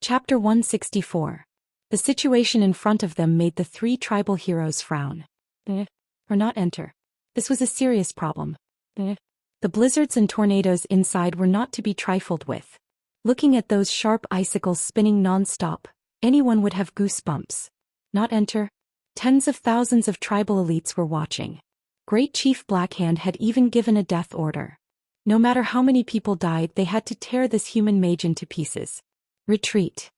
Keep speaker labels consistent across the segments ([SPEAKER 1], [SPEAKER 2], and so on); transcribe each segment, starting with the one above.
[SPEAKER 1] Chapter 164. The situation in front of them made the three tribal heroes frown. Or not enter. This was a serious problem. The blizzards and tornadoes inside were not to be trifled with. Looking at those sharp icicles spinning non-stop, anyone would have goosebumps. Not enter. Tens of thousands of tribal elites were watching. Great Chief Blackhand had even given a death order. No matter how many people died, they had to tear this human mage into pieces. Retreat.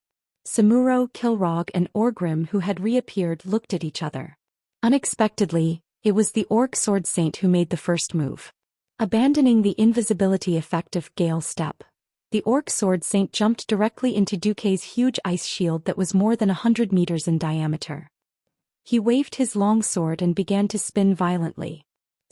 [SPEAKER 1] Samuro, Kilrog, and Orgrim, who had reappeared, looked at each other. Unexpectedly, it was the Orc Sword Saint who made the first move. Abandoning the invisibility effect of Gale Step, the Orc Sword Saint jumped directly into Duque's huge ice shield that was more than 100 meters in diameter. He waved his long sword and began to spin violently.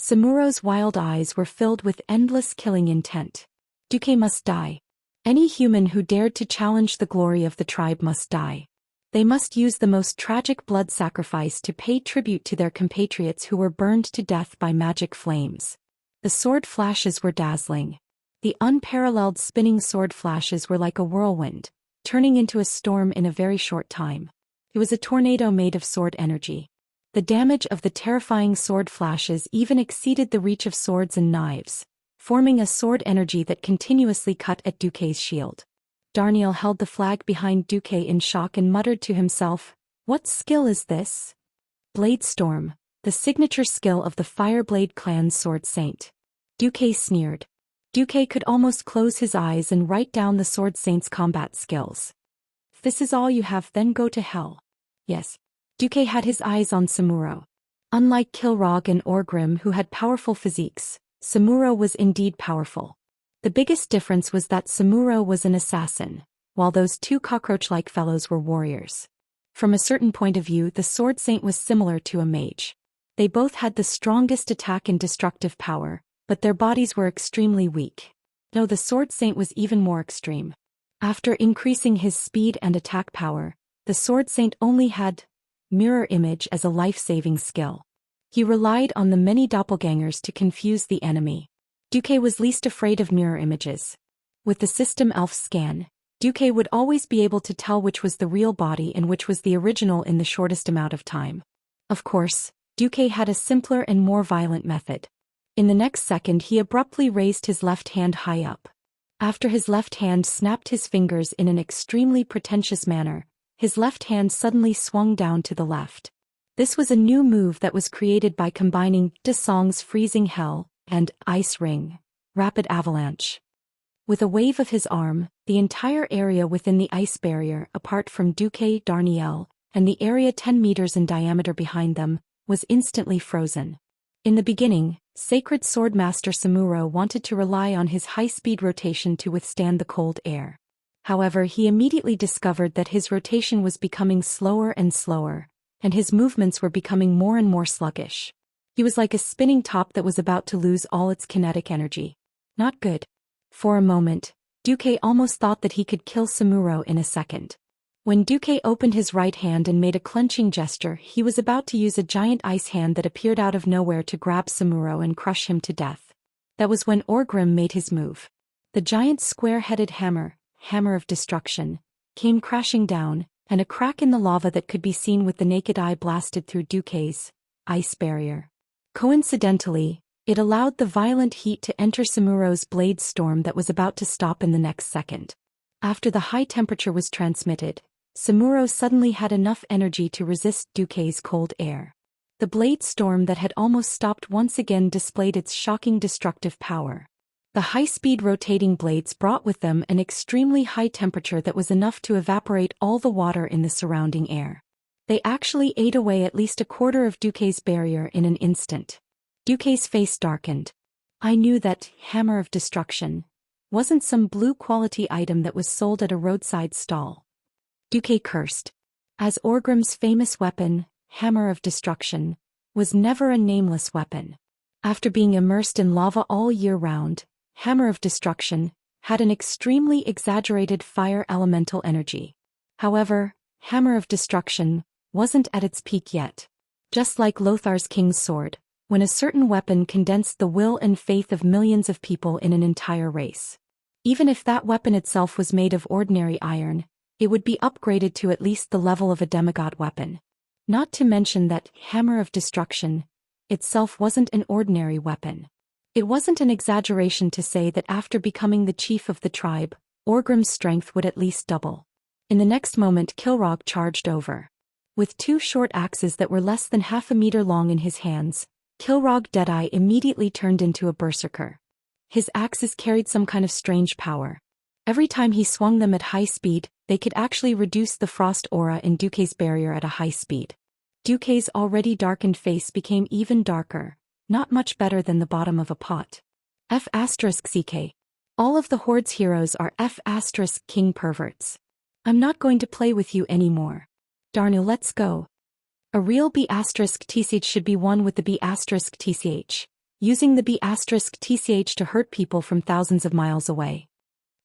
[SPEAKER 1] Samuro's wild eyes were filled with endless killing intent. Duque must die. Any human who dared to challenge the glory of the tribe must die. They must use the most tragic blood sacrifice to pay tribute to their compatriots who were burned to death by magic flames. The sword flashes were dazzling. The unparalleled spinning sword flashes were like a whirlwind, turning into a storm in a very short time. It was a tornado made of sword energy. The damage of the terrifying sword flashes even exceeded the reach of swords and knives, forming a sword energy that continuously cut at Duque's shield. Darniel held the flag behind Duque in shock and muttered to himself, "What skill is this?" Blade Storm, the signature skill of the Fireblade clan's Sword Saint. Duque sneered. Duque could almost close his eyes and write down the Sword Saint's combat skills. "If this is all you have, then go to hell." Yes. Duque had his eyes on Samuro. Unlike Kilrog and Orgrim, who had powerful physiques, Samuro was indeed powerful. The biggest difference was that Samuro was an assassin, while those two cockroach-like fellows were warriors. From a certain point of view, the Sword Saint was similar to a mage. They both had the strongest attack and destructive power, but their bodies were extremely weak. No, the Sword Saint was even more extreme. After increasing his speed and attack power, the Sword Saint only had mirror image as a life-saving skill. He relied on the many doppelgangers to confuse the enemy. Duque was least afraid of mirror images. With the system Elf Scan, Duque would always be able to tell which was the real body and which was the original in the shortest amount of time. Of course, Duque had a simpler and more violent method. In the next second, he abruptly raised his left hand high up. After his left hand snapped his fingers in an extremely pretentious manner, his left hand suddenly swung down to the left. This was a new move that was created by combining De Song's Freezing Hell and Ice Ring, Rapid Avalanche. With a wave of his arm, the entire area within the ice barrier, apart from Duque, Darniel, and the area 10 meters in diameter behind them, was instantly frozen. In the beginning, Sacred Sword Master Samuro wanted to rely on his high-speed rotation to withstand the cold air. However, he immediately discovered that his rotation was becoming slower and slower, and his movements were becoming more and more sluggish. He was like a spinning top that was about to lose all its kinetic energy. Not good. For a moment, Duque almost thought that he could kill Samuro in a second. When Duque opened his right hand and made a clenching gesture, he was about to use a giant ice hand that appeared out of nowhere to grab Samuro and crush him to death. That was when Orgrim made his move. The giant square-headed hammer of destruction, came crashing down, and a crack in the lava that could be seen with the naked eye blasted through Duque's ice barrier. Coincidentally, it allowed the violent heat to enter Samuro's blade storm that was about to stop in the next second. After the high temperature was transmitted, Samuro suddenly had enough energy to resist Duque's cold air. The blade storm that had almost stopped once again displayed its shocking destructive power. The high-speed rotating blades brought with them an extremely high temperature that was enough to evaporate all the water in the surrounding air. They actually ate away at least a quarter of Duque's barrier in an instant. Duque's face darkened. I knew that hammer of destruction wasn't some blue-quality item that was sold at a roadside stall. Duque cursed. As Orgrim's famous weapon, hammer of destruction, was never a nameless weapon. After being immersed in lava all year round, Hammer of Destruction had an extremely exaggerated fire elemental energy. However, Hammer of Destruction wasn't at its peak yet. Just like Lothar's King's Sword, when a certain weapon condensed the will and faith of millions of people in an entire race. Even if that weapon itself was made of ordinary iron, it would be upgraded to at least the level of a demigod weapon. Not to mention that Hammer of Destruction itself wasn't an ordinary weapon. It wasn't an exaggeration to say that after becoming the chief of the tribe, Orgrim's strength would at least double. In the next moment Kilrogg charged over. With 2 short axes that were less than half a meter long in his hands, Kilrogg Deadeye immediately turned into a berserker. His axes carried some kind of strange power. Every time he swung them at high speed, they could actually reduce the frost aura in Duque's barrier at a high speed. Duque's already darkened face became even darker, not much better than the bottom of a pot. F*CK. All of the Horde's heroes are F*King perverts. I'm not going to play with you anymore. Darnell, let's go. A real B*TCH should be one with the B*TCH, using the B*TCH to hurt people from thousands of miles away.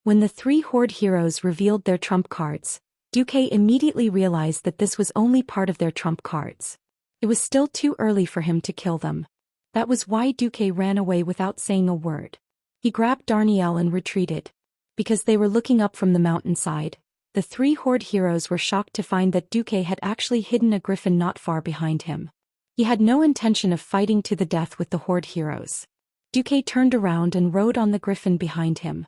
[SPEAKER 1] When the 3 Horde heroes revealed their trump cards, Duque immediately realized that this was only part of their trump cards. It was still too early for him to kill them. That was why Duque ran away without saying a word. He grabbed Darnielle and retreated. Because they were looking up from the mountainside, the 3 Horde heroes were shocked to find that Duque had actually hidden a griffin not far behind him. He had no intention of fighting to the death with the Horde heroes. Duque turned around and rode on the griffin behind him.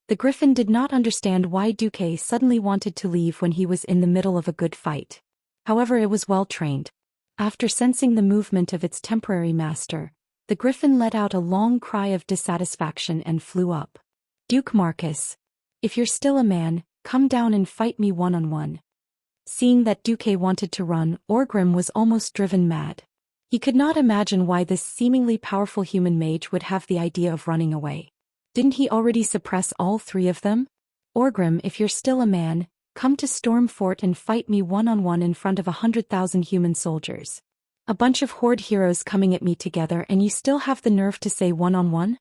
[SPEAKER 1] The griffin did not understand why Duque suddenly wanted to leave when he was in the middle of a good fight. However, it was well trained. After sensing the movement of its temporary master, the griffin let out a long cry of dissatisfaction and flew up. Duke Marcus, if you're still a man, come down and fight me one-on-one. Seeing that Duque wanted to run, Orgrim was almost driven mad. He could not imagine why this seemingly powerful human mage would have the idea of running away. Didn't he already suppress all 3 of them? Orgrim, if you're still a man, come to Storm Fort and fight me one-on-one in front of 100,000 human soldiers. A bunch of Horde heroes coming at me together and you still have the nerve to say one-on-one?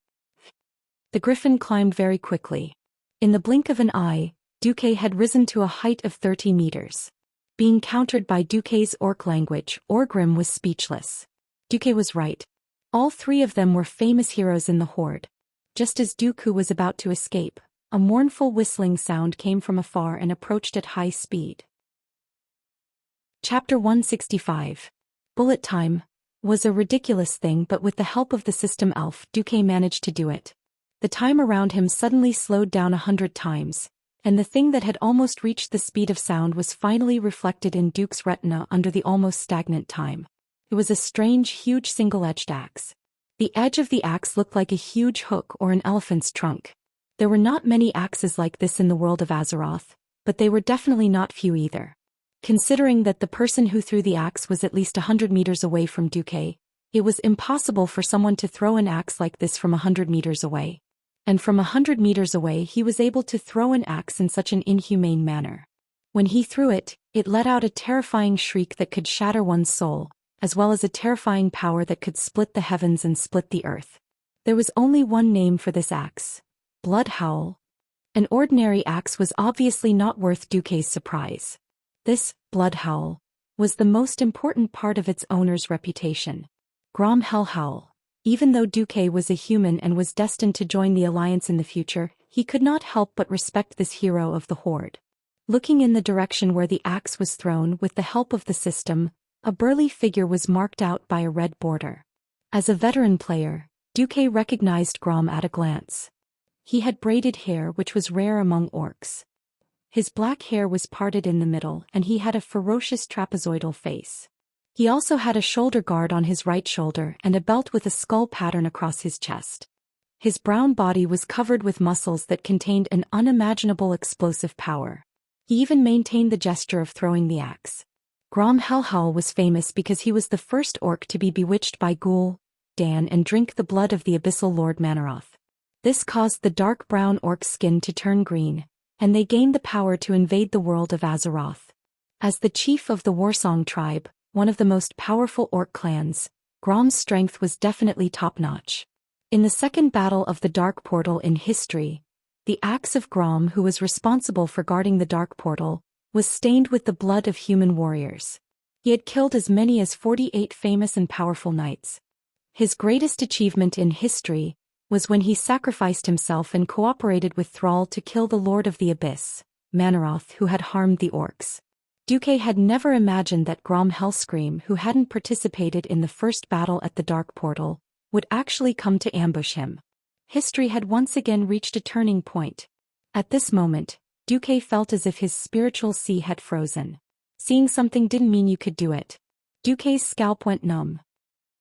[SPEAKER 1] The griffin climbed very quickly. In the blink of an eye, Duque had risen to a height of 30 meters. Being countered by Duque's orc language, Orgrim was speechless. Duque was right. All 3 of them were famous heroes in the Horde. Just as Dooku was about to escape, a mournful whistling sound came from afar and approached at high speed. Chapter 165. Bullet time was a ridiculous thing, but with the help of the system elf, Duque managed to do it. The time around him suddenly slowed down 100 times, and the thing that had almost reached the speed of sound was finally reflected in Duke's retina under the almost stagnant time. It was a strange, huge single-edged axe. The edge of the axe looked like a huge hook or an elephant's trunk. There were not many axes like this in the world of Azeroth, but they were definitely not few either. Considering that the person who threw the axe was at least 100 meters away from Duque, it was impossible for someone to throw an axe like this from 100 meters away. And from 100 meters away he was able to throw an axe in such an inhumane manner. When he threw it, it let out a terrifying shriek that could shatter one's soul, as well as a terrifying power that could split the heavens and split the earth. There was only one name for this axe: Blood Howl. An ordinary axe was obviously not worth Duque's surprise. This Blood Howl was the most important part of its owner's reputation. Grom Hellhowl. Even though Duque was a human and was destined to join the Alliance in the future, he could not help but respect this hero of the Horde. Looking in the direction where the axe was thrown with the help of the system, a burly figure was marked out by a red border. As a veteran player, Duque recognized Grom at a glance. He had braided hair, which was rare among orcs. His black hair was parted in the middle and he had a ferocious trapezoidal face. He also had a shoulder guard on his right shoulder and a belt with a skull pattern across his chest. His brown body was covered with muscles that contained an unimaginable explosive power. He even maintained the gesture of throwing the axe. Grom Hellhowl was famous because he was the first orc to be bewitched by Ghoul, Dan, and drink the blood of the Abyssal Lord Manaroth. This caused the dark brown orc's skin to turn green, and they gained the power to invade the world of Azeroth. As the chief of the Warsong tribe, one of the most powerful orc clans, Grom's strength was definitely top-notch. In the second battle of the Dark Portal in history, the axe of Grom, who was responsible for guarding the Dark Portal, was stained with the blood of human warriors. He had killed as many as 48 famous and powerful knights. His greatest achievement in history was when he sacrificed himself and cooperated with Thrall to kill the Lord of the Abyss, Manoroth, who had harmed the orcs. Duque had never imagined that Grom Hellscream, who hadn't participated in the first battle at the Dark Portal, would actually come to ambush him. History had once again reached a turning point. At this moment, Duque felt as if his spiritual sea had frozen. Seeing something didn't mean you could do it. Duque's scalp went numb.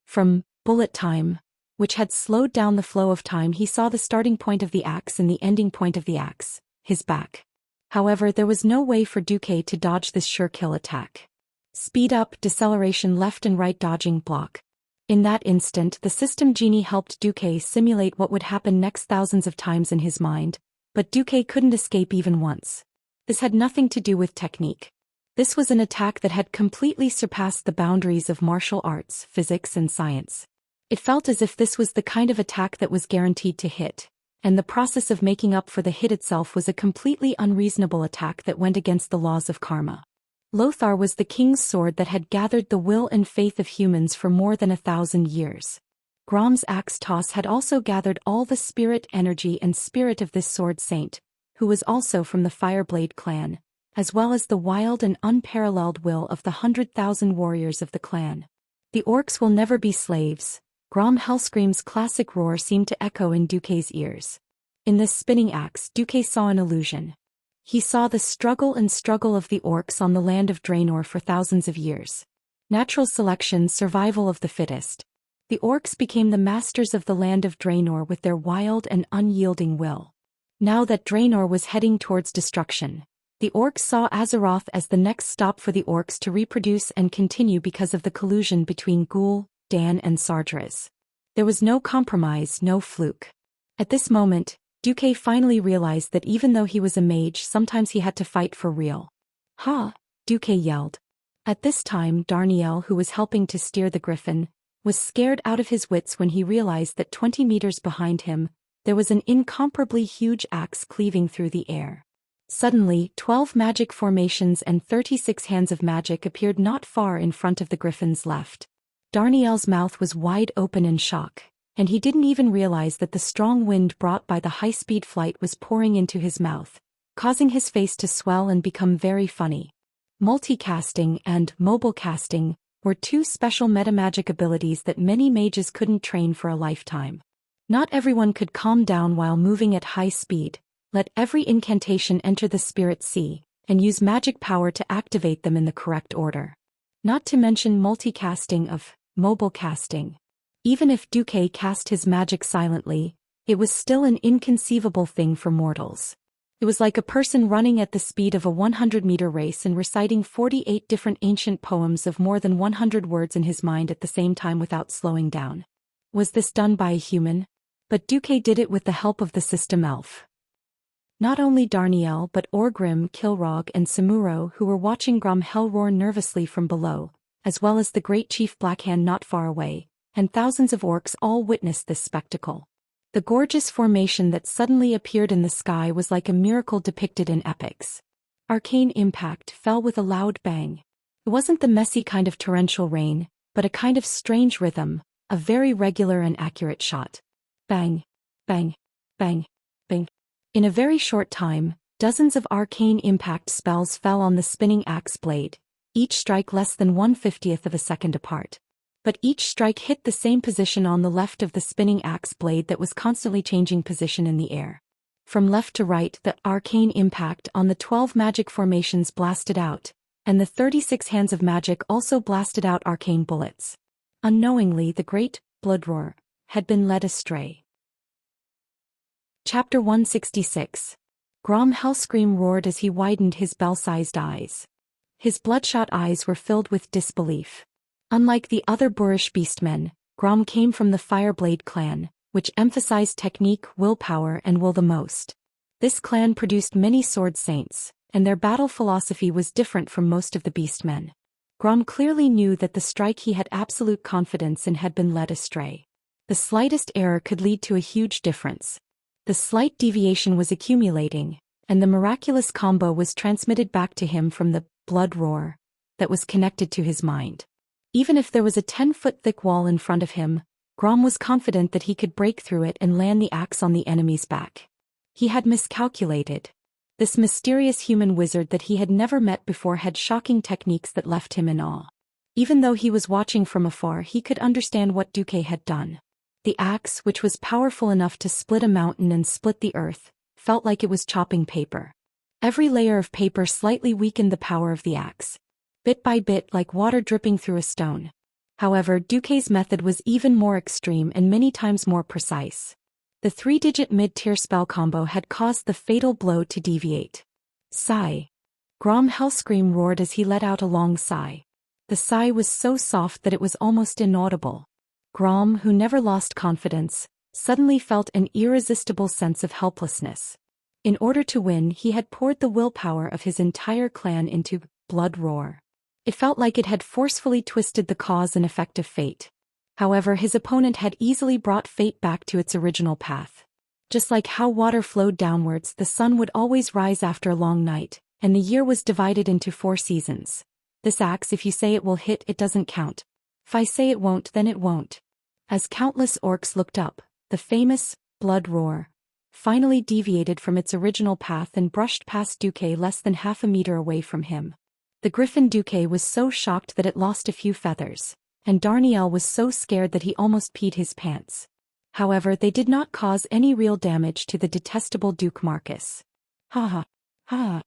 [SPEAKER 1] From bullet time, which had slowed down the flow of time, he saw the starting point of the axe and the ending point of the axe, his back. However, there was no way for Duque to dodge this sure-kill attack. Speed up, deceleration, left and right dodging, block. In that instant, the system genie helped Duque simulate what would happen next thousands of times in his mind, but Duque couldn't escape even once. This had nothing to do with technique. This was an attack that had completely surpassed the boundaries of martial arts, physics and science. It felt as if this was the kind of attack that was guaranteed to hit, and the process of making up for the hit itself was a completely unreasonable attack that went against the laws of karma. Lothar was the king's sword that had gathered the will and faith of humans for more than 1,000 years. Grom's axe toss had also gathered all the spirit, energy and spirit of this sword saint, who was also from the Fireblade clan, as well as the wild and unparalleled will of the 100,000 warriors of the clan. The orcs will never be slaves. Grom Hellscream's classic roar seemed to echo in Duque's ears. In this spinning axe, Duque saw an illusion. He saw the struggle of the orcs on the land of Draenor for thousands of years. Natural selection, survival of the fittest. The orcs became the masters of the land of Draenor with their wild and unyielding will. Now that Draenor was heading towards destruction, the orcs saw Azeroth as the next stop for the orcs to reproduce and continue because of the collusion between Ghoul, Dan and Sardras. There was no compromise, no fluke. At this moment, Duque finally realized that even though he was a mage, sometimes he had to fight for real. Ha! Duque yelled. At this time, Darnielle, who was helping to steer the griffin, was scared out of his wits when he realized that 20 meters behind him, there was an incomparably huge axe cleaving through the air. Suddenly, 12 magic formations and 36 hands of magic appeared not far in front of the griffin's left. Darnielle's mouth was wide open in shock, and he didn't even realize that the strong wind brought by the high-speed flight was pouring into his mouth, causing his face to swell and become very funny. Multicasting and mobile casting were two special metamagic abilities that many mages couldn't train for a lifetime. Not everyone could calm down while moving at high speed, let every incantation enter the spirit sea, and use magic power to activate them in the correct order. Not to mention multicasting of mobile casting. Even if Duque cast his magic silently, it was still an inconceivable thing for mortals. It was like a person running at the speed of a 100-meter race and reciting 48 different ancient poems of more than 100 words in his mind at the same time without slowing down. Was this done by a human? But Duque did it with the help of the system elf. Not only Darnielle but Orgrim, Kilrog and Samuro, who were watching Grom Hell roar nervously from below, as well as the great chief Blackhand not far away, and thousands of orcs all witnessed this spectacle. The gorgeous formation that suddenly appeared in the sky was like a miracle depicted in epics. Arcane impact fell with a loud bang. It wasn't the messy kind of torrential rain, but a kind of strange rhythm, a very regular and accurate shot. Bang, bang, bang, bang. In a very short time, dozens of arcane impact spells fell on the spinning axe blade, each strike less than 1/50th of a second apart. But each strike hit the same position on the left of the spinning axe blade that was constantly changing position in the air. From left to right, the arcane impact on the 12 magic formations blasted out, and the 36 hands of magic also blasted out arcane bullets. Unknowingly, the great blood roar had been led astray. Chapter 166. Grom Hellscream roared as he widened his bell-sized eyes. His bloodshot eyes were filled with disbelief. Unlike the other boorish beastmen, Grom came from the Fireblade clan, which emphasized technique, willpower and will the most. This clan produced many sword saints, and their battle philosophy was different from most of the beastmen. Grom clearly knew that the strike he had absolute confidence in had been led astray. The slightest error could lead to a huge difference. The slight deviation was accumulating, and the miraculous combo was transmitted back to him from the blood roar that was connected to his mind. Even if there was a 10-foot thick wall in front of him, Grom was confident that he could break through it and land the axe on the enemy's back. He had miscalculated. This mysterious human wizard that he had never met before had shocking techniques that left him in awe. Even though he was watching from afar, he could understand what Duque had done. The axe, which was powerful enough to split a mountain and split the earth, felt like it was chopping paper. Every layer of paper slightly weakened the power of the axe, bit by bit, like water dripping through a stone. However, Duque's method was even more extreme and many times more precise. The 3-digit mid-tier spell combo had caused the fatal blow to deviate. Sigh. Grom Hellscream roared as he let out a long sigh. The sigh was so soft that it was almost inaudible. Grom, who never lost confidence, suddenly felt an irresistible sense of helplessness. In order to win, he had poured the willpower of his entire clan into Blood Roar. It felt like it had forcefully twisted the cause and effect of fate. However, his opponent had easily brought fate back to its original path. Just like how water flowed downwards, the sun would always rise after a long night, and the year was divided into 4 seasons. This axe, if you say it will hit, it doesn't count. If I say it won't, then it won't. As countless orcs looked up, the famous Blood Roar finally deviated from its original path and brushed past Duque less than half a meter away from him. The griffin Duque was so shocked that it lost a few feathers, and Darnielle was so scared that he almost peed his pants. However, they did not cause any real damage to the detestable Duke Marcus. Ha ha, ha.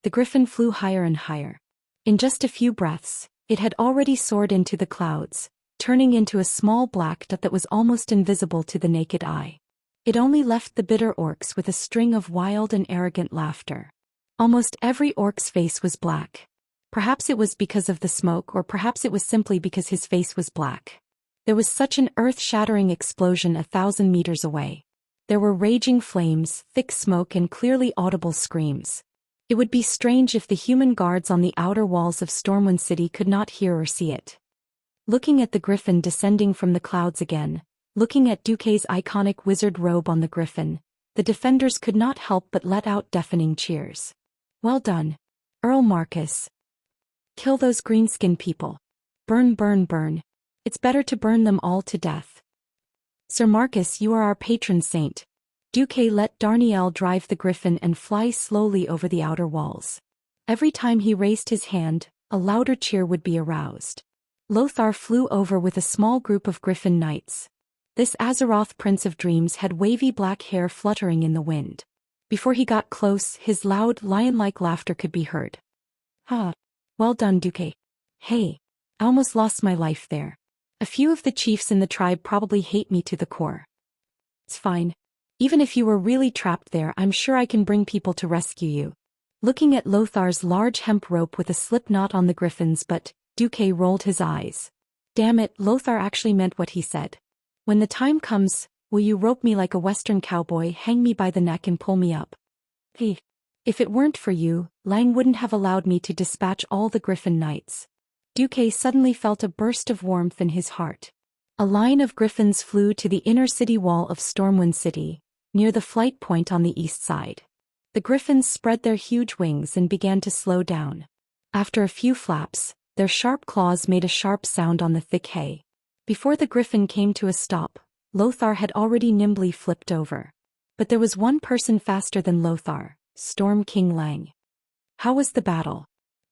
[SPEAKER 1] The griffin flew higher and higher. In just a few breaths, it had already soared into the clouds, turning into a small black dot that was almost invisible to the naked eye. It only left the bitter orcs with a string of wild and arrogant laughter. Almost every orc's face was black. Perhaps it was because of the smoke, or perhaps it was simply because his face was black. There was such an earth-shattering explosion 1,000 meters away. There were raging flames, thick smoke, and clearly audible screams. It would be strange if the human guards on the outer walls of Stormwind City could not hear or see it. Looking at the griffin descending from the clouds again, looking at Duque's iconic wizard robe on the griffin, the defenders could not help but let out deafening cheers. Well done, Earl Marcus. Kill those greenskin people. Burn, burn, burn. It's better to burn them all to death. Sir Marcus, you are our patron saint. Duque let Darnielle drive the griffin and fly slowly over the outer walls. Every time he raised his hand, a louder cheer would be aroused. Lothar flew over with a small group of griffin knights. This Azeroth Prince of Dreams had wavy black hair fluttering in the wind. Before he got close, his loud, lion-like laughter could be heard. Ha! Well done, Duque. Hey, I almost lost my life there. A few of the chiefs in the tribe probably hate me to the core. It's fine. Even if you were really trapped there, I'm sure I can bring people to rescue you. Looking at Lothar's large hemp rope with a slip knot on the griffin's butt, Duque rolled his eyes. Damn it, Lothar actually meant what he said. When the time comes, will you rope me like a western cowboy, hang me by the neck and pull me up? Hey. If it weren't for you, Lang wouldn't have allowed me to dispatch all the griffin knights. Duque suddenly felt a burst of warmth in his heart. A line of griffins flew to the inner city wall of Stormwind City, near the flight point on the east side. The griffins spread their huge wings and began to slow down. After a few flaps, their sharp claws made a sharp sound on the thick hay. Before the griffin came to a stop, Lothar had already nimbly flipped over. But there was one person faster than Lothar, Storm King Lang. How was the battle?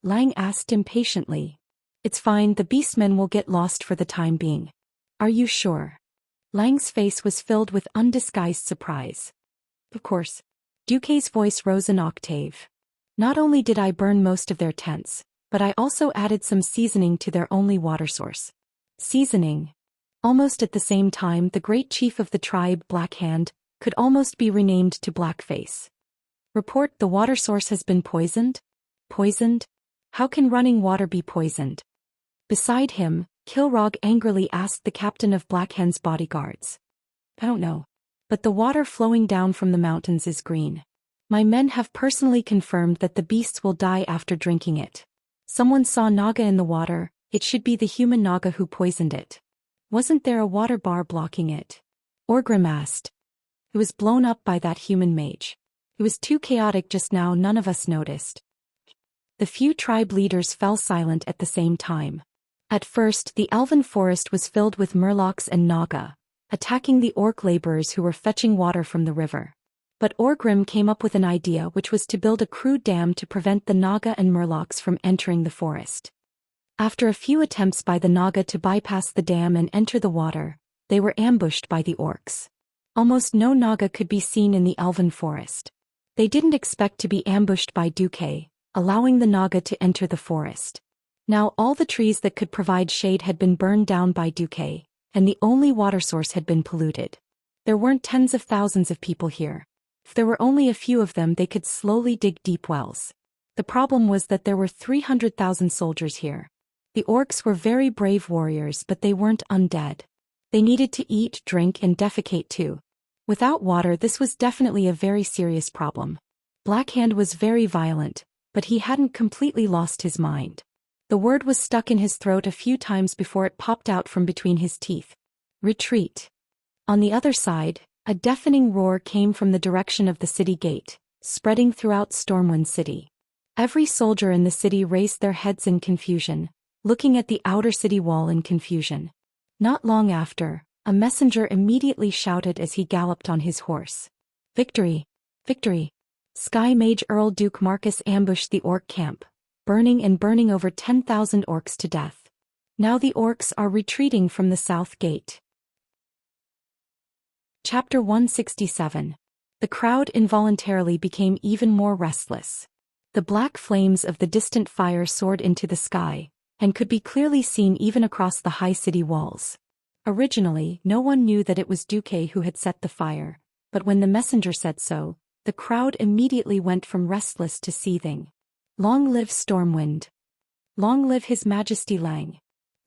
[SPEAKER 1] Lang asked impatiently. It's fine, the beastmen will get lost for the time being. Are you sure? Lang's face was filled with undisguised surprise. Of course. Duque's voice rose an octave. Not only did I burn most of their tents, but I also added some seasoning to their only water source. Seasoning. Almost at the same time, the great chief of the tribe, Blackhand, could almost be renamed to Blackface. Report, the water source has been poisoned? Poisoned? How can running water be poisoned? Beside him, Kilrog angrily asked the captain of Blackhand's bodyguards. I don't know. But the water flowing down from the mountains is green. My men have personally confirmed that the beasts will die after drinking it. Someone saw Naga in the water, it should be the human Naga who poisoned it. Wasn't there a water bar blocking it? Orgrim asked. It was blown up by that human mage. It was too chaotic just now, none of us noticed. The few tribe leaders fell silent at the same time. At first, the elven forest was filled with murlocs and Naga, attacking the orc laborers who were fetching water from the river. But Orgrim came up with an idea, which was to build a crude dam to prevent the Naga and Murlocs from entering the forest. After a few attempts by the Naga to bypass the dam and enter the water, they were ambushed by the orcs. Almost no Naga could be seen in the elven forest. They didn't expect to be ambushed by Duque, allowing the Naga to enter the forest. Now all the trees that could provide shade had been burned down by Duque, and the only water source had been polluted. There weren't tens of thousands of people here. If there were only a few of them, they could slowly dig deep wells. The problem was that there were 300,000 soldiers here. The orcs were very brave warriors, but they weren't undead. They needed to eat, drink, and defecate too. Without water, this was definitely a very serious problem. Blackhand was very violent, but he hadn't completely lost his mind. The word was stuck in his throat a few times before it popped out from between his teeth. Retreat. On the other side, a deafening roar came from the direction of the city gate, spreading throughout Stormwind City. Every soldier in the city raised their heads in confusion, looking at the outer city wall in confusion. Not long after, a messenger immediately shouted as he galloped on his horse. Victory! Victory! Sky Mage Earl Duke Marcus ambushed the orc camp, burning over 10,000 orcs to death. Now the orcs are retreating from the south gate. Chapter 167. The crowd involuntarily became even more restless. The black flames of the distant fire soared into the sky, and could be clearly seen even across the high city walls. Originally, no one knew that it was Duque who had set the fire, but when the messenger said so, the crowd immediately went from restless to seething. Long live Stormwind! Long live His Majesty Lang!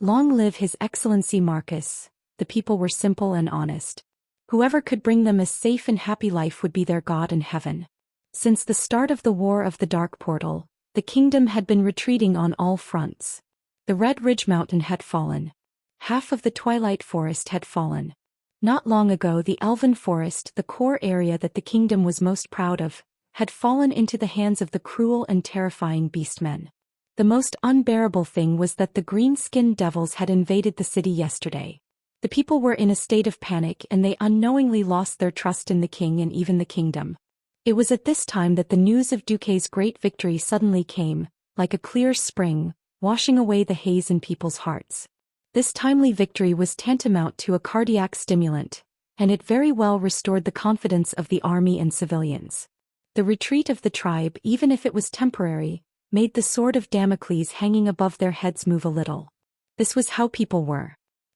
[SPEAKER 1] Long live His Excellency Marcus! The people were simple and honest. Whoever could bring them a safe and happy life would be their god in heaven. Since the start of the War of the Dark Portal, the kingdom had been retreating on all fronts. The Red Ridge Mountain had fallen. Half of the Twilight Forest had fallen. Not long ago, the Elven Forest, the core area that the kingdom was most proud of, had fallen into the hands of the cruel and terrifying beastmen. The most unbearable thing was that the green-skinned devils had invaded the city yesterday. The people were in a state of panic, and they unknowingly lost their trust in the king and even the kingdom. It was at this time that the news of Duque's great victory suddenly came, like a clear spring, washing away the haze in people's hearts. This timely victory was tantamount to a cardiac stimulant, and it very well restored the confidence of the army and civilians. The retreat of the tribe, even if it was temporary, made the sword of Damocles hanging above their heads move a little. This was how people were.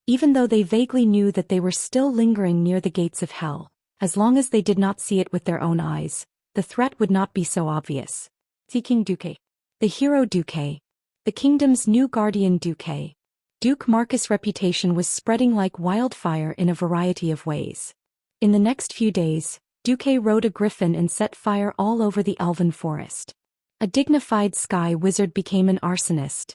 [SPEAKER 1] Even though they vaguely knew that they were still lingering near the gates of hell, as long as they did not see it with their own eyes, the threat would not be so obvious. King Duque. The hero Duque. The kingdom's new guardian Duque. Duke Marcus' reputation was spreading like wildfire in a variety of ways. In the next few days, Duque rode a griffin and set fire all over the Elven Forest. A dignified sky wizard became an arsonist.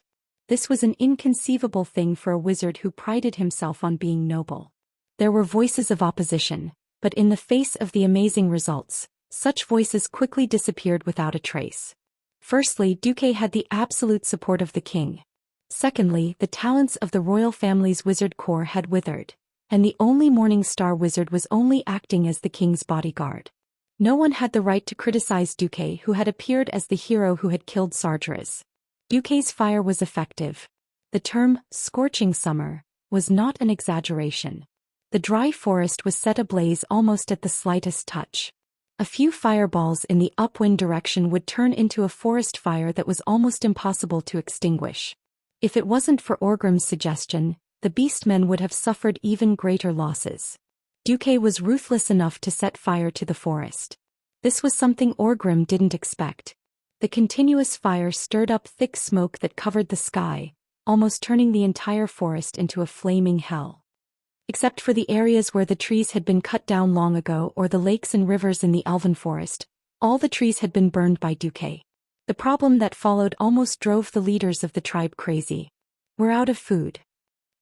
[SPEAKER 1] This was an inconceivable thing for a wizard who prided himself on being noble. There were voices of opposition, but in the face of the amazing results, such voices quickly disappeared without a trace. Firstly, Duque had the absolute support of the king. Secondly, the talents of the royal family's wizard corps had withered, and the only Morning Star wizard was only acting as the king's bodyguard. No one had the right to criticize Duque, who had appeared as the hero who had killed Sargeras. Duque's fire was effective. The term, scorching summer, was not an exaggeration. The dry forest was set ablaze almost at the slightest touch. A few fireballs in the upwind direction would turn into a forest fire that was almost impossible to extinguish. If it wasn't for Orgrim's suggestion, the beastmen would have suffered even greater losses. Duque was ruthless enough to set fire to the forest. This was something Orgrim didn't expect. The continuous fire stirred up thick smoke that covered the sky, almost turning the entire forest into a flaming hell. Except for the areas where the trees had been cut down long ago or the lakes and rivers in the Elven Forest, all the trees had been burned by Duque. The problem that followed almost drove the leaders of the tribe crazy. We're out of food.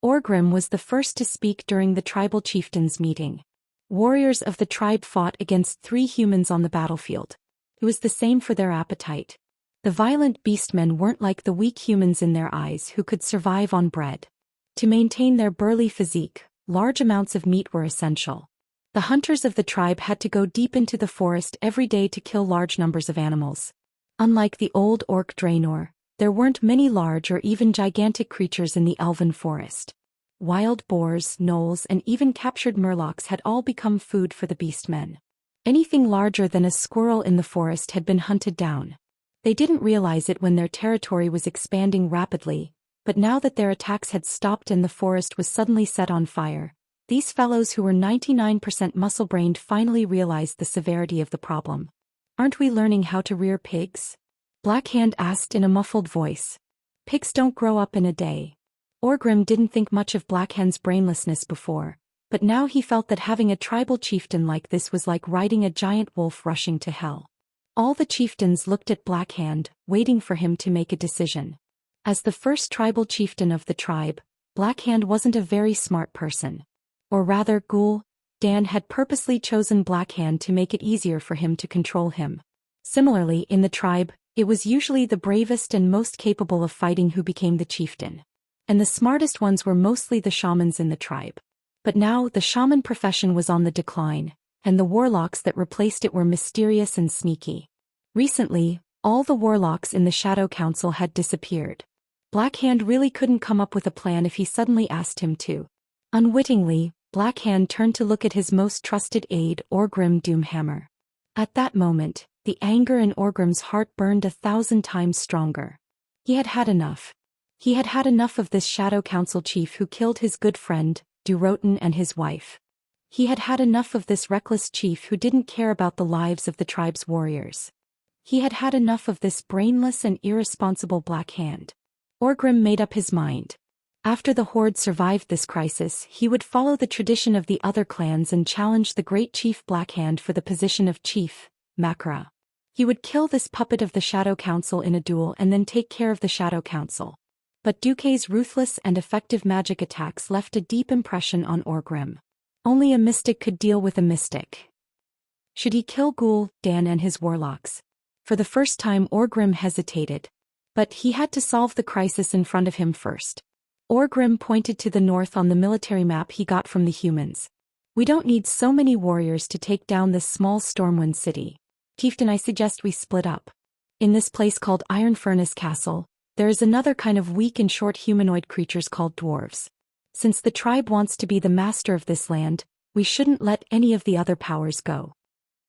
[SPEAKER 1] Orgrim was the first to speak during the tribal chieftains' meeting. Warriors of the tribe fought against 3 humans on the battlefield. It was the same for their appetite. The violent beastmen weren't like the weak humans in their eyes who could survive on bread. To maintain their burly physique, large amounts of meat were essential. The hunters of the tribe had to go deep into the forest every day to kill large numbers of animals. Unlike the old orc Draenor, there weren't many large or even gigantic creatures in the elven forest. Wild boars, gnolls, and even captured murlocs had all become food for the beastmen. Anything larger than a squirrel in the forest had been hunted down. They didn't realize it when their territory was expanding rapidly, but now that their attacks had stopped and the forest was suddenly set on fire, these fellows who were 99% muscle-brained finally realized the severity of the problem. "Aren't we learning how to rear pigs?" Blackhand asked in a muffled voice. "Pigs don't grow up in a day." Orgrim didn't think much of Blackhand's brainlessness before, but now he felt that having a tribal chieftain like this was like riding a giant wolf rushing to hell. All the chieftains looked at Blackhand, waiting for him to make a decision. As the first tribal chieftain of the tribe, Blackhand wasn't a very smart person. Or rather, Ghoul Dan had purposely chosen Blackhand to make it easier for him to control him. Similarly, in the tribe, it was usually the bravest and most capable of fighting who became the chieftain. And the smartest ones were mostly the shamans in the tribe. But now the shaman profession was on the decline, and the warlocks that replaced it were mysterious and sneaky. Recently, all the warlocks in the Shadow Council had disappeared. Blackhand really couldn't come up with a plan if he suddenly asked him to. Unwittingly, Blackhand turned to look at his most trusted aide, Orgrim Doomhammer. At that moment, the anger in Orgrim's heart burned 1,000 times stronger. He had had enough. He had had enough of this Shadow Council chief who killed his good friend, Durotan, and his wife. He had had enough of this reckless chief who didn't care about the lives of the tribe's warriors. He had had enough of this brainless and irresponsible Blackhand. Orgrim made up his mind. After the Horde survived this crisis, he would follow the tradition of the other clans and challenge the great chief Blackhand for the position of chief, Makra. He would kill this puppet of the Shadow Council in a duel and then take care of the Shadow Council. But Duque's ruthless and effective magic attacks left a deep impression on Orgrim. Only a mystic could deal with a mystic. Should he kill Ghoul Dan and his warlocks? For the first time, Orgrim hesitated. But he had to solve the crisis in front of him first. Orgrim pointed to the north on the military map he got from the humans. "We don't need so many warriors to take down this small Stormwind city. Chieftain, I suggest we split up. In this place called Iron Furnace Castle, there is another kind of weak and short humanoid creatures called dwarves. Since the tribe wants to be the master of this land, we shouldn't let any of the other powers go."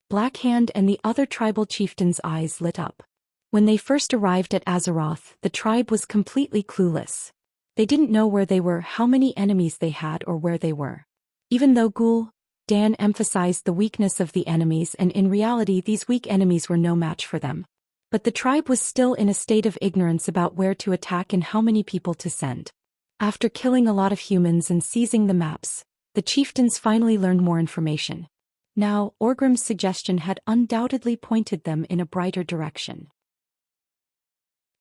[SPEAKER 1] Blackhand and the other tribal chieftains' eyes lit up. When they first arrived at Azeroth, the tribe was completely clueless. They didn't know where they were, how many enemies they had, or where they were. Even though Ghoul Dan emphasized the weakness of the enemies, and in reality these weak enemies were no match for them. But the tribe was still in a state of ignorance about where to attack and how many people to send. After killing a lot of humans and seizing the maps, the chieftains finally learned more information. Now, Orgrim's suggestion had undoubtedly pointed them in a brighter direction.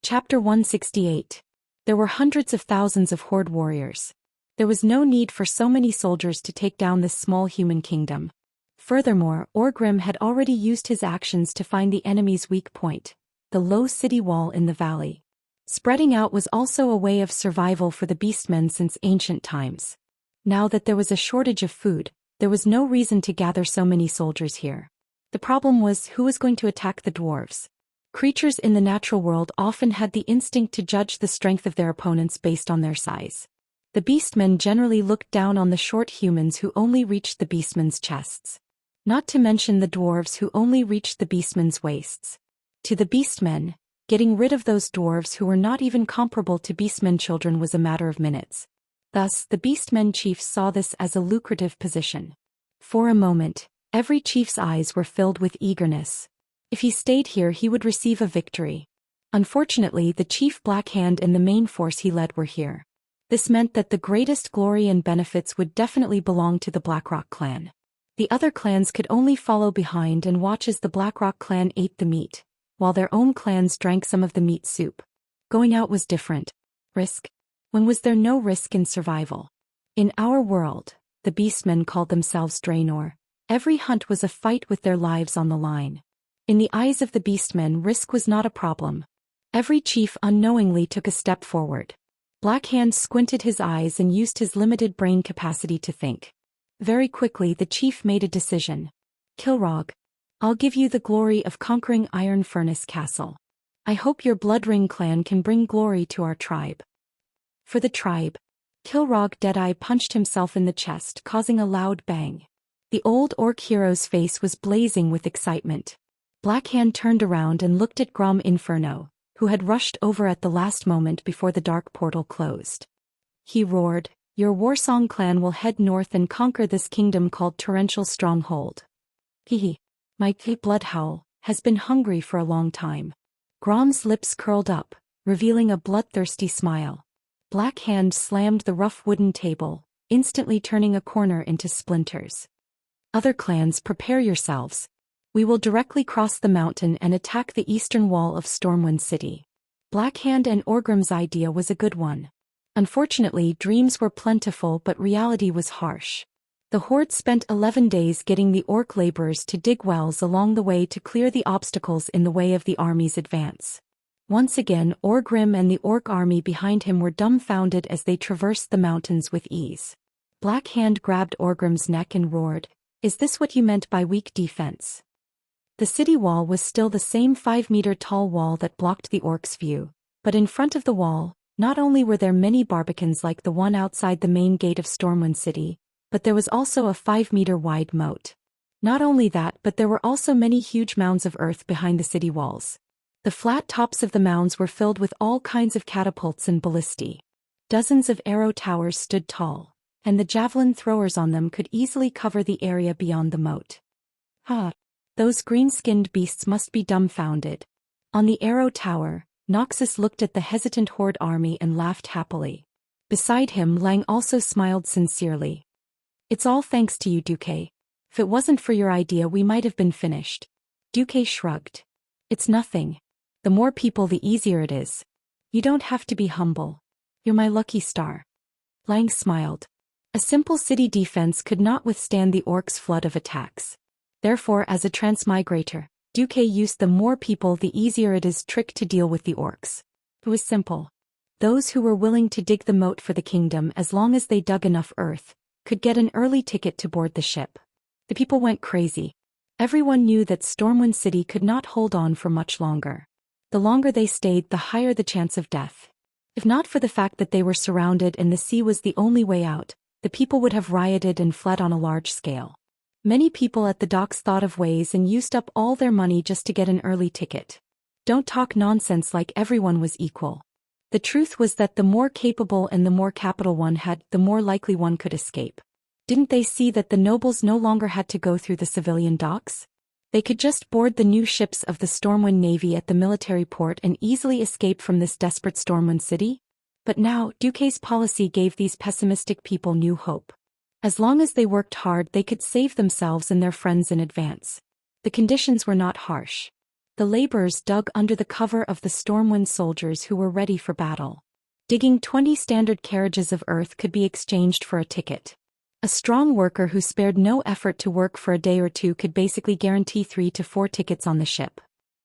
[SPEAKER 1] Chapter 168. There were hundreds of thousands of Horde warriors. There was no need for so many soldiers to take down this small human kingdom. Furthermore, Orgrim had already used his actions to find the enemy's weak point, the low city wall in the valley. Spreading out was also a way of survival for the beastmen since ancient times. Now that there was a shortage of food, there was no reason to gather so many soldiers here. The problem was who was going to attack the dwarves. Creatures in the natural world often had the instinct to judge the strength of their opponents based on their size. The beastmen generally looked down on the short humans who only reached the beastmen's chests. Not to mention the dwarves who only reached the beastmen's waists. To the beastmen, getting rid of those dwarves who were not even comparable to beastmen children was a matter of minutes. Thus, the beastmen chiefs saw this as a lucrative position. For a moment, every chief's eyes were filled with eagerness. If he stayed here, he would receive a victory. Unfortunately, the chief Blackhand and the main force he led were here. This meant that the greatest glory and benefits would definitely belong to the Blackrock clan. The other clans could only follow behind and watch as the Blackrock clan ate the meat, while their own clans drank some of the meat soup. Going out was different. Risk? When was there no risk in survival? In our world, the beastmen called themselves Draenor. Every hunt was a fight with their lives on the line. In the eyes of the beastmen, risk was not a problem. Every chief unknowingly took a step forward. Blackhand squinted his eyes and used his limited brain capacity to think. Very quickly the chief made a decision. Kilrog, I'll give you the glory of conquering Iron Furnace Castle. I hope your Blood Ring clan can bring glory to our tribe. For the tribe. Kilrog Deadeye punched himself in the chest, causing a loud bang. The old orc hero's face was blazing with excitement. Blackhand turned around and looked at Grom Inferno, who had rushed over at the last moment before the dark portal closed. He roared, "Your Warsong clan will head north and conquer this kingdom called Torrential Stronghold." Hehe. My blood howl has been hungry for a long time. Grom's lips curled up, revealing a bloodthirsty smile. Black Hand slammed the rough wooden table, instantly turning a corner into splinters. Other clans, prepare yourselves. We will directly cross the mountain and attack the eastern wall of Stormwind City. Blackhand and Orgrim's idea was a good one. Unfortunately, dreams were plentiful but reality was harsh. The Horde spent 11 days getting the orc laborers to dig wells along the way to clear the obstacles in the way of the army's advance. Once again, Orgrim and the orc army behind him were dumbfounded as they traversed the mountains with ease. Blackhand grabbed Orgrim's neck and roared, "Is this what you meant by weak defense?" The city wall was still the same 5-meter-tall wall that blocked the orcs' view, but in front of the wall, not only were there many barbicans like the one outside the main gate of Stormwind City, but there was also a 5-meter-wide moat. Not only that, but there were also many huge mounds of earth behind the city walls. The flat tops of the mounds were filled with all kinds of catapults and ballistae. Dozens of arrow towers stood tall, and the javelin throwers on them could easily cover the area beyond the moat. Those green-skinned beasts must be dumbfounded. On the arrow tower, Noxus looked at the hesitant Horde army and laughed happily. Beside him, Lang also smiled sincerely. "It's all thanks to you, Duque. If it wasn't for your idea, we might have been finished." Duque shrugged. "It's nothing. The more people, the easier it is. You don't have to be humble. You're my lucky star." Lang smiled. A simple city defense could not withstand the orcs' flood of attacks. Therefore, as a transmigrator, Duque used the more people the easier it is trick to deal with the orcs. It was simple. Those who were willing to dig the moat for the kingdom, as long as they dug enough earth, could get an early ticket to board the ship. The people went crazy. Everyone knew that Stormwind City could not hold on for much longer. The longer they stayed, the higher the chance of death. If not for the fact that they were surrounded and the sea was the only way out, the people would have rioted and fled on a large scale. Many people at the docks thought of ways and used up all their money just to get an early ticket. Don't talk nonsense like everyone was equal. The truth was that the more capable and the more capital one had, the more likely one could escape. Didn't they see that the nobles no longer had to go through the civilian docks? They could just board the new ships of the Stormwind Navy at the military port and easily escape from this desperate Stormwind City? But now, Duque's policy gave these pessimistic people new hope. As long as they worked hard, they could save themselves and their friends in advance. The conditions were not harsh. The laborers dug under the cover of the Stormwind soldiers who were ready for battle. Digging 20 standard carriages of earth could be exchanged for a ticket. A strong worker who spared no effort to work for a day or two could basically guarantee 3 to 4 tickets on the ship.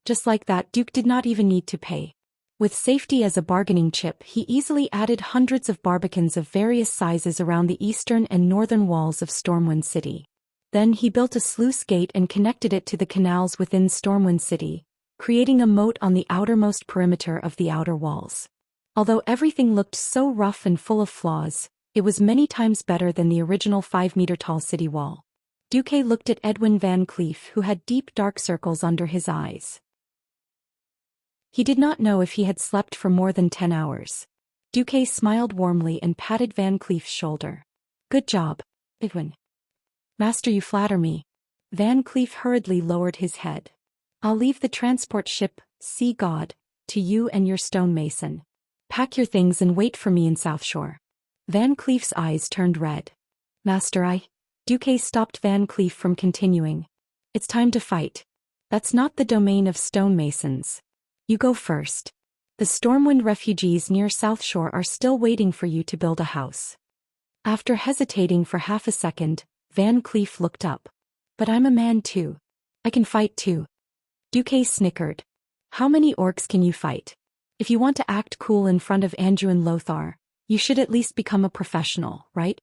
[SPEAKER 1] Just like that, Duke did not even need to pay. With safety as a bargaining chip, he easily added hundreds of barbicans of various sizes around the eastern and northern walls of Stormwind City. Then he built a sluice gate and connected it to the canals within Stormwind City, creating a moat on the outermost perimeter of the outer walls. Although everything looked so rough and full of flaws, it was many times better than the original 5-meter-tall city wall. Duque looked at Edwin Van Cleef, who had deep dark circles under his eyes. He did not know if he had slept for more than 10 hours. Duque smiled warmly and patted Van Cleef's shoulder. "Good job, Edwin." "Master, you flatter me." Van Cleef hurriedly lowered his head. "I'll leave the transport ship, Sea God, to you and your stonemason. Pack your things and wait for me in South Shore." Van Cleef's eyes turned red. "Master, Duque stopped Van Cleef from continuing. "It's time to fight. That's not the domain of stonemasons. You go first. The Stormwind refugees near South Shore are still waiting for you to build a house." After hesitating for half a second, Van Cleef looked up. "But I'm a man too. I can fight too." Duque snickered. "How many orcs can you fight? If you want to act cool in front of Andrew and Lothar, you should at least become a professional, right?"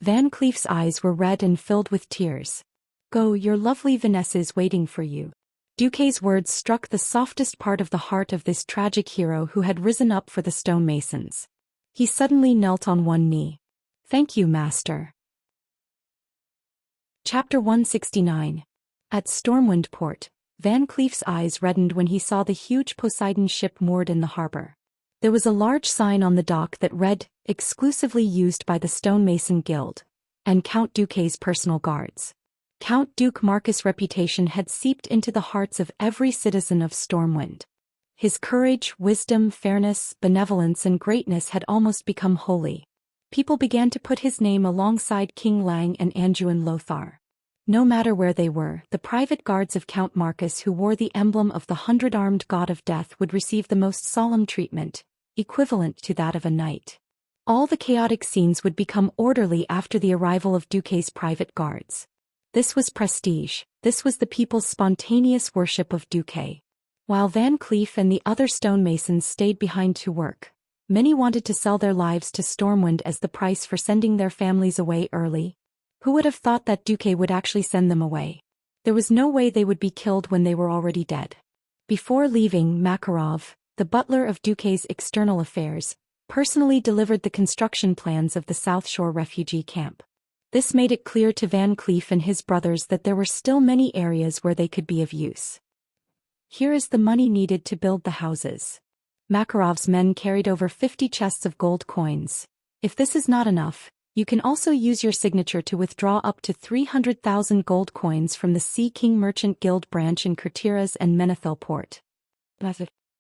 [SPEAKER 1] Van Cleef's eyes were red and filled with tears. Go, your lovely Vanessa is waiting for you. Duque's words struck the softest part of the heart of this tragic hero who had risen up for the stonemasons. He suddenly knelt on one knee. Thank you, master. Chapter 169. At Stormwind Port, Van Cleef's eyes reddened when he saw the huge Poseidon ship moored in the harbor. There was a large sign on the dock that read, exclusively used by the Stonemason Guild, and Count Duque's personal guards. Count Duke Marcus' reputation had seeped into the hearts of every citizen of Stormwind. His courage, wisdom, fairness, benevolence and greatness had almost become holy. People began to put his name alongside King Lang and Anduin Lothar. No matter where they were, the private guards of Count Marcus who wore the emblem of the 100-armed god of death would receive the most solemn treatment, equivalent to that of a knight. All the chaotic scenes would become orderly after the arrival of Duque's private guards. This was prestige, this was the people's spontaneous worship of Duque. While Van Cleef and the other stonemasons stayed behind to work, many wanted to sell their lives to Stormwind as the price for sending their families away early. Who would have thought that Duque would actually send them away? There was no way they would be killed when they were already dead. Before leaving, Makarov, the butler of Duque's external affairs, personally delivered the construction plans of the South Shore refugee camp. This made it clear to Van Cleef and his brothers that there were still many areas where they could be of use. Here is the money needed to build the houses. Makarov's men carried over 50 chests of gold coins. If this is not enough, you can also use your signature to withdraw up to 300,000 gold coins from the Sea King Merchant Guild branch in Kurtiras and Menethil Port.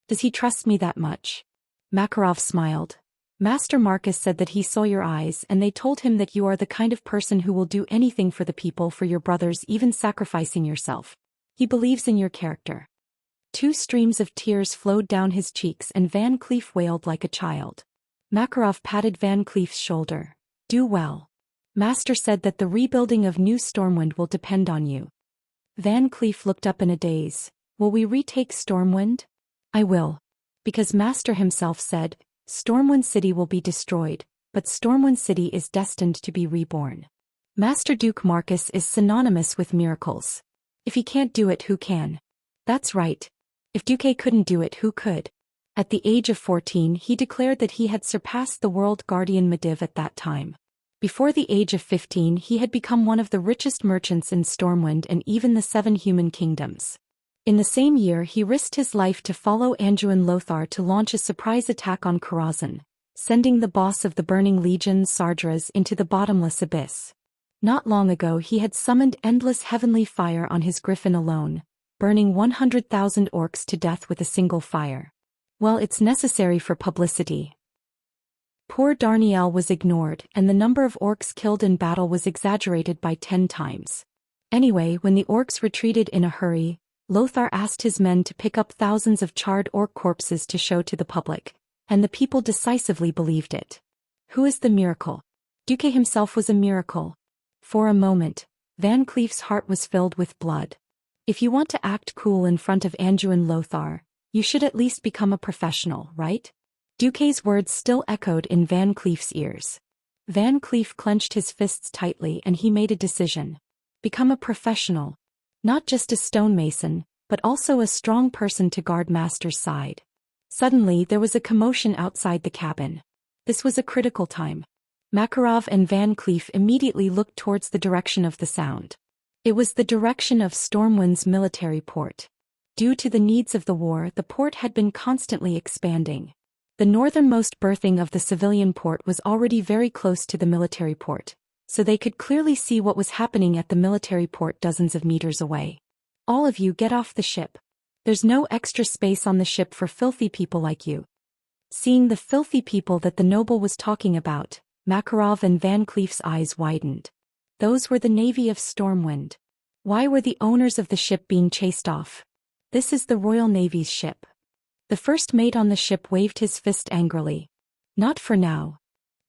[SPEAKER 1] Does he trust me that much? Makarov smiled. Master Marcus said that he saw your eyes and they told him that you are the kind of person who will do anything for the people, for your brothers, even sacrificing yourself. He believes in your character. 2 streams of tears flowed down his cheeks and Van Cleef wailed like a child. Makarov patted Van Cleef's shoulder. Do well. Master said that the rebuilding of New Stormwind will depend on you. Van Cleef looked up in a daze. Will we retake Stormwind? I will. Because Master himself said, Stormwind City will be destroyed, but Stormwind City is destined to be reborn. Master Duke Marcus is synonymous with miracles. If he can't do it, who can? That's right. If Duque couldn't do it, who could? At the age of 14 he declared that he had surpassed the world guardian Mediv at that time. Before the age of 15 he had become one of the richest merchants in Stormwind and even the 7 human kingdoms. In the same year he risked his life to follow Anduin Lothar to launch a surprise attack on Karazhan, sending the boss of the Burning Legion Sardras into the bottomless abyss. Not long ago he had summoned endless heavenly fire on his griffin alone, burning 100,000 orcs to death with a single fire. Well, it's necessary for publicity. Poor Darnielle was ignored and the number of orcs killed in battle was exaggerated by 10 times. Anyway, when the orcs retreated in a hurry, Lothar asked his men to pick up thousands of charred orc corpses to show to the public, and the people decisively believed it. Who is the miracle? Duque himself was a miracle. For a moment, Van Cleef's heart was filled with blood. If you want to act cool in front of Anduin Lothar, you should at least become a professional, right? Duque's words still echoed in Van Cleef's ears. Van Cleef clenched his fists tightly and he made a decision. Become a professional. Not just a stonemason, but also a strong person to guard Master's side. Suddenly there was a commotion outside the cabin. This was a critical time. Makarov and Van Cleef immediately looked towards the direction of the sound. It was the direction of Stormwind's military port. Due to the needs of the war, the port had been constantly expanding. The northernmost berthing of the civilian port was already very close to the military port, so they could clearly see what was happening at the military port dozens of meters away. All of you get off the ship. There's no extra space on the ship for filthy people like you. Seeing the filthy people that the noble was talking about, Makarov and Van Cleef's eyes widened. Those were the navy of Stormwind. Why were the owners of the ship being chased off? This is the Royal Navy's ship. The first mate on the ship waved his fist angrily. Not for now.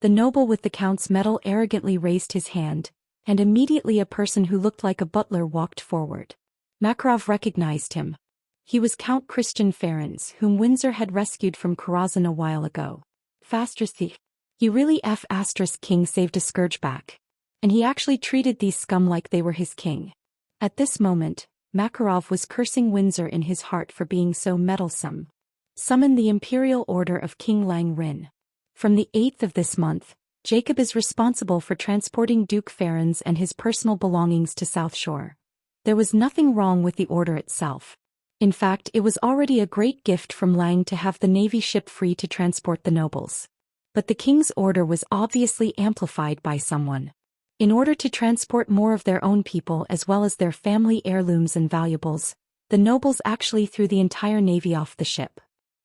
[SPEAKER 1] The noble with the count's medal arrogantly raised his hand, and immediately a person who looked like a butler walked forward. Makarov recognized him. He was Count Christian Ferens, whom Windsor had rescued from Karazhan a while ago. Fasters thief. He really King saved a scourgeback. and he actually treated these scum like they were his king. At this moment, Makarov was cursing Windsor in his heart for being so meddlesome. Summon the Imperial Order of King Lang Rin. From the 8th of this month, Jacob is responsible for transporting Duke Ferenz and his personal belongings to South Shore. There was nothing wrong with the order itself. In fact, it was already a great gift from Lang to have the Navy ship free to transport the nobles. But the king's order was obviously amplified by someone. In order to transport more of their own people as well as their family heirlooms and valuables, the nobles actually threw the entire navy off the ship.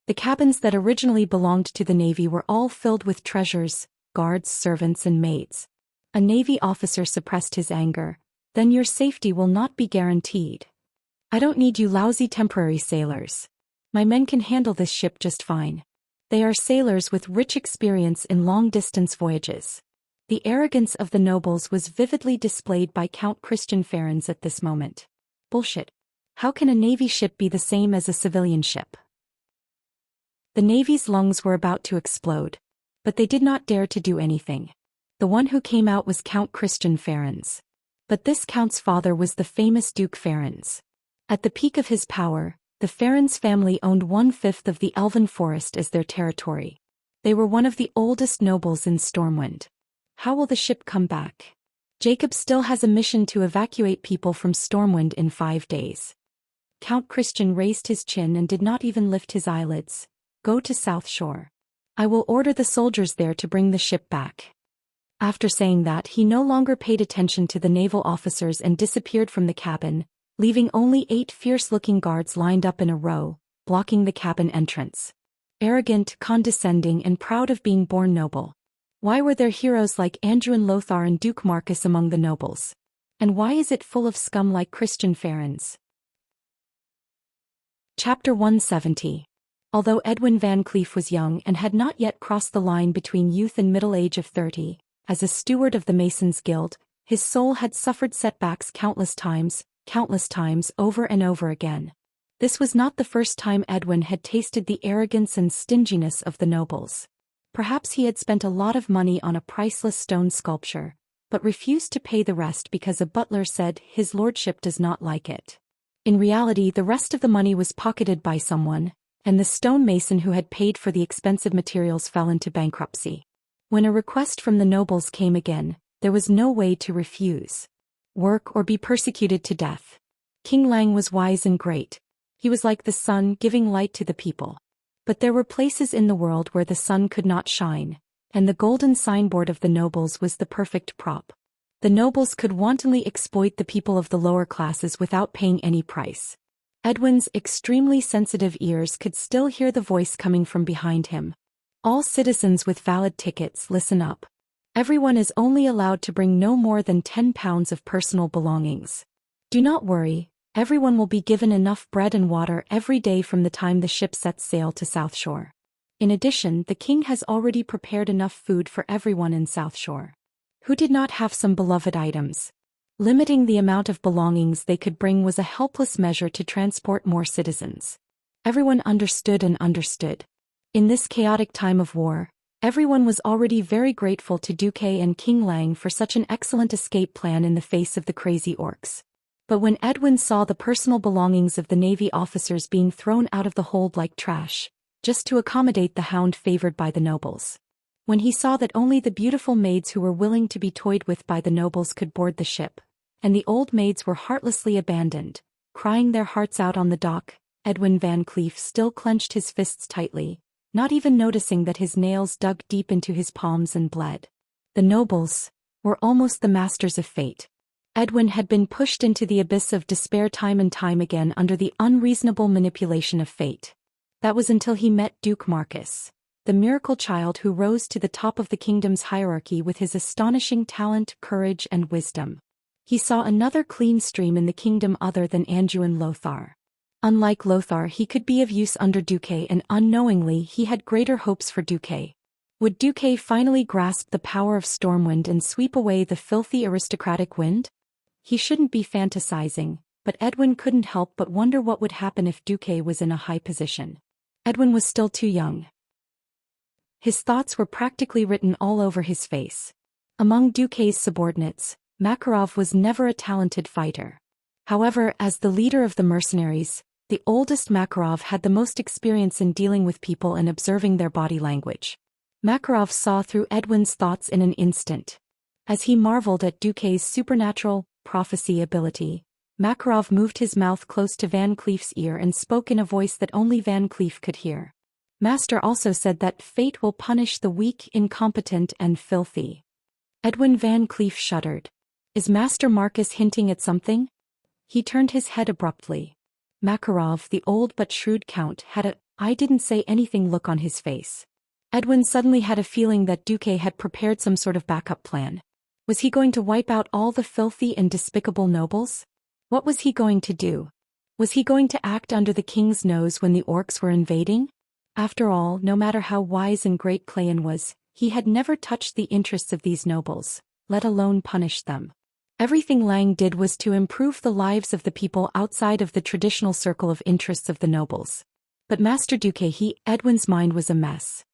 [SPEAKER 1] The cabins that originally belonged to the navy were all filled with treasures, guards, servants, and maids. A navy officer suppressed his anger. Then your safety will not be guaranteed. I don't need you lousy temporary sailors. My men can handle this ship just fine. They are sailors with rich experience in long-distance voyages. The arrogance of the nobles was vividly displayed by Count Christian Ferenz at this moment. Bullshit. How can a navy ship be the same as a civilian ship? The navy's lungs were about to explode. But they did not dare to do anything. The one who came out was Count Christian Ferenz. But this count's father was the famous Duke Ferenz. At the peak of his power, the Ferenz family owned 1/5 of the Elven Forest as their territory. They were one of the oldest nobles in Stormwind. How will the ship come back? Jacob still has a mission to evacuate people from Stormwind in 5 days. Count Christian raised his chin and did not even lift his eyelids. Go to South Shore. I will order the soldiers there to bring the ship back. After saying that, he no longer paid attention to the naval officers and disappeared from the cabin, leaving only 8 fierce-looking guards lined up in a row, blocking the cabin entrance. Arrogant, condescending, and proud of being born noble. Why were there heroes like Anduin Lothar and Duke Marcus among the nobles? And why is it full of scum like Christian Ferenz? Chapter 170. Although Edwin Van Cleef was young and had not yet crossed the line between youth and middle age of 30, as a steward of the Masons' Guild, his soul had suffered setbacks countless times over and over again. This was not the first time Edwin had tasted the arrogance and stinginess of the nobles. Perhaps he had spent a lot of money on a priceless stone sculpture, but refused to pay the rest because a butler said his lordship does not like it. In reality, the rest of the money was pocketed by someone, and the stonemason who had paid for the expensive materials fell into bankruptcy. When a request from the nobles came again, there was no way to refuse. Work or be persecuted to death. King Lang was wise and great. He was like the sun, giving light to the people. But there were places in the world where the sun could not shine, and the golden signboard of the nobles was the perfect prop. The nobles could wantonly exploit the people of the lower classes without paying any price. Edwin's extremely sensitive ears could still hear the voice coming from behind him. All citizens with valid tickets, listen up. Everyone is only allowed to bring no more than 10 pounds of personal belongings. Do not worry, everyone will be given enough bread and water every day from the time the ship sets sail to South Shore. In addition, the king has already prepared enough food for everyone in South Shore. Who did not have some beloved items? Limiting the amount of belongings they could bring was a helpless measure to transport more citizens. Everyone understood and understood. In this chaotic time of war, everyone was already very grateful to Duque and King Lang for such an excellent escape plan in the face of the crazy orcs. But when Edwin saw the personal belongings of the navy officers being thrown out of the hold like trash, just to accommodate the hound favored by the nobles. When he saw that only the beautiful maids who were willing to be toyed with by the nobles could board the ship, and the old maids were heartlessly abandoned, crying their hearts out on the dock, Edwin Van Cleef still clenched his fists tightly, not even noticing that his nails dug deep into his palms and bled. The nobles were almost the masters of fate. Edwin had been pushed into the abyss of despair time and time again under the unreasonable manipulation of fate. That was until he met Duke Marcus, the miracle child who rose to the top of the kingdom's hierarchy with his astonishing talent, courage, and wisdom. He saw another clean stream in the kingdom other than Anduin Lothar. Unlike Lothar, he could be of use under Duque, and unknowingly he had greater hopes for Duque. Would Duque finally grasp the power of Stormwind and sweep away the filthy aristocratic wind? He shouldn't be fantasizing, but Edwin couldn't help but wonder what would happen if Duque was in a high position. Edwin was still too young. His thoughts were practically written all over his face. Among Duquesne's subordinates, Makarov was never a talented fighter. However, as the leader of the mercenaries, the oldest Makarov had the most experience in dealing with people and observing their body language. Makarov saw through Edwin's thoughts in an instant. As he marveled at Duquesne's supernatural prophecy ability, Makarov moved his mouth close to Van Cleef's ear and spoke in a voice that only Van Cleef could hear. Master also said that fate will punish the weak, incompetent, and filthy. Edwin Van Cleef shuddered. Is Master Marcus hinting at something? He turned his head abruptly. Makarov, the old but shrewd count, had a "I didn't say anything" look on his face. Edwin suddenly had a feeling that Duque had prepared some sort of backup plan. Was he going to wipe out all the filthy and despicable nobles? What was he going to do? Was he going to act under the king's nose when the orcs were invading? After all, no matter how wise and great Clayan was, he had never touched the interests of these nobles, let alone punish them. Everything Lang did was to improve the lives of the people outside of the traditional circle of interests of the nobles. But Master Duque, Edwin's mind was a mess.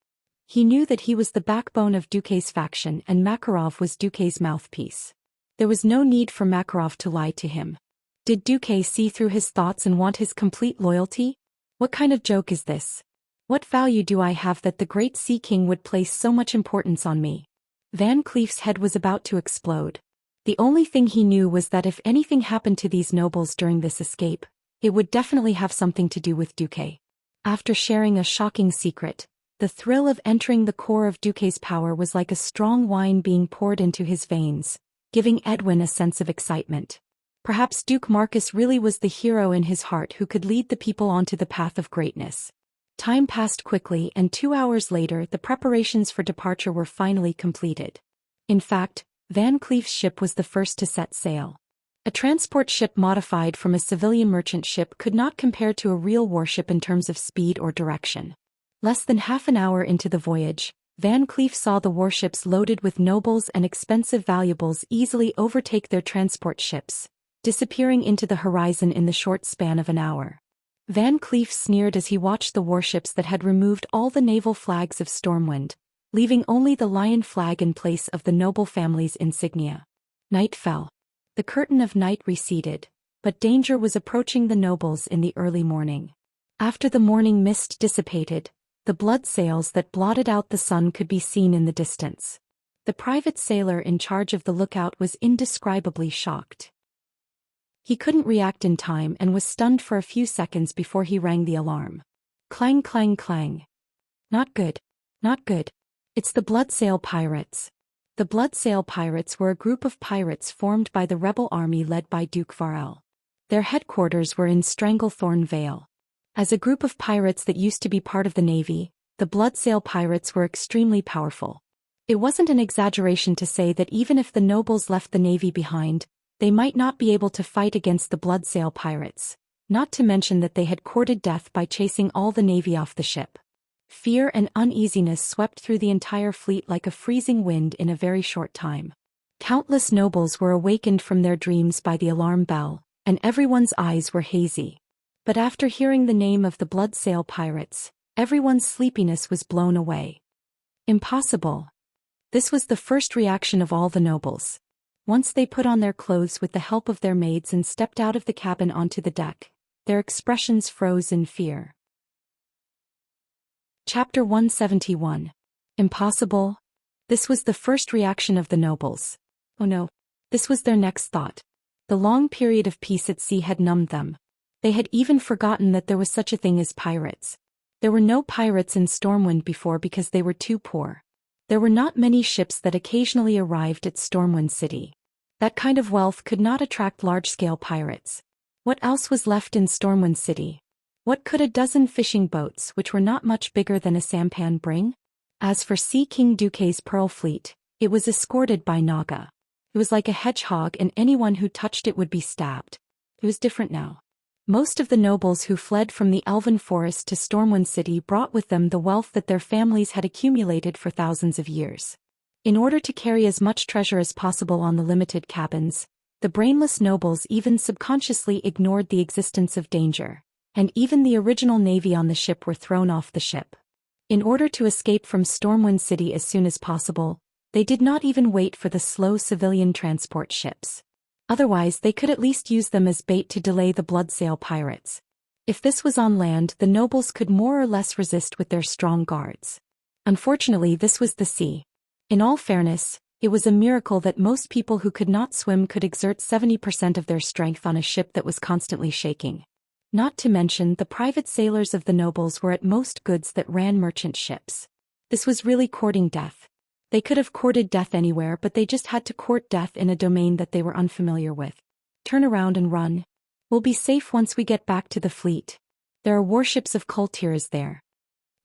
[SPEAKER 1] He knew that he was the backbone of Duquesne's faction and Makarov was Duquesne's mouthpiece. There was no need for Makarov to lie to him. Did Duque see through his thoughts and want his complete loyalty? What kind of joke is this? What value do I have that the great Sea King would place so much importance on me? Van Cleef's head was about to explode. The only thing he knew was that if anything happened to these nobles during this escape, it would definitely have something to do with Duque. After sharing a shocking secret, the thrill of entering the core of Duquesne's power was like a strong wine being poured into his veins, giving Edwin a sense of excitement. Perhaps Duke Marcus really was the hero in his heart who could lead the people onto the path of greatness. Time passed quickly and 2 hours later the preparations for departure were finally completed. In fact, Van Cleef's ship was the first to set sail. A transport ship modified from a civilian merchant ship could not compare to a real warship in terms of speed or direction. Less than half an hour into the voyage, Van Cleef saw the warships loaded with nobles and expensive valuables easily overtake their transport ships, disappearing into the horizon in the short span of an hour. Van Cleef sneered as he watched the warships that had removed all the naval flags of Stormwind, leaving only the lion flag in place of the noble family's insignia. Night fell. The curtain of night receded, but danger was approaching the nobles in the early morning. After the morning mist dissipated, the blood sails that blotted out the sun could be seen in the distance. The private sailor in charge of the lookout was indescribably shocked. He couldn't react in time and was stunned for a few seconds before he rang the alarm. Clang, clang, clang. Not good. Not good. It's the Bloodsail Pirates. The Bloodsail Pirates were a group of pirates formed by the rebel army led by Duke Varel. Their headquarters were in Stranglethorn Vale. As a group of pirates that used to be part of the navy, the Bloodsail Pirates were extremely powerful. It wasn't an exaggeration to say that even if the nobles left the navy behind, they might not be able to fight against the Bloodsail Pirates, not to mention that they had courted death by chasing all the navy off the ship. Fear and uneasiness swept through the entire fleet like a freezing wind in a very short time. Countless nobles were awakened from their dreams by the alarm bell, and everyone's eyes were hazy. But after hearing the name of the Bloodsail Pirates, everyone's sleepiness was blown away. Impossible. This was the first reaction of all the nobles. Once they put on their clothes with the help of their maids and stepped out of the cabin onto the deck, their expressions froze in fear. Chapter 171. Impossible? This was the first reaction of the nobles. Oh no. This was their next thought. The long period of peace at sea had numbed them. They had even forgotten that there was such a thing as pirates. There were no pirates in Stormwind before because they were too poor. There were not many ships that occasionally arrived at Stormwind City. That kind of wealth could not attract large-scale pirates. What else was left in Stormwind City? What could a dozen fishing boats, which were not much bigger than a sampan, bring? As for Sea King Duquesne's Pearl Fleet, it was escorted by Naga. It was like a hedgehog and anyone who touched it would be stabbed. It was different now. Most of the nobles who fled from the Elven Forest to Stormwind City brought with them the wealth that their families had accumulated for thousands of years. In order to carry as much treasure as possible on the limited cabins, the brainless nobles even subconsciously ignored the existence of danger, and even the original navy on the ship were thrown off the ship. In order to escape from Stormwind City as soon as possible, They did not even wait for the slow civilian transport ships. Otherwise they could at least use them as bait to delay the bloodsail pirates. If this was on land, the nobles could more or less resist with their strong guards. Unfortunately, this was the sea. In all fairness, it was a miracle that most people who could not swim could exert 70% of their strength on a ship that was constantly shaking. Not to mention, the private sailors of the nobles were at most goods that ran merchant ships. This was really courting death. They could have courted death anywhere, but they just had to court death in a domain that they were unfamiliar with. Turn around and run. We'll be safe once we get back to the fleet. There are warships of Cultivation there.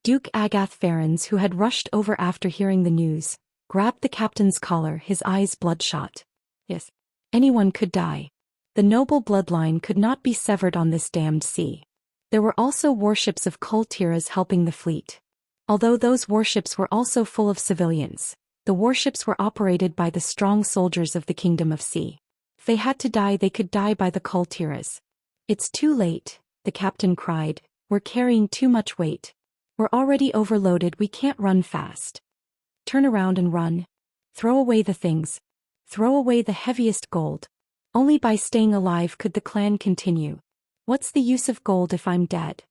[SPEAKER 1] Duke Agath Ferens, who had rushed over after hearing the news, grabbed the captain's collar, his eyes bloodshot. Yes. Anyone could die. The noble bloodline could not be severed on this damned sea. There were also warships of Cultivation helping the fleet. Although those warships were also full of civilians, the warships were operated by the strong soldiers of the Kingdom of Sea. If they had to die, they could die by the Cultivation. It's too late, the captain cried. We're carrying too much weight. We're already overloaded, we can't run fast. Turn around and run. Throw away the things. Throw away the heaviest gold. Only by staying alive could the clan continue. What's the use of gold if I'm dead?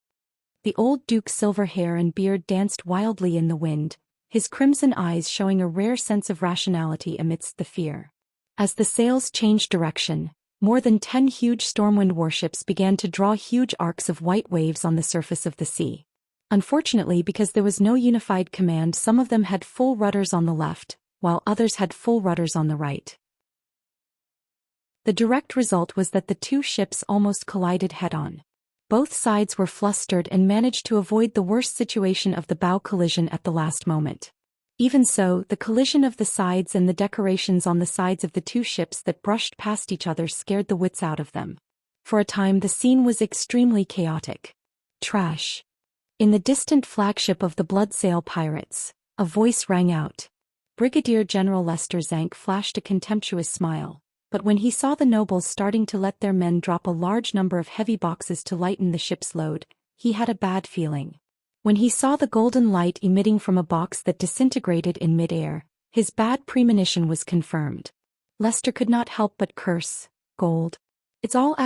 [SPEAKER 1] The old duke's silver hair and beard danced wildly in the wind, his crimson eyes showing a rare sense of rationality amidst the fear. As the sails changed direction, more than 10 huge stormwind warships began to draw huge arcs of white waves on the surface of the sea. Unfortunately, because there was no unified command, some of them had full rudders on the left, while others had full rudders on the right. The direct result was that the two ships almost collided head-on. Both sides were flustered and managed to avoid the worst situation of the bow collision at the last moment. Even so, the collision of the sides and the decorations on the sides of the two ships that brushed past each other scared the wits out of them. For a time the scene was extremely chaotic. Trash. In the distant flagship of the Bloodsail pirates, a voice rang out. Brigadier General Lester Zank flashed a contemptuous smile, but when he saw the nobles starting to let their men drop a large number of heavy boxes to lighten the ship's load, he had a bad feeling. When he saw the golden light emitting from a box that disintegrated in mid-air, his bad premonition was confirmed. Lester could not help but curse. Gold. It's all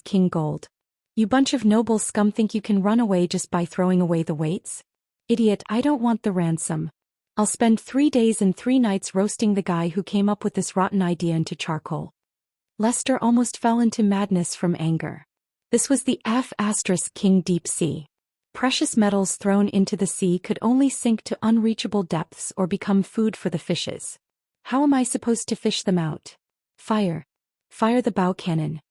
[SPEAKER 1] King gold. You bunch of noble scum think you can run away just by throwing away the weights? Idiot, I don't want the ransom. I'll spend 3 days and 3 nights roasting the guy who came up with this rotten idea into charcoal. Lester almost fell into madness from anger. This was the King deep sea. Precious metals thrown into the sea could only sink to unreachable depths or become food for the fishes. How am I supposed to fish them out? Fire. Fire the bow cannon.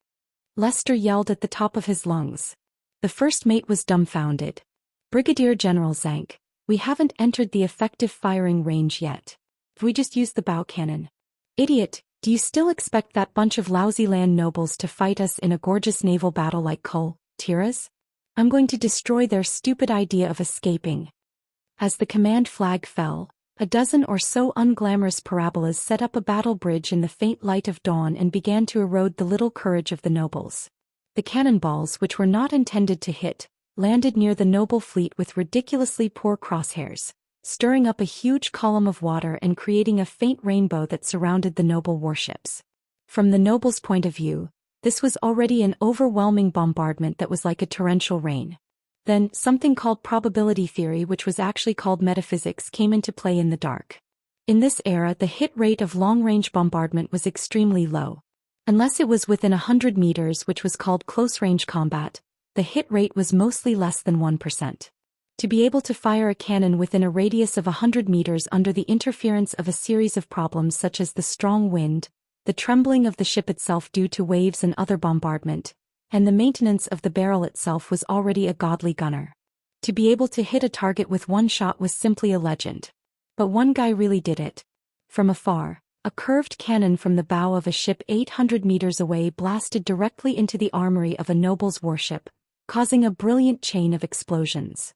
[SPEAKER 1] Lester yelled at the top of his lungs. The first mate was dumbfounded. Brigadier General Zank, we haven't entered the effective firing range yet. We just used the bow cannon. Idiot, do you still expect that bunch of lousy land nobles to fight us in a gorgeous naval battle like Cultivation? I'm going to destroy their stupid idea of escaping. As the command flag fell, a dozen or so unglamorous parabolas set up a battle bridge in the faint light of dawn and began to erode the little courage of the nobles. The cannonballs, which were not intended to hit, landed near the noble fleet with ridiculously poor crosshairs, stirring up a huge column of water and creating a faint rainbow that surrounded the noble warships. From the nobles' point of view, this was already an overwhelming bombardment that was like a torrential rain. Then, something called probability theory, which was actually called metaphysics, came into play in the dark. In this era, the hit rate of long-range bombardment was extremely low. Unless it was within 100 meters, which was called close-range combat, the hit rate was mostly less than 1%. To be able to fire a cannon within a radius of 100 meters under the interference of a series of problems such as the strong wind, the trembling of the ship itself due to waves and other bombardment, and the maintenance of the barrel itself was already a godly gunner. To be able to hit a target with one shot was simply a legend. But one guy really did it. From afar, a curved cannon from the bow of a ship 800 meters away blasted directly into the armory of a noble's warship, causing a brilliant chain of explosions.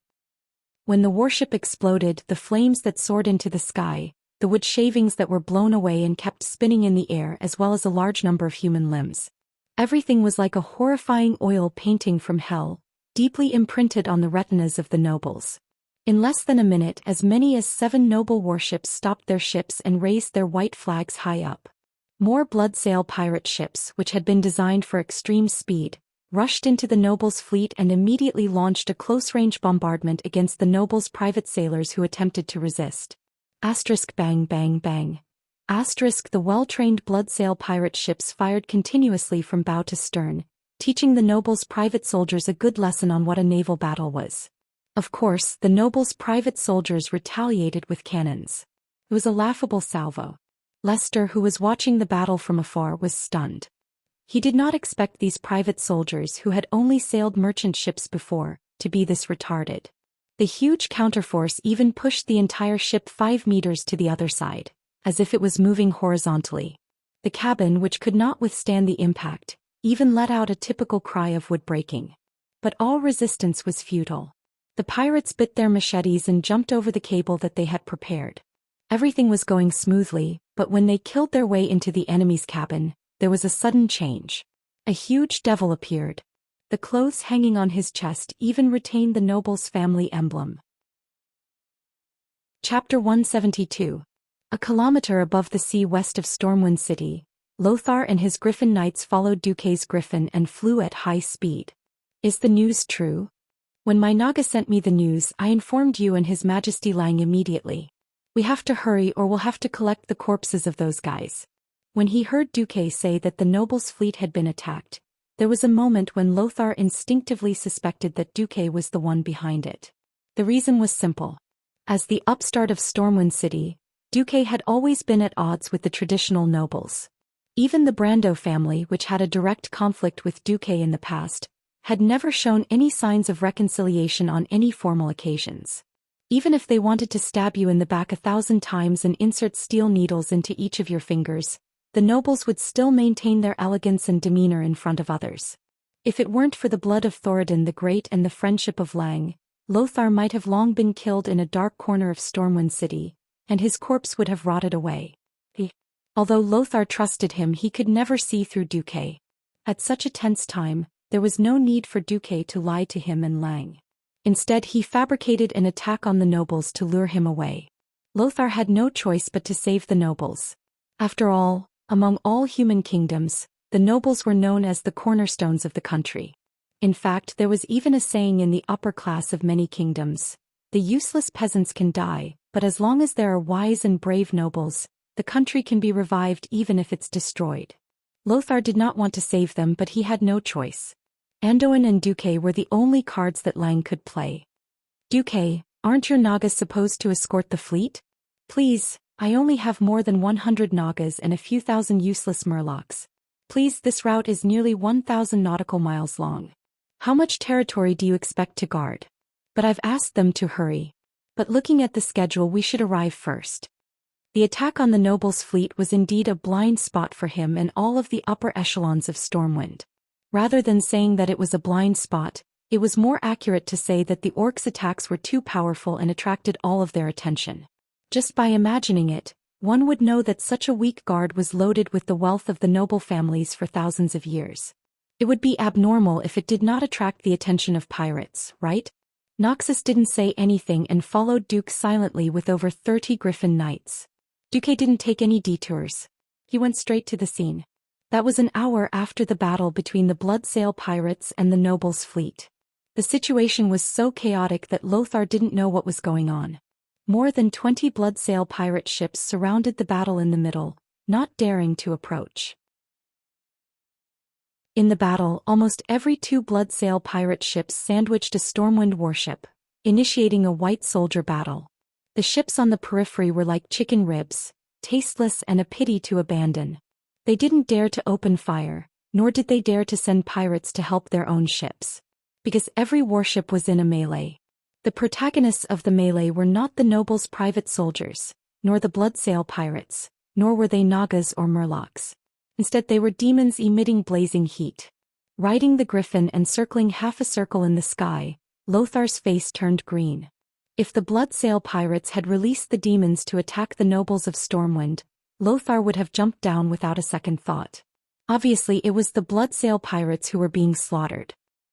[SPEAKER 1] When the warship exploded, the flames that soared into the sky, the wood shavings that were blown away and kept spinning in the air, as well as a large number of human limbs. Everything was like a horrifying oil painting from hell, deeply imprinted on the retinas of the nobles. In less than a minute, as many as 7 noble warships stopped their ships and raised their white flags high up. More blood-sail pirate ships, which had been designed for extreme speed, rushed into the nobles' fleet and immediately launched a close-range bombardment against the nobles' private sailors who attempted to resist. Asterisk bang bang bang. Asterisk the well-trained blood-sail pirate ships fired continuously from bow to stern, teaching the nobles' private soldiers a good lesson on what a naval battle was. Of course, the nobles' private soldiers retaliated with cannons. It was a laughable salvo. Lester, who was watching the battle from afar, was stunned. He did not expect these private soldiers, who had only sailed merchant ships before, to be this retarded. The huge counterforce even pushed the entire ship 5 meters to the other side, as if it was moving horizontally. The cabin, which could not withstand the impact, even let out a typical cry of wood breaking. But all resistance was futile. The pirates bit their machetes and jumped over the cable that they had prepared. Everything was going smoothly, but when they killed their way into the enemy's cabin, there was a sudden change. A huge devil appeared. The clothes hanging on his chest even retained the noble's family emblem. Chapter 172. A kilometer above the sea west of Stormwind City, Lothar and his Griffin Knights followed Duque's Griffin and flew at high speed. Is the news true? When my Naga sent me the news, I informed you and His Majesty Lang immediately. We have to hurry or we'll have to collect the corpses of those guys. When he heard Duque say that the noble's fleet had been attacked, there was a moment when Lothar instinctively suspected that Duque was the one behind it. The reason was simple. As the upstart of Stormwind City, Duque had always been at odds with the traditional nobles. Even the Brando family, which had a direct conflict with Duque in the past, had never shown any signs of reconciliation on any formal occasions. Even if they wanted to stab you in the back 1,000 times and insert steel needles into each of your fingers, the nobles would still maintain their elegance and demeanor in front of others. If it weren't for the blood of Thoradin the Great and the friendship of Lang, Lothar might have long been killed in a dark corner of Stormwind City, and his corpse would have rotted away. Although Lothar trusted him, he could never see through Duque. At such a tense time, there was no need for Duque to lie to him and Lang. Instead, he fabricated an attack on the nobles to lure him away. Lothar had no choice but to save the nobles. After all, among all human kingdoms, the nobles were known as the cornerstones of the country. In fact, there was even a saying in the upper class of many kingdoms: the useless peasants can die, but as long as there are wise and brave nobles, the country can be revived even if it's destroyed. Lothar did not want to save them, but he had no choice. Anduin and Duque were the only cards that Lang could play. Duque, aren't your Nagas supposed to escort the fleet? Please, I only have more than 100 Nagas and a few thousand useless Murlocs. Please, this route is nearly 1,000 nautical miles long. How much territory do you expect to guard? But I've asked them to hurry. But looking at the schedule, we should arrive first. The attack on the nobles' fleet was indeed a blind spot for him and all of the upper echelons of Stormwind. Rather than saying that it was a blind spot, it was more accurate to say that the orcs' attacks were too powerful and attracted all of their attention. Just by imagining it, one would know that such a weak guard was loaded with the wealth of the noble families for thousands of years. It would be abnormal if it did not attract the attention of pirates, right? Noxus didn't say anything and followed Duke silently with over 30 Griffin Knights. Duque didn't take any detours. He went straight to the scene. That was an hour after the battle between the blood-sail pirates and the nobles' fleet. The situation was so chaotic that Lothar didn't know what was going on. More than 20 blood-sail pirate ships surrounded the battle in the middle, not daring to approach. In the battle, almost every 2 blood-sail pirate ships sandwiched a Stormwind warship, initiating a white soldier battle. The ships on the periphery were like chicken ribs, tasteless and a pity to abandon. They didn't dare to open fire, nor did they dare to send pirates to help their own ships. Because every warship was in a melee. The protagonists of the melee were not the nobles' private soldiers, nor the blood-sail pirates, nor were they Nagas or Murlocs. Instead, they were demons emitting blazing heat. Riding the griffin and circling half a circle in the sky, Lothar's face turned green. If the blood-sail pirates had released the demons to attack the nobles of Stormwind, Lothar would have jumped down without a second thought. Obviously, it was the blood-sail pirates who were being slaughtered.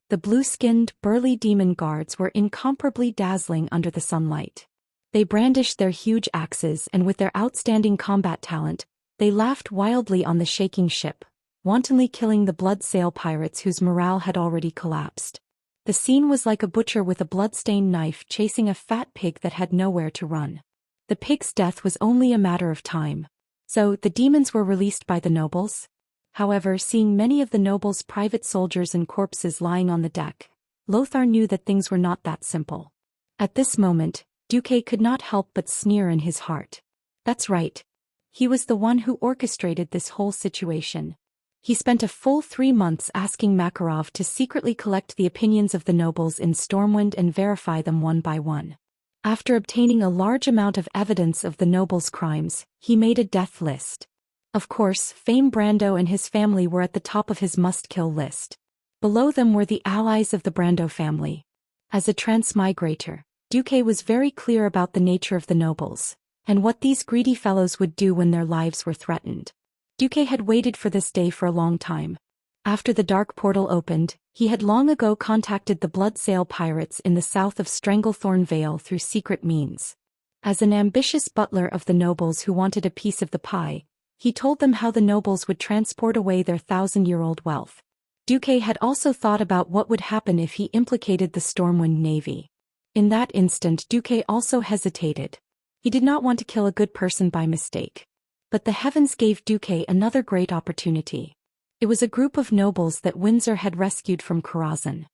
[SPEAKER 1] The blue-skinned, burly demon guards were incomparably dazzling under the sunlight. They brandished their huge axes and with their outstanding combat talent, they laughed wildly on the shaking ship, wantonly killing the blood-sail pirates whose morale had already collapsed. The scene was like a butcher with a blood-stained knife chasing a fat pig that had nowhere to run. The pig's death was only a matter of time. So, the demons were released by the nobles? However, seeing many of the nobles' private soldiers and corpses lying on the deck, Lothar knew that things were not that simple. At this moment, Duque could not help but sneer in his heart. That's right. He was the one who orchestrated this whole situation. He spent a full 3 months asking Makarov to secretly collect the opinions of the nobles in Stormwind and verify them one by one. After obtaining a large amount of evidence of the nobles' crimes, he made a death list. Of course, Fame Brando and his family were at the top of his must-kill list. Below them were the allies of the Brando family. As a transmigrator, Duque was very clear about the nature of the nobles, and what these greedy fellows would do when their lives were threatened. Duque had waited for this day for a long time. After the dark portal opened, he had long ago contacted the blood-sail pirates in the south of Stranglethorn Vale through secret means. As an ambitious butler of the nobles who wanted a piece of the pie, he told them how the nobles would transport away their 1,000-year-old wealth. Duque had also thought about what would happen if he implicated the Stormwind Navy. In that instant, Duque also hesitated. He did not want to kill a good person by mistake. But the heavens gave Duque another great opportunity. It was a group of nobles that Windsor had rescued from Karazhan.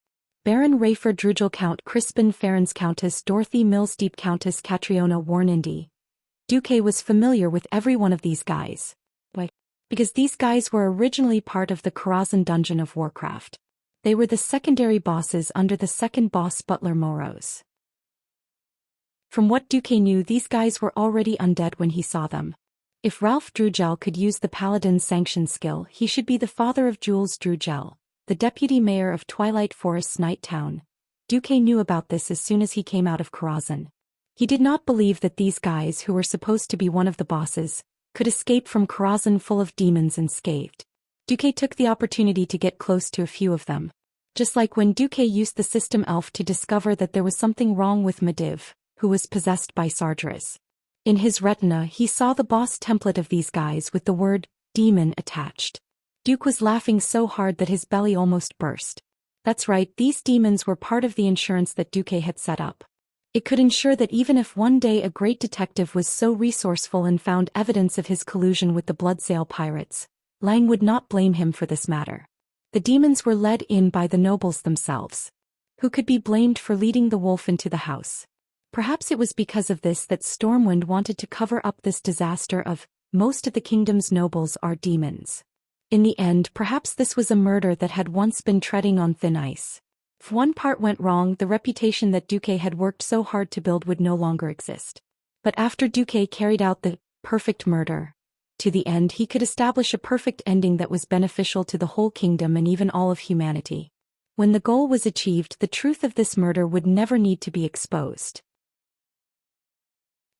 [SPEAKER 1] Baron Rafer Drugel, Count Crispin Ferens, Countess Dorothy Millsdeep, Countess Catriona Warnindi. Duque was familiar with every one of these guys. Why? Because these guys were originally part of the Karazhan Dungeon of Warcraft. They were the secondary bosses under the second boss Butler Moros. From what Duque knew, these guys were already undead when he saw them. If Ralph Drugel could use the Paladin's sanction skill, he should be the father of Jules Drugel, the deputy mayor of Twilight Forest's Night Town. Duque knew about this as soon as he came out of Karazhan. He did not believe that these guys, who were supposed to be one of the bosses, could escape from Karazhan full of demons unscathed. Duque took the opportunity to get close to a few of them. Just like when Duque used the system elf to discover that there was something wrong with Mediv, who was possessed by Sargeras. In his retina, he saw the boss template of these guys with the word demon attached. Duque was laughing so hard that his belly almost burst. That's right, these demons were part of the insurance that Duque had set up. It could ensure that even if one day a great detective was so resourceful and found evidence of his collusion with the bloodsail pirates, Lang would not blame him for this matter. The demons were led in by the nobles themselves. Who could be blamed for leading the wolf into the house? Perhaps it was because of this that Stormwind wanted to cover up this disaster of, most of the kingdom's nobles are demons. In the end, perhaps this was a murder that had once been treading on thin ice. If one part went wrong, the reputation that Duque had worked so hard to build would no longer exist. But after Duque carried out the perfect murder, to the end he could establish a perfect ending that was beneficial to the whole kingdom and even all of humanity. When the goal was achieved, the truth of this murder would never need to be exposed.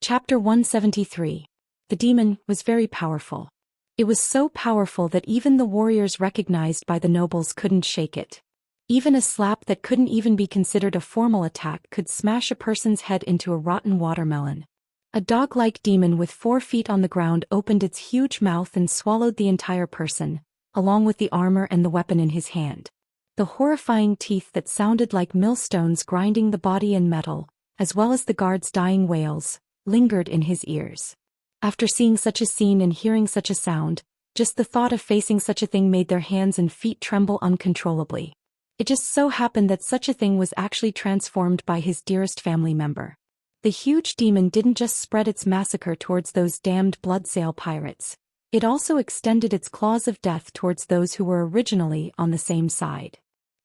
[SPEAKER 1] Chapter 173. The demon was very powerful. It was so powerful that even the warriors recognized by the nobles couldn't shake it. Even a slap that couldn't even be considered a formal attack could smash a person's head into a rotten watermelon. A dog-like demon with 4 feet on the ground opened its huge mouth and swallowed the entire person, along with the armor and the weapon in his hand. The horrifying teeth that sounded like millstones grinding the body and metal, as well as the guards' dying wails, lingered in his ears. After seeing such a scene and hearing such a sound, just the thought of facing such a thing made their hands and feet tremble uncontrollably. It just so happened that such a thing was actually transformed by his dearest family member. The huge demon didn't just spread its massacre towards those damned bloodsail pirates. It also extended its claws of death towards those who were originally on the same side.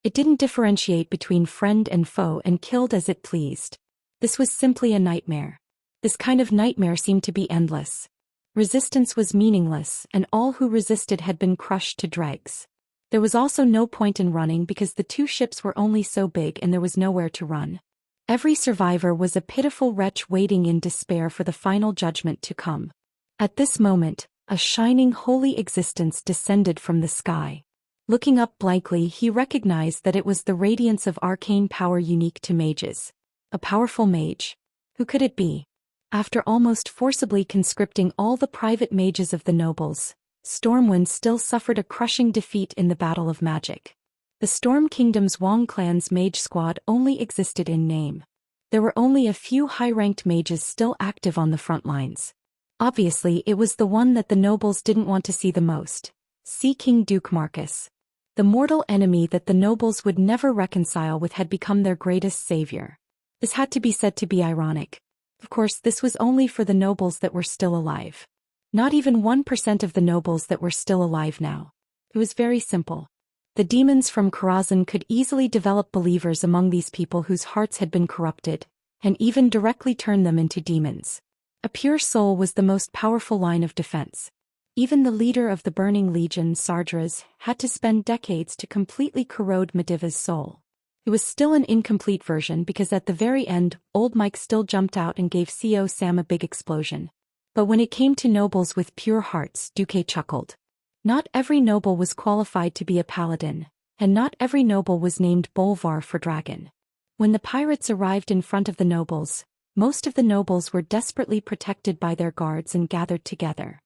[SPEAKER 1] It didn't differentiate between friend and foe and killed as it pleased. This was simply a nightmare. This kind of nightmare seemed to be endless. Resistance was meaningless, and all who resisted had been crushed to dregs. There was also no point in running because the 2 ships were only so big and there was nowhere to run. Every survivor was a pitiful wretch waiting in despair for the final judgment to come. At this moment, a shining holy existence descended from the sky. Looking up blankly, he recognized that it was the radiance of arcane power unique to mages. A powerful mage. Who could it be? After almost forcibly conscripting all the private mages of the nobles, Stormwind still suffered a crushing defeat in the Battle of Magic. The Storm Kingdom's Wong clan's mage squad only existed in name. There were only a few high-ranked mages still active on the front lines. Obviously, it was the one that the nobles didn't want to see the most. Sea King Duke Marcus. The mortal enemy that the nobles would never reconcile with had become their greatest savior. This had to be said to be ironic. Of course, this was only for the nobles that were still alive. Not even 1% of the nobles that were still alive now. It was very simple. The demons from Karazhan could easily develop believers among these people whose hearts had been corrupted, and even directly turn them into demons. A pure soul was the most powerful line of defense. Even the leader of the Burning Legion, Sardras, had to spend decades to completely corrode Mediva's soul. It was still an incomplete version because at the very end, old Mike still jumped out and gave CO Sam a big explosion. But when it came to nobles with pure hearts, Duque chuckled. Not every noble was qualified to be a paladin, and not every noble was named Bolvar for dragon. When the pirates arrived in front of the nobles, most of the nobles were desperately protected by their guards and gathered together.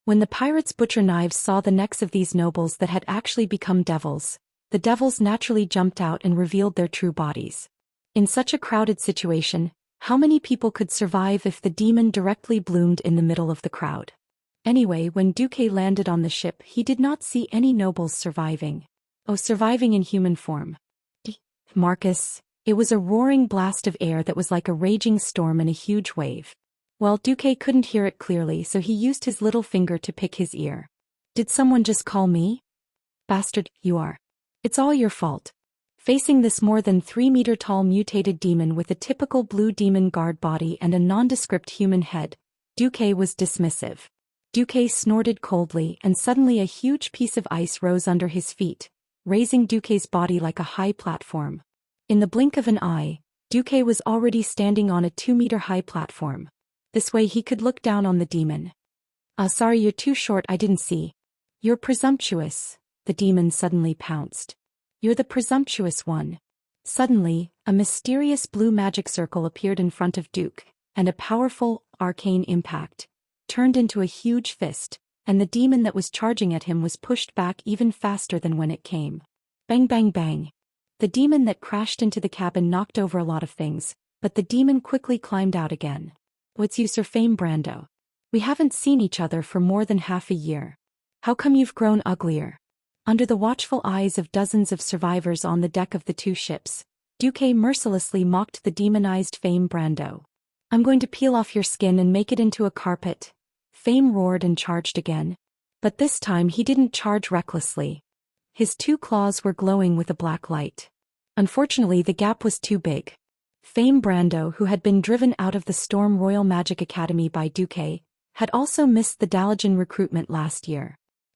[SPEAKER 1] When the pirates' butcher knives saw the necks of these nobles that had actually become devils, the devils naturally jumped out and revealed their true bodies. In such a crowded situation, how many people could survive if the demon directly bloomed in the middle of the crowd? Anyway, when Duque landed on the ship, he did not see any nobles surviving. Oh, surviving in human form. Marcus, it was a roaring blast of air that was like a raging storm and a huge wave. Well, Duque couldn't hear it clearly, so he used his little finger to pick his ear. Did someone just call me? Bastard, you are. It's all your fault. Facing this more than 3-meter-tall mutated demon with a typical blue demon guard body and a nondescript human head, Duque was dismissive. Duque snorted coldly, and suddenly a huge piece of ice rose under his feet, raising Duque's body like a high platform. In the blink of an eye, Duque was already standing on a 2-meter-high platform. This way he could look down on the demon. Sorry, you're too short, I didn't see. You're presumptuous. The demon suddenly pounced. You're the presumptuous one. Suddenly, a mysterious blue magic circle appeared in front of Duque, and a powerful, arcane impact turned into a huge fist, and the demon that was charging at him was pushed back even faster than when it came. Bang bang bang. The demon that crashed into the cabin knocked over a lot of things, but the demon quickly climbed out again. What's you, Sir Fame Brando? We haven't seen each other for more than half a year. How come you've grown uglier? Under the watchful eyes of dozens of survivors on the deck of the two ships, Duque mercilessly mocked the demonized Fame Brando. I'm going to peel off your skin and make it into a carpet. Fame roared and charged again. But this time he didn't charge recklessly. His 2 claws were glowing with a black light. Unfortunately, the gap was too big. Fame Brando, who had been driven out of the Storm Royal Magic Academy by Duque, had also missed the Dalajan recruitment last year.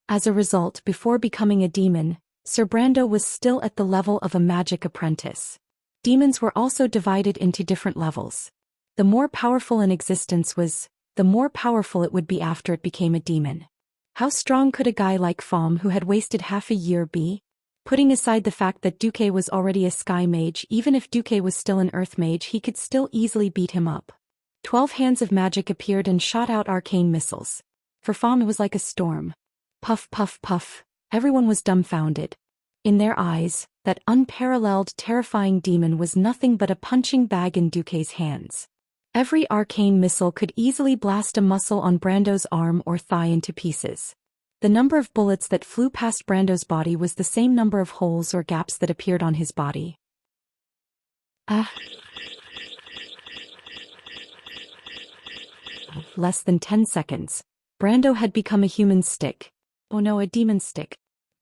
[SPEAKER 1] As a result, before becoming a demon, Sir Brando was still at the level of a magic apprentice. Demons were also divided into different levels. The more powerful an existence was, the more powerful it would be after it became a demon. How strong could a guy like Fom, who had wasted half a year, be? Putting aside the fact that Duque was already a sky mage, even if Duque was still an earth mage, he could still easily beat him up. 12 hands of magic appeared and shot out arcane missiles. For Fom it was like a storm. Puff puff puff, everyone was dumbfounded. In their eyes, that unparalleled terrifying demon was nothing but a punching bag in Duque's hands. Every arcane missile could easily blast a muscle on Brando's arm or thigh into pieces. The number of bullets that flew past Brando's body was the same number of holes or gaps that appeared on his body. Less than 10 seconds. Brando had become a human stick. Oh no, a demon stick.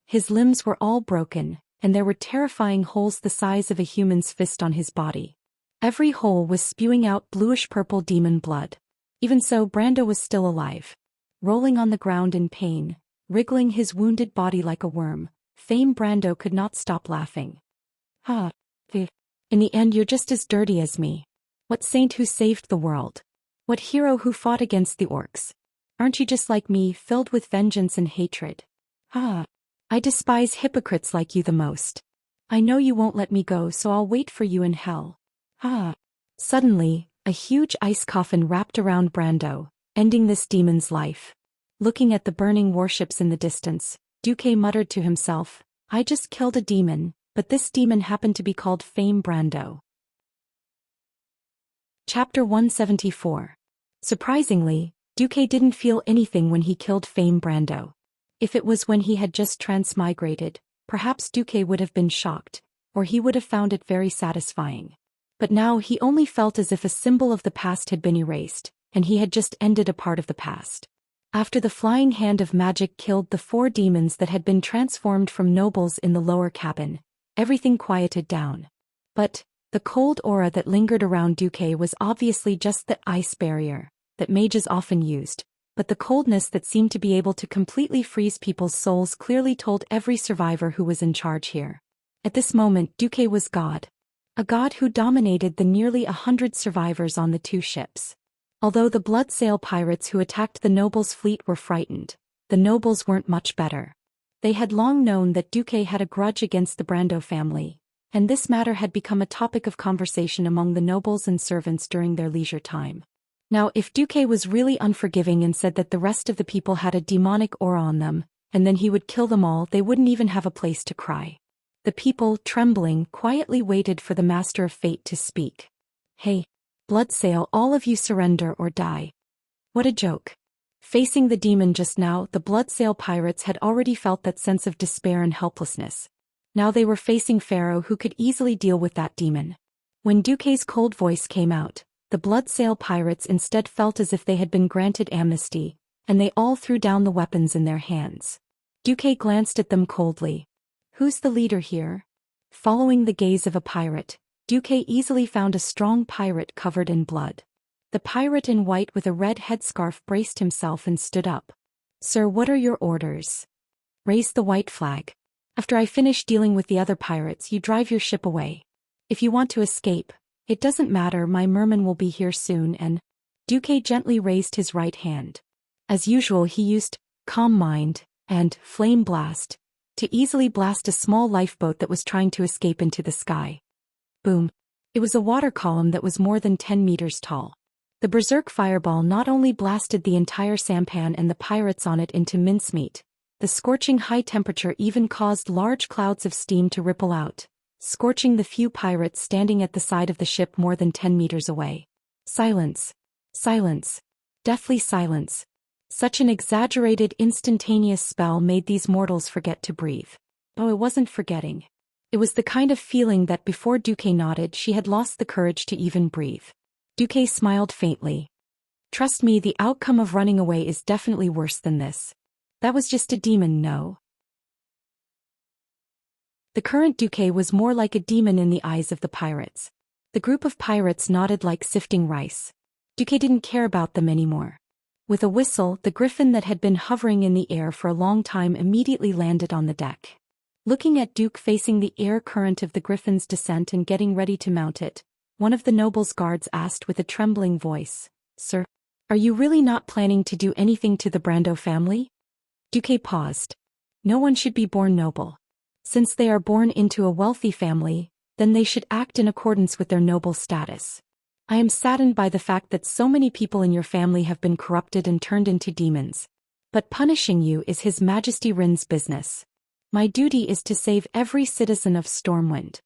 [SPEAKER 1] His limbs were all broken, and there were terrifying holes the size of a human's fist on his body. Every hole was spewing out bluish-purple demon blood. Even so, Brando was still alive. Rolling on the ground in pain, wriggling his wounded body like a worm, Fame Brando could not stop laughing. In the end you're just as dirty as me. What saint who saved the world? What hero who fought against the orcs? Aren't you just like me, filled with vengeance and hatred? I I despise hypocrites like you the most. I know you won't let me go, so I'll wait for you in hell. Ah. Suddenly, a huge ice coffin wrapped around Brando, ending this demon's life. Looking at the burning warships in the distance, Duque muttered to himself, I just killed a demon, but this demon happened to be called Fame Brando. Chapter 174. Surprisingly, Duque didn't feel anything when he killed Fame Brando. If it was when he had just transmigrated, perhaps Duque would have been shocked, or he would have found it very satisfying. But now he only felt as if a symbol of the past had been erased, and he had just ended a part of the past. After the flying hand of magic killed the 4 demons that had been transformed from nobles in the lower cabin, everything quieted down. But the cold aura that lingered around Duque was obviously just the ice barrier that mages often used, but the coldness that seemed to be able to completely freeze people's souls clearly told every survivor who was in charge here. At this moment, Duque was God. A god who dominated the nearly 100 survivors on the 2 ships. Although the Bloodsail pirates who attacked the nobles' fleet were frightened, the nobles weren't much better. They had long known that Duque had a grudge against the Brando family, and this matter had become a topic of conversation among the nobles and servants during their leisure time. Now, if Duque was really unforgiving and said that the rest of the people had a demonic aura on them, and then he would kill them all, they wouldn't even have a place to cry. The people, trembling, quietly waited for the Master of Fate to speak. Hey, Bloodsail, all of you surrender or die. What a joke. Facing the demon just now, the Bloodsail pirates had already felt that sense of despair and helplessness. Now they were facing Pharaoh, who could easily deal with that demon. When Duque's cold voice came out, the Bloodsail pirates instead felt as if they had been granted amnesty, and they all threw down the weapons in their hands. Duque glanced at them coldly. Who's the leader here? Following the gaze of a pirate, Duque easily found a strong pirate covered in blood. The pirate in white with a red headscarf braced himself and stood up. Sir, what are your orders? Raise the white flag. After I finish dealing with the other pirates, you drive your ship away. If you want to escape, it doesn't matter, my merman will be here soon. And Duque gently raised his right hand. As usual, he used Calm Mind and Flame Blast to easily blast a small lifeboat that was trying to escape into the sky. Boom. It was a water column that was more than 10 meters tall. The berserk fireball not only blasted the entire sampan and the pirates on it into mincemeat, the scorching high temperature even caused large clouds of steam to ripple out, scorching the few pirates standing at the side of the ship more than 10 meters away. Silence. Silence. Deathly silence. Such an exaggerated instantaneous spell made these mortals forget to breathe. Oh, it wasn't forgetting. It was the kind of feeling that before Duque nodded, she had lost the courage to even breathe. Duque smiled faintly. Trust me, the outcome of running away is definitely worse than this. That was just a demon, no? The current Duque was more like a demon in the eyes of the pirates. The group of pirates nodded like sifting rice. Duque didn't care about them anymore. With a whistle, the griffin that had been hovering in the air for a long time immediately landed on the deck. Looking at Duque facing the air current of the griffin's descent and getting ready to mount it, one of the noble's guards asked with a trembling voice, Sir, are you really not planning to do anything to the Brando family? Duque paused. No one should be born noble. Since they are born into a wealthy family, then they should act in accordance with their noble status. I am saddened by the fact that so many people in your family have been corrupted and turned into demons. But punishing you is His Majesty Rin's business. My duty is to save every citizen of Stormwind.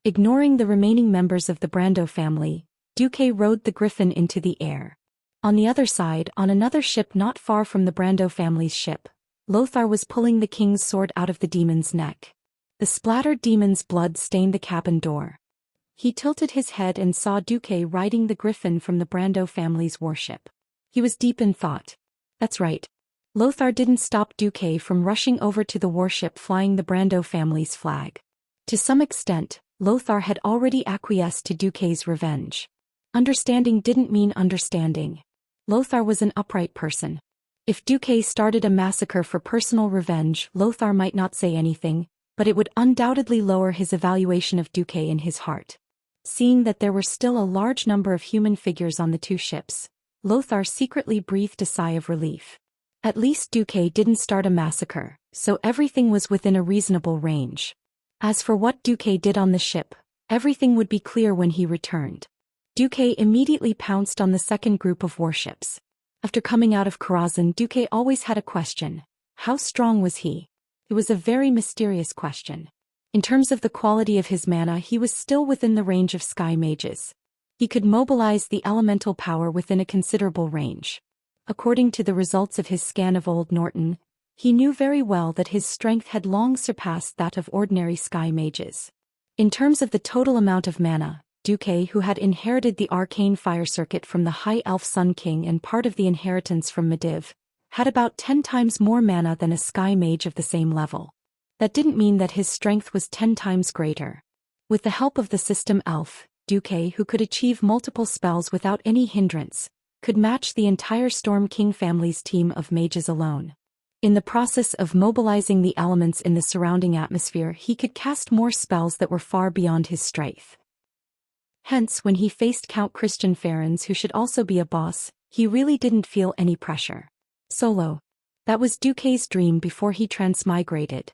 [SPEAKER 1] Ignoring the remaining members of the Brando family, Duque rode the griffin into the air. On the other side, on another ship not far from the Brando family's ship, Lothar was pulling the king's sword out of the demon's neck. The splattered demon's blood stained the cabin door. He tilted his head and saw Duque riding the griffin from the Brando family's warship. He was deep in thought. That's right. Lothar didn't stop Duque from rushing over to the warship flying the Brando family's flag. To some extent, Lothar had already acquiesced to Duque's revenge. Understanding didn't mean understanding. Lothar was an upright person. If Duque started a massacre for personal revenge, Lothar might not say anything, but it would undoubtedly lower his evaluation of Duque in his heart. Seeing that there were still a large number of human figures on the 2 ships, Lothar secretly breathed a sigh of relief. At least Duque didn't start a massacre, so everything was within a reasonable range. As for what Duque did on the ship, everything would be clear when he returned. Duque immediately pounced on the second group of warships. After coming out of Karazhan, Duque always had a question. How strong was he? It was a very mysterious question. In terms of the quality of his mana, he was still within the range of sky mages. He could mobilize the elemental power within a considerable range. According to the results of his scan of Old Norton, he knew very well that his strength had long surpassed that of ordinary sky mages. In terms of the total amount of mana, Duque, who had inherited the arcane fire circuit from the High Elf Sun King and part of the inheritance from Medivh, had about 10 times more mana than a sky mage of the same level. That didn't mean that his strength was 10 times greater. With the help of the system elf, Duque, who could achieve multiple spells without any hindrance, could match the entire Storm King family's team of mages alone. In the process of mobilizing the elements in the surrounding atmosphere, he could cast more spells that were far beyond his strength. Hence, when he faced Count Christian Ferens, who should also be a boss, he really didn't feel any pressure. Solo. That was Duque's dream before he transmigrated.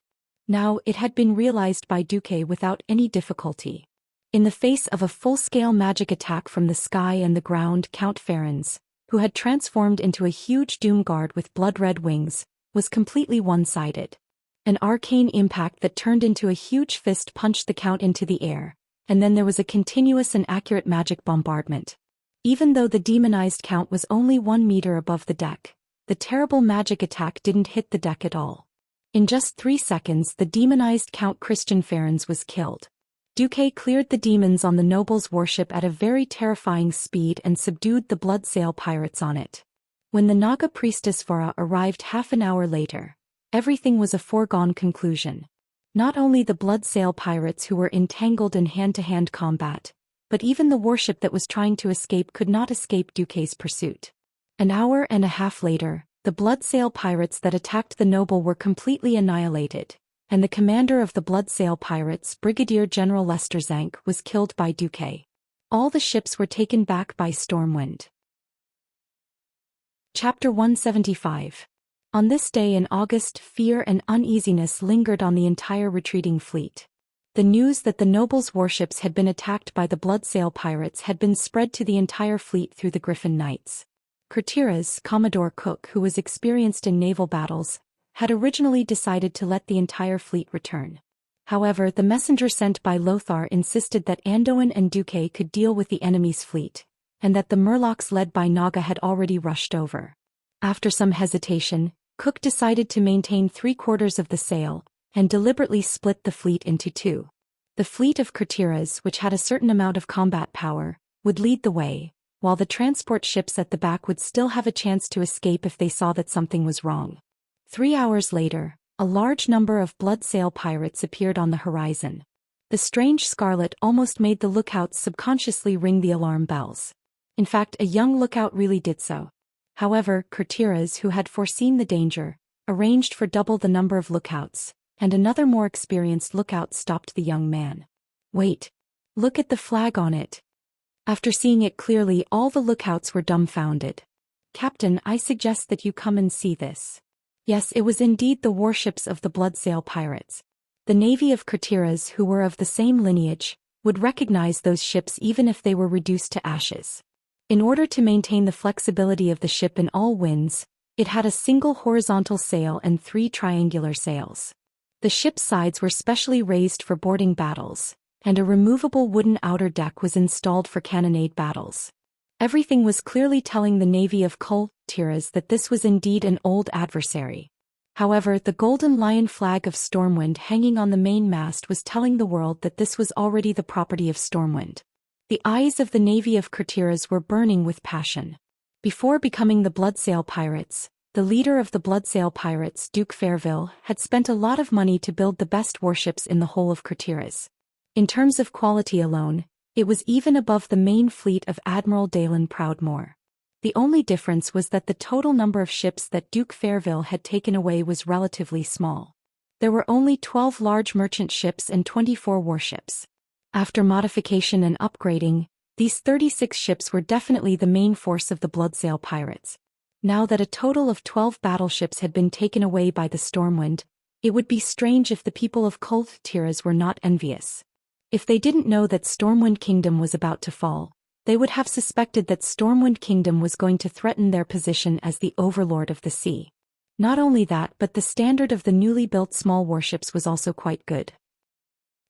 [SPEAKER 1] Now it had been realized by Duque without any difficulty. In the face of a full-scale magic attack from the sky and the ground, Count Ferens, who had transformed into a huge doom guard with blood-red wings, was completely one-sided. An arcane impact that turned into a huge fist punched the Count into the air, and then there was a continuous and accurate magic bombardment. Even though the demonized Count was only 1 meter above the deck, the terrible magic attack didn't hit the deck at all. In just 3 seconds, the demonized Count Christian Ferens was killed. Duque cleared the demons on the noble's warship at a very terrifying speed and subdued the Bloodsail pirates on it. When the Naga priestess Vara arrived half an hour later, everything was a foregone conclusion. Not only the Bloodsail pirates who were entangled in hand-to-hand combat, but even the warship that was trying to escape could not escape Duque's pursuit. An hour and a half later, the Bloodsail pirates that attacked the noble were completely annihilated, and the commander of the Bloodsail pirates, Brigadier General Lester Zank, was killed by Duque. All the ships were taken back by Stormwind. Chapter 175. On this day in August, fear and uneasiness lingered on the entire retreating fleet. The news that the noble's warships had been attacked by the Bloodsail pirates had been spread to the entire fleet through the Griffin Knights. Kurtiras, Commodore Cook, who was experienced in naval battles, had originally decided to let the entire fleet return. However, the messenger sent by Lothar insisted that Anduin and Duque could deal with the enemy's fleet, and that the Murlocs led by Naga had already rushed over. After some hesitation, Cook decided to maintain 3/4 of the sail, and deliberately split the fleet into 2. The fleet of Kurtiras, which had a certain amount of combat power, would lead the way, while the transport ships at the back would still have a chance to escape if they saw that something was wrong. 3 hours later, a large number of Bloodsail pirates appeared on the horizon. The strange scarlet almost made the lookouts subconsciously ring the alarm bells. In fact, a young lookout really did so. However, Kurtiras, who had foreseen the danger, arranged for double the number of lookouts, and another more experienced lookout stopped the young man. "Wait. Look at the flag on it." After seeing it clearly, all the lookouts were dumbfounded. "Captain, I suggest that you come and see this." Yes, it was indeed the warships of the Bloodsail pirates. The navy of Kurtiras, who were of the same lineage, would recognize those ships even if they were reduced to ashes. In order to maintain the flexibility of the ship in all winds, it had a single horizontal sail and 3 triangular sails. The ship's sides were specially raised for boarding battles, and a removable wooden outer deck was installed for cannonade battles. Everything was clearly telling the navy of Kurtiras that this was indeed an old adversary. However, the golden lion flag of Stormwind hanging on the main mast was telling the world that this was already the property of Stormwind. The eyes of the navy of Kurtiras were burning with passion. Before becoming the Bloodsail pirates, the leader of the Bloodsail pirates, Duke Fairville, had spent a lot of money to build the best warships in the whole of Kurtiras. In terms of quality alone, it was even above the main fleet of Admiral Dalen Proudmoore. The only difference was that the total number of ships that Duke Fairville had taken away was relatively small. There were only 12 large merchant ships and 24 warships. After modification and upgrading, these 36 ships were definitely the main force of the Bloodsail pirates. Now that a total of 12 battleships had been taken away by the stormwind, it would be strange if the people of Cultivation were not envious. If they didn't know that Stormwind Kingdom was about to fall, they would have suspected that Stormwind Kingdom was going to threaten their position as the overlord of the sea. Not only that, but the standard of the newly built small warships was also quite good.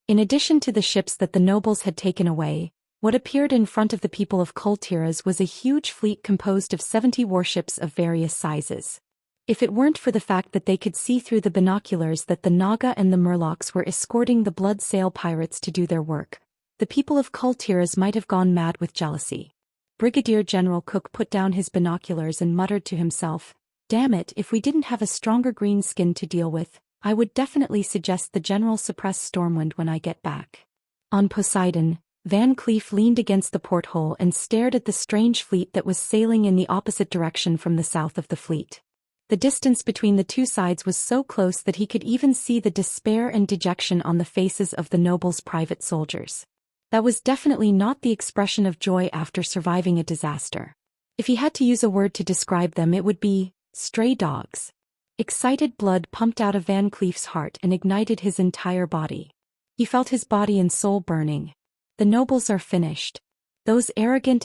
[SPEAKER 1] In addition to the ships that the nobles had taken away, what appeared in front of the people of Cultivation was a huge fleet composed of 70 warships of various sizes. If it weren't for the fact that they could see through the binoculars that the Naga and the Murlocs were escorting the blood sail pirates to do their work, the people of Cultivation might have gone mad with jealousy. Brigadier General Cook put down his binoculars and muttered to himself, "Damn it, if we didn't have a stronger green skin to deal with, I would definitely suggest the General suppress Stormwind when I get back." On Poseidon, Van Cleef leaned against the porthole and stared at the strange fleet that was sailing in the opposite direction from the south of the fleet. The distance between the two sides was so close that he could even see the despair and dejection on the faces of the nobles' private soldiers. That was definitely not the expression of joy after surviving a disaster. If he had to use a word to describe them, it would be stray dogs. Excited blood pumped out of Van Cleef's heart and ignited his entire body. He felt his body and soul burning. The nobles are finished. Those arrogant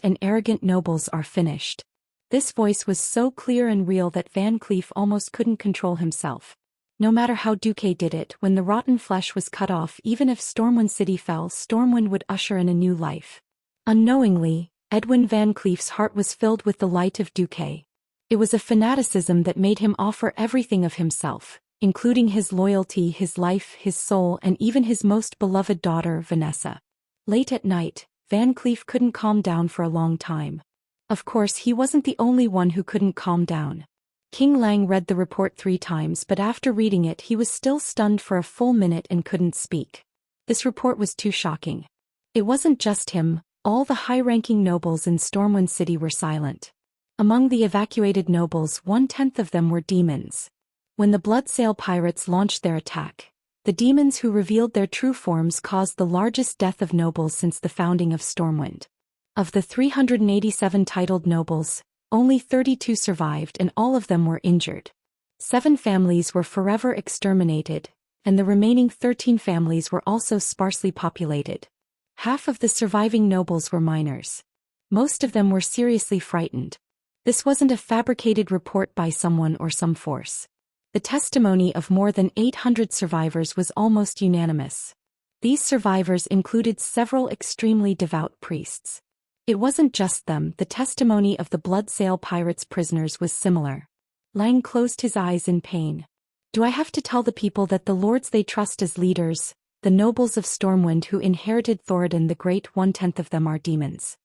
[SPEAKER 1] nobles are finished. This voice was so clear and real that Van Cleef almost couldn't control himself. No matter how Duque did it, when the rotten flesh was cut off, even if Stormwind City fell, Stormwind would usher in a new life. Unknowingly, Edwin Van Cleef's heart was filled with the light of Duque. It was a fanaticism that made him offer everything of himself, including his loyalty, his life, his soul, and even his most beloved daughter, Vanessa. Late at night, Van Cleef couldn't calm down for a long time. Of course, he wasn't the only one who couldn't calm down. King Lang read the report 3 times, but after reading it he was still stunned for a full minute and couldn't speak. This report was too shocking. It wasn't just him, all the high-ranking nobles in Stormwind City were silent. Among the evacuated nobles, 1/10 of them were demons. When the Bloodsail pirates launched their attack, the demons who revealed their true forms caused the largest death of nobles since the founding of Stormwind. Of the 387 titled nobles, only 32 survived and all of them were injured. 7 families were forever exterminated, and the remaining 13 families were also sparsely populated. Half of the surviving nobles were minors. Most of them were seriously frightened. This wasn't a fabricated report by someone or some force. The testimony of more than 800 survivors was almost unanimous. These survivors included several extremely devout priests. It wasn't just them, the testimony of the Bloodsail pirates' prisoners was similar. Lang closed his eyes in pain. Do I have to tell the people that the lords they trust as leaders, the nobles of Stormwind who inherited Thoradin the Great, 1/10 of them are demons?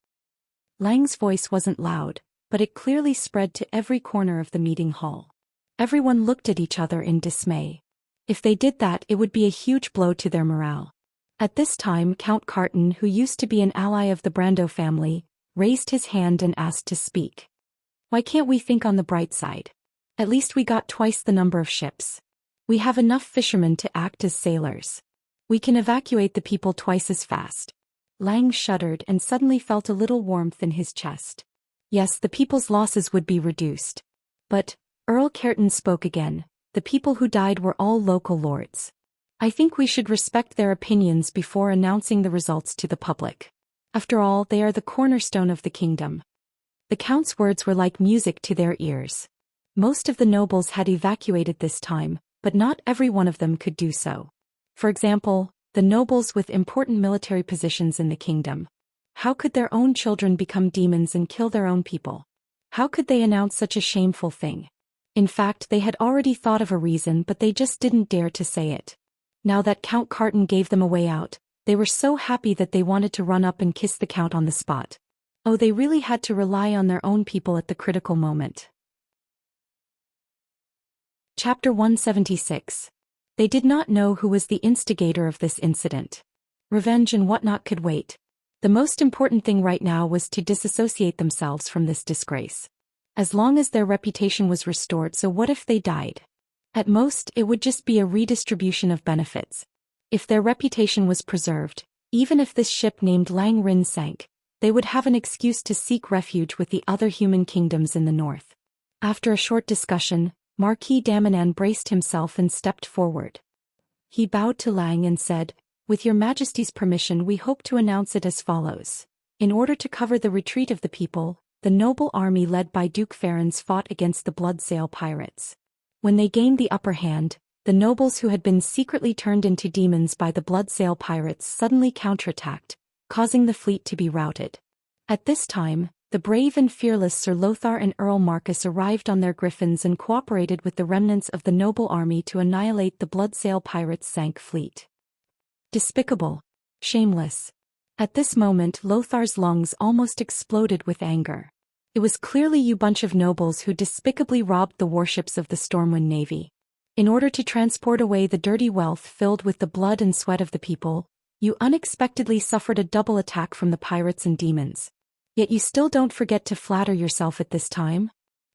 [SPEAKER 1] Lang's voice wasn't loud, but it clearly spread to every corner of the meeting hall. Everyone looked at each other in dismay. If they did that, it would be a huge blow to their morale. At this time, Count Carton, who used to be an ally of the Brando family, raised his hand and asked to speak. Why can't we think on the bright side? At least we got twice the number of ships. We have enough fishermen to act as sailors. We can evacuate the people twice as fast. Lang shuddered and suddenly felt a little warmth in his chest. Yes, the people's losses would be reduced. But, Earl Cairton spoke again, the people who died were all local lords. I think we should respect their opinions before announcing the results to the public. After all, they are the cornerstone of the kingdom. The Count's words were like music to their ears. Most of the nobles had evacuated this time, but not every one of them could do so. For example, the nobles with important military positions in the kingdom. How could their own children become demons and kill their own people? How could they announce such a shameful thing? In fact, they had already thought of a reason, but they just didn't dare to say it. Now that Count Carton gave them a way out, they were so happy that they wanted to run up and kiss the Count on the spot. Oh, they really had to rely on their own people at the critical moment. Chapter 176. They did not know who was the instigator of this incident. Revenge and whatnot could wait. The most important thing right now was to disassociate themselves from this disgrace. As long as their reputation was restored, so what if they died? At most, it would just be a redistribution of benefits. If their reputation was preserved, even if this ship named Lang Rin sank, they would have an excuse to seek refuge with the other human kingdoms in the north. After a short discussion, Marquis Daminan braced himself and stepped forward. He bowed to Lang and said, "With your Majesty's permission, we hope to announce it as follows. In order to cover the retreat of the people, the noble army led by Duke Ferens fought against the Bloodsail pirates. When they gained the upper hand, the nobles who had been secretly turned into demons by the Bloodsail pirates suddenly counterattacked, causing the fleet to be routed. At this time, the brave and fearless Sir Lothar and Earl Marcus arrived on their griffins and cooperated with the remnants of the noble army to annihilate the Bloodsail pirates' sank fleet." Despicable. Shameless. At this moment Lothar's lungs almost exploded with anger. It was clearly you bunch of nobles who despicably robbed the warships of the Stormwind Navy. In order to transport away the dirty wealth filled with the blood and sweat of the people, you unexpectedly suffered a double attack from the pirates and demons. Yet you still don't forget to flatter yourself at this time?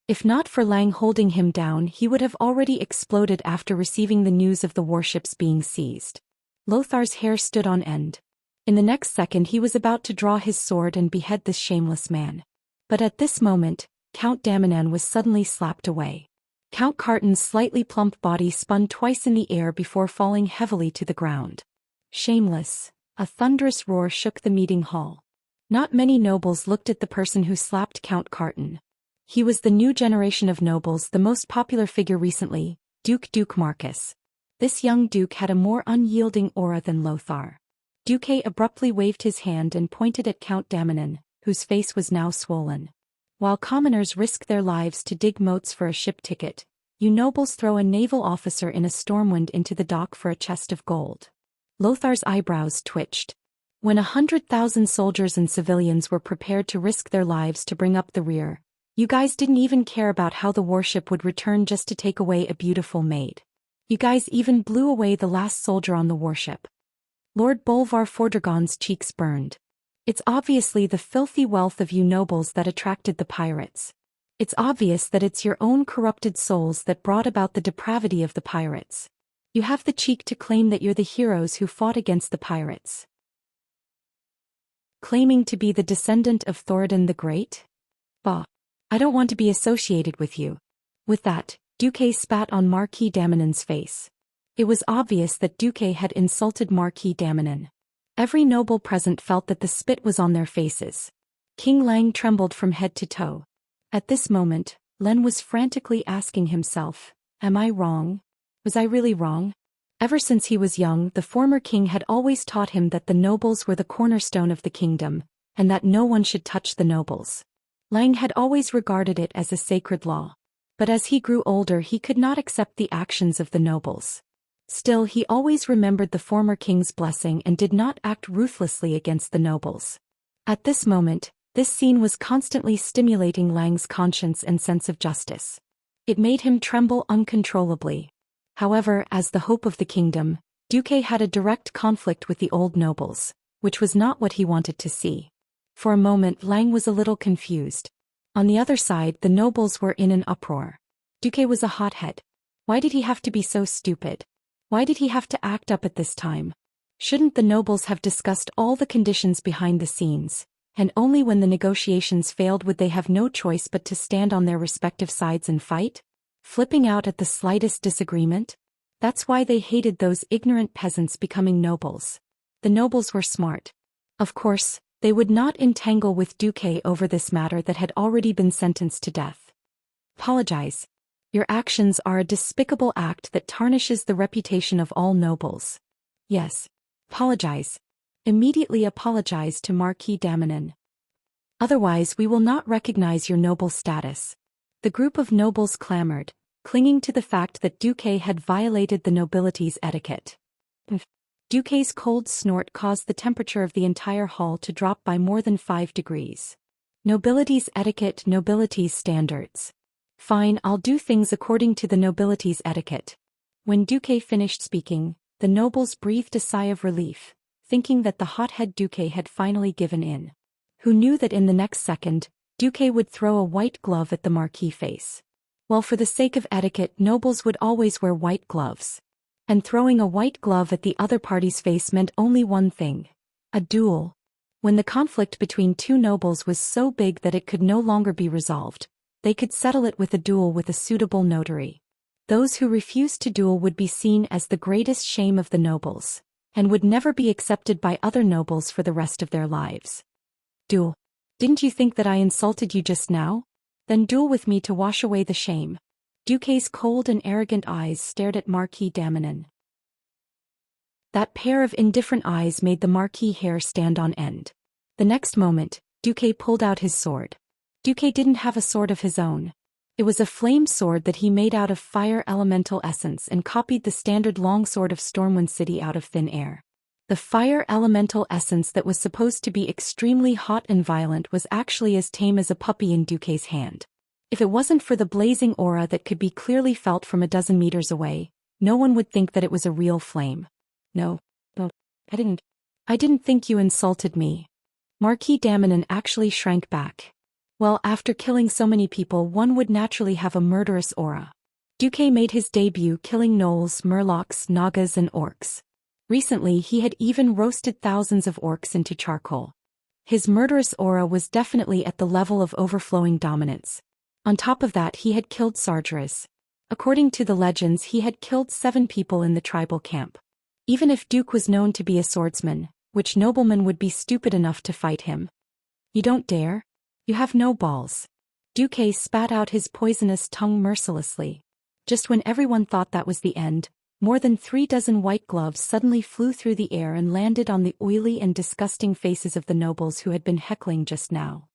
[SPEAKER 1] If not for Lang holding him down, he would have already exploded after receiving the news of the warships being seized. Lothar's hair stood on end. In the next second he was about to draw his sword and behead this shameless man. But at this moment, Count Daminan was suddenly slapped away. Count Carton's slightly plump body spun twice in the air before falling heavily to the ground. Shameless. A thunderous roar shook the meeting hall. Not many nobles looked at the person who slapped Count Carton. He was the new generation of nobles, the most popular figure recently, Duke Marcus. This young duke had a more unyielding aura than Lothar. Duque abruptly waved his hand and pointed at Count Daminan, whose face was now swollen. While commoners risk their lives to dig moats for a ship ticket, you nobles throw a naval officer in a stormwind into the dock for a chest of gold. Lothar's eyebrows twitched. When 100,000 soldiers and civilians were prepared to risk their lives to bring up the rear, you guys didn't even care about how the warship would return just to take away a beautiful maid. You guys even blew away the last soldier on the warship. Lord Bolvar Fordragon's cheeks burned. It's obviously the filthy wealth of you nobles that attracted the pirates. It's obvious that it's your own corrupted souls that brought about the depravity of the pirates. You have the cheek to claim that you're the heroes who fought against the pirates. Claiming to be the descendant of Thoradin the Great? Bah. I don't want to be associated with you. With that, Duque spat on Marquis Daminan's face. It was obvious that Duque had insulted Marquis Daminan. Every noble present felt that the spit was on their faces. King Lang trembled from head to toe. At this moment, Len was frantically asking himself, "Am I wrong? Was I really wrong?" Ever since he was young, the former king had always taught him that the nobles were the cornerstone of the kingdom, and that no one should touch the nobles. Lang had always regarded it as a sacred law. But as he grew older, he could not accept the actions of the nobles. Still, he always remembered the former king's blessing and did not act ruthlessly against the nobles. At this moment, this scene was constantly stimulating Lang's conscience and sense of justice. It made him tremble uncontrollably. However, as the hope of the kingdom, Duque had a direct conflict with the old nobles, which was not what he wanted to see. For a moment Lang was a little confused. On the other side, the nobles were in an uproar. Duque was a hothead. Why did he have to be so stupid? Why did he have to act up at this time? Shouldn't the nobles have discussed all the conditions behind the scenes, and only when the negotiations failed would they have no choice but to stand on their respective sides and fight? Flipping out at the slightest disagreement? That's why they hated those ignorant peasants becoming nobles. The nobles were smart. Of course, they would not entangle with Duque over this matter that had already been sentenced to death. Apologize. Your actions are a despicable act that tarnishes the reputation of all nobles. Yes. Apologize. Immediately apologize to Marquis Daminan. Otherwise we will not recognize your noble status. The group of nobles clamored, clinging to the fact that Duque had violated the nobility's etiquette. Duque's cold snort caused the temperature of the entire hall to drop by more than 5 degrees. Nobility's etiquette, nobility's standards. Fine, I'll do things according to the nobility's etiquette. When Duque finished speaking, the nobles breathed a sigh of relief, thinking that the hothead Duque had finally given in. Who knew that in the next second, Duque would throw a white glove at the Marquis face. Well, for the sake of etiquette, nobles would always wear white gloves. And throwing a white glove at the other party's face meant only one thing: a duel. When the conflict between two nobles was so big that it could no longer be resolved, They could settle it with a duel with a suitable notary. Those who refused to duel would be seen as the greatest shame of the nobles, and would never be accepted by other nobles for the rest of their lives. Duel. Didn't you think that I insulted you just now? Then duel with me to wash away the shame. Duque's cold and arrogant eyes stared at Marquis Daminon. That pair of indifferent eyes made the Marquis hair stand on end. The next moment, Duque pulled out his sword. Duque didn't have a sword of his own. It was a flame sword that he made out of fire elemental essence and copied the standard longsword of Stormwind City out of thin air. The fire elemental essence that was supposed to be extremely hot and violent was actually as tame as a puppy in Duque's hand. If it wasn't for the blazing aura that could be clearly felt from a dozen meters away, no one would think that it was a real flame. No, I didn't think you insulted me. Marquis Daminon actually shrank back. Well, after killing so many people, one would naturally have a murderous aura. Duque made his debut killing gnolls, murlocs, nagas and orcs. Recently he had even roasted thousands of orcs into charcoal. His murderous aura was definitely at the level of overflowing dominance. On top of that, he had killed Sargeras. According to the legends, he had killed 7 people in the tribal camp. Even if Duke was known to be a swordsman, which nobleman would be stupid enough to fight him? You don't dare? You have no balls. Duque spat out his poisonous tongue mercilessly. Just when everyone thought that was the end, more than 3 dozen white gloves suddenly flew through the air and landed on the oily and disgusting faces of the nobles who had been heckling just now.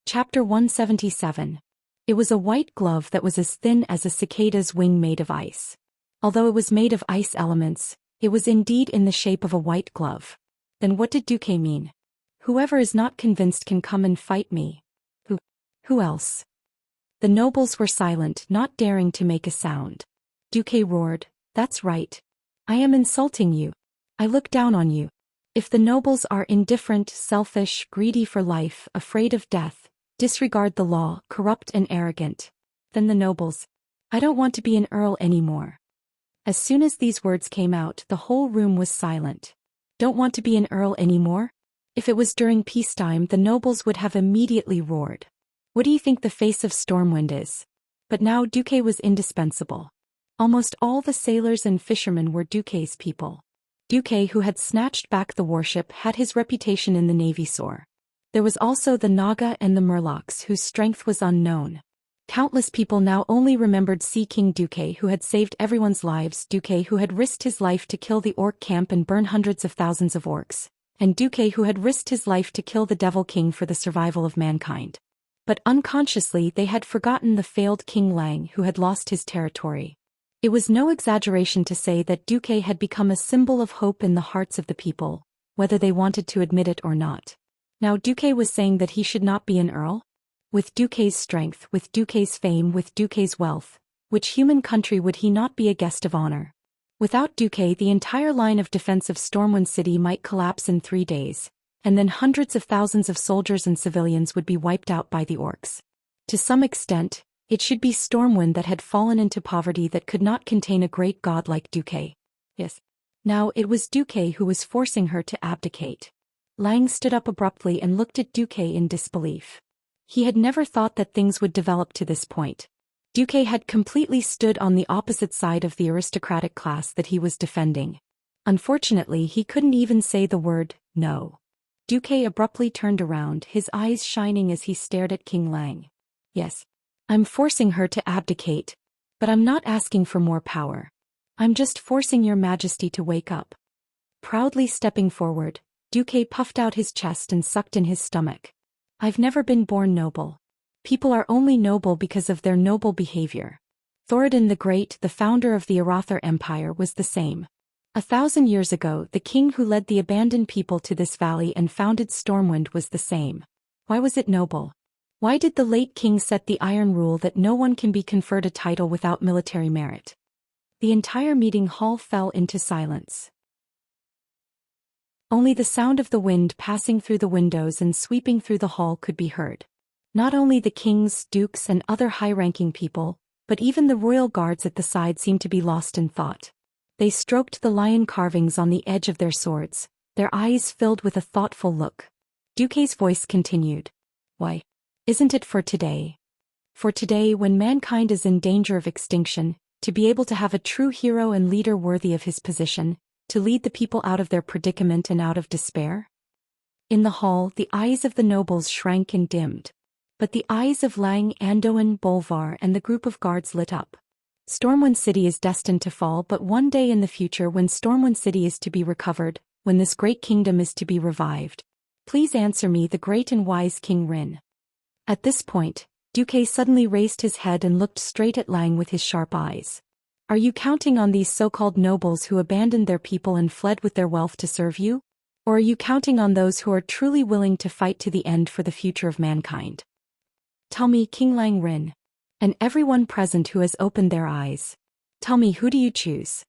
[SPEAKER 1] Chapter 177. It was a white glove that was as thin as a cicada's wing made of ice. Although it was made of ice elements, it was indeed in the shape of a white glove. Then what did Duque mean? Whoever is not convinced can come and fight me. Who else? The nobles were silent, not daring to make a sound. Duque roared, "That's right. I am insulting you. I look down on you. If the nobles are indifferent, selfish, greedy for life, afraid of death, disregard the law, corrupt and arrogant, then the nobles, I don't want to be an earl anymore." As soon as these words came out, the whole room was silent. Don't want to be an earl anymore? If it was during peacetime, the nobles would have immediately roared. What do you think the face of Stormwind is? But now Duque was indispensable. Almost all the sailors and fishermen were Duque's people. Duque, who had snatched back the warship, had his reputation in the navy soar. There was also the Naga and the Murlocs, whose strength was unknown. Countless people now only remembered Sea King Duque, who had saved everyone's lives, Duque who had risked his life to kill the orc camp and burn hundreds of thousands of orcs, and Duque who had risked his life to kill the Devil King for the survival of mankind. But unconsciously they had forgotten the failed King Lang, who had lost his territory. It was no exaggeration to say that Duque had become a symbol of hope in the hearts of the people, whether they wanted to admit it or not. Now Duque was saying that he should not be an earl? With Duque's strength, with Duque's fame, with Duque's wealth, which human country would he not be a guest of honor? Without Duque, the entire line of defense of Stormwind City might collapse in 3 days, and then hundreds of thousands of soldiers and civilians would be wiped out by the orcs. To some extent, it should be Stormwind that had fallen into poverty that could not contain a great god like Duque. Yes. Now it was Duque who was forcing her to abdicate. Lang stood up abruptly and looked at Duque in disbelief. He had never thought that things would develop to this point. Duque had completely stood on the opposite side of the aristocratic class that he was defending. Unfortunately, he couldn't even say the word, no. Duque abruptly turned around, his eyes shining as he stared at King Lang. Yes. I'm forcing her to abdicate. But I'm not asking for more power. I'm just forcing your majesty to wake up. Proudly stepping forward, Duque puffed out his chest and sucked in his stomach. I've never been born noble. People are only noble because of their noble behavior. Thoradin the Great, the founder of the Arathar Empire, was the same. 1,000 years ago, the king who led the abandoned people to this valley and founded Stormwind was the same. Why was it noble? Why did the late king set the iron rule that no one can be conferred a title without military merit? The entire meeting hall fell into silence. Only the sound of the wind passing through the windows and sweeping through the hall could be heard. Not only the kings, dukes and other high-ranking people, but even the royal guards at the side seemed to be lost in thought. They stroked the lion carvings on the edge of their swords, their eyes filled with a thoughtful look. Duque's voice continued. Why? Isn't it for today? For today, when mankind is in danger of extinction, to be able to have a true hero and leader worthy of his position, to lead the people out of their predicament and out of despair? In the hall, the eyes of the nobles shrank and dimmed. But the eyes of Lang, Andoan, Bolvar and the group of guards lit up. Stormwind City is destined to fall, but one day in the future when Stormwind City is to be recovered, when this great kingdom is to be revived. Please answer me, the great and wise King Rin. At this point, Duque suddenly raised his head and looked straight at Lang with his sharp eyes. Are you counting on these so-called nobles who abandoned their people and fled with their wealth to serve you? Or are you counting on those who are truly willing to fight to the end for the future of mankind? Tell me, King Lang Rin. And everyone present who has opened their eyes. Tell me, who do you choose?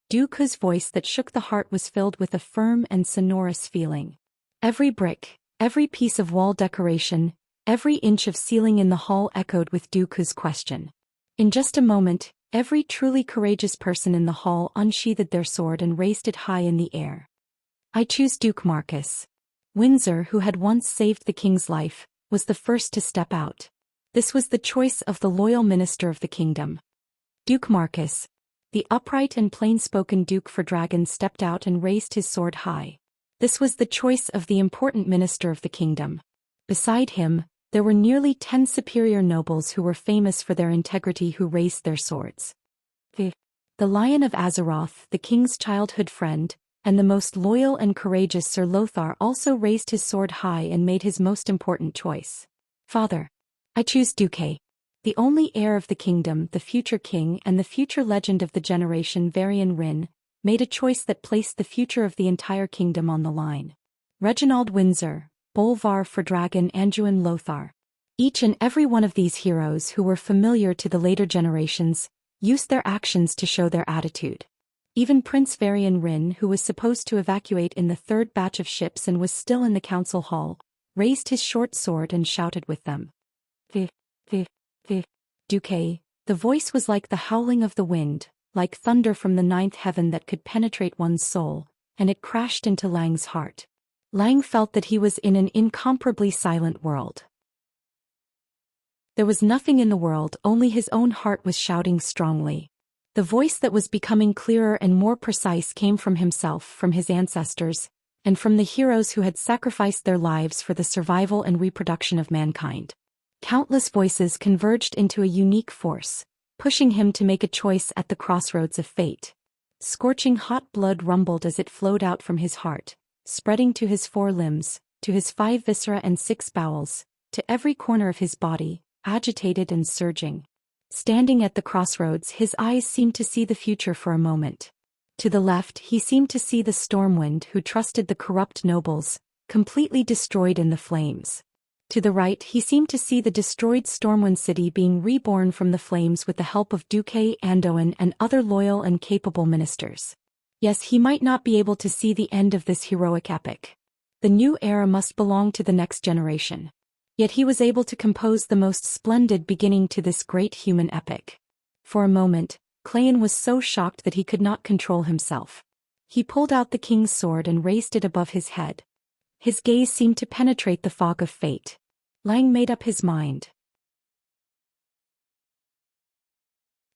[SPEAKER 1] Duque's voice that shook the heart was filled with a firm and sonorous feeling. Every brick, every piece of wall decoration, every inch of ceiling in the hall echoed with Duque's question. In just a moment, every truly courageous person in the hall unsheathed their sword and raised it high in the air. I choose Duke Marcus. Windsor, who had once saved the king's life, was the first to step out. This was the choice of the loyal minister of the kingdom. Duke Marcus, the upright and plain-spoken Duke for Dragon, stepped out and raised his sword high. This was the choice of the important minister of the kingdom. Beside him, there were nearly 10 superior nobles who were famous for their integrity who raised their swords. The Lion of Azeroth, the king's childhood friend, and the most loyal and courageous Sir Lothar also raised his sword high and made his most important choice. Father, I choose Duque. The only heir of the kingdom, the future king and the future legend of the generation Varian Rin, made a choice that placed the future of the entire kingdom on the line. Reginald Windsor, Bolvar for Dragon, Anduin Lothar. Each and every one of these heroes who were familiar to the later generations, used their actions to show their attitude. Even Prince Varian Rin, who was supposed to evacuate in the third batch of ships and was still in the council hall, raised his short sword and shouted with them. Duque, the voice was like the howling of the wind, like thunder from the ninth heaven that could penetrate one's soul, and it crashed into Lang's heart. Lang felt that he was in an incomparably silent world. There was nothing in the world, only his own heart was shouting strongly. The voice that was becoming clearer and more precise came from himself, from his ancestors, and from the heroes who had sacrificed their lives for the survival and reproduction of mankind. Countless voices converged into a unique force, pushing him to make a choice at the crossroads of fate. Scorching hot blood rumbled as it flowed out from his heart, spreading to his 4 limbs, to his 5 viscera and 6 bowels, to every corner of his body, agitated and surging. Standing at the crossroads, his eyes seemed to see the future for a moment. To the left, he seemed to see the Stormwind who trusted the corrupt nobles, completely destroyed in the flames. To the right, he seemed to see the destroyed Stormwind City being reborn from the flames with the help of Duque, Andoin, and other loyal and capable ministers. Yes, he might not be able to see the end of this heroic epic. The new era must belong to the next generation. Yet he was able to compose the most splendid beginning to this great human epic. For a moment, Clayan was so shocked that he could not control himself. He pulled out the king's sword and raised it above his head. His gaze seemed to penetrate the fog of fate. Lang made up his mind.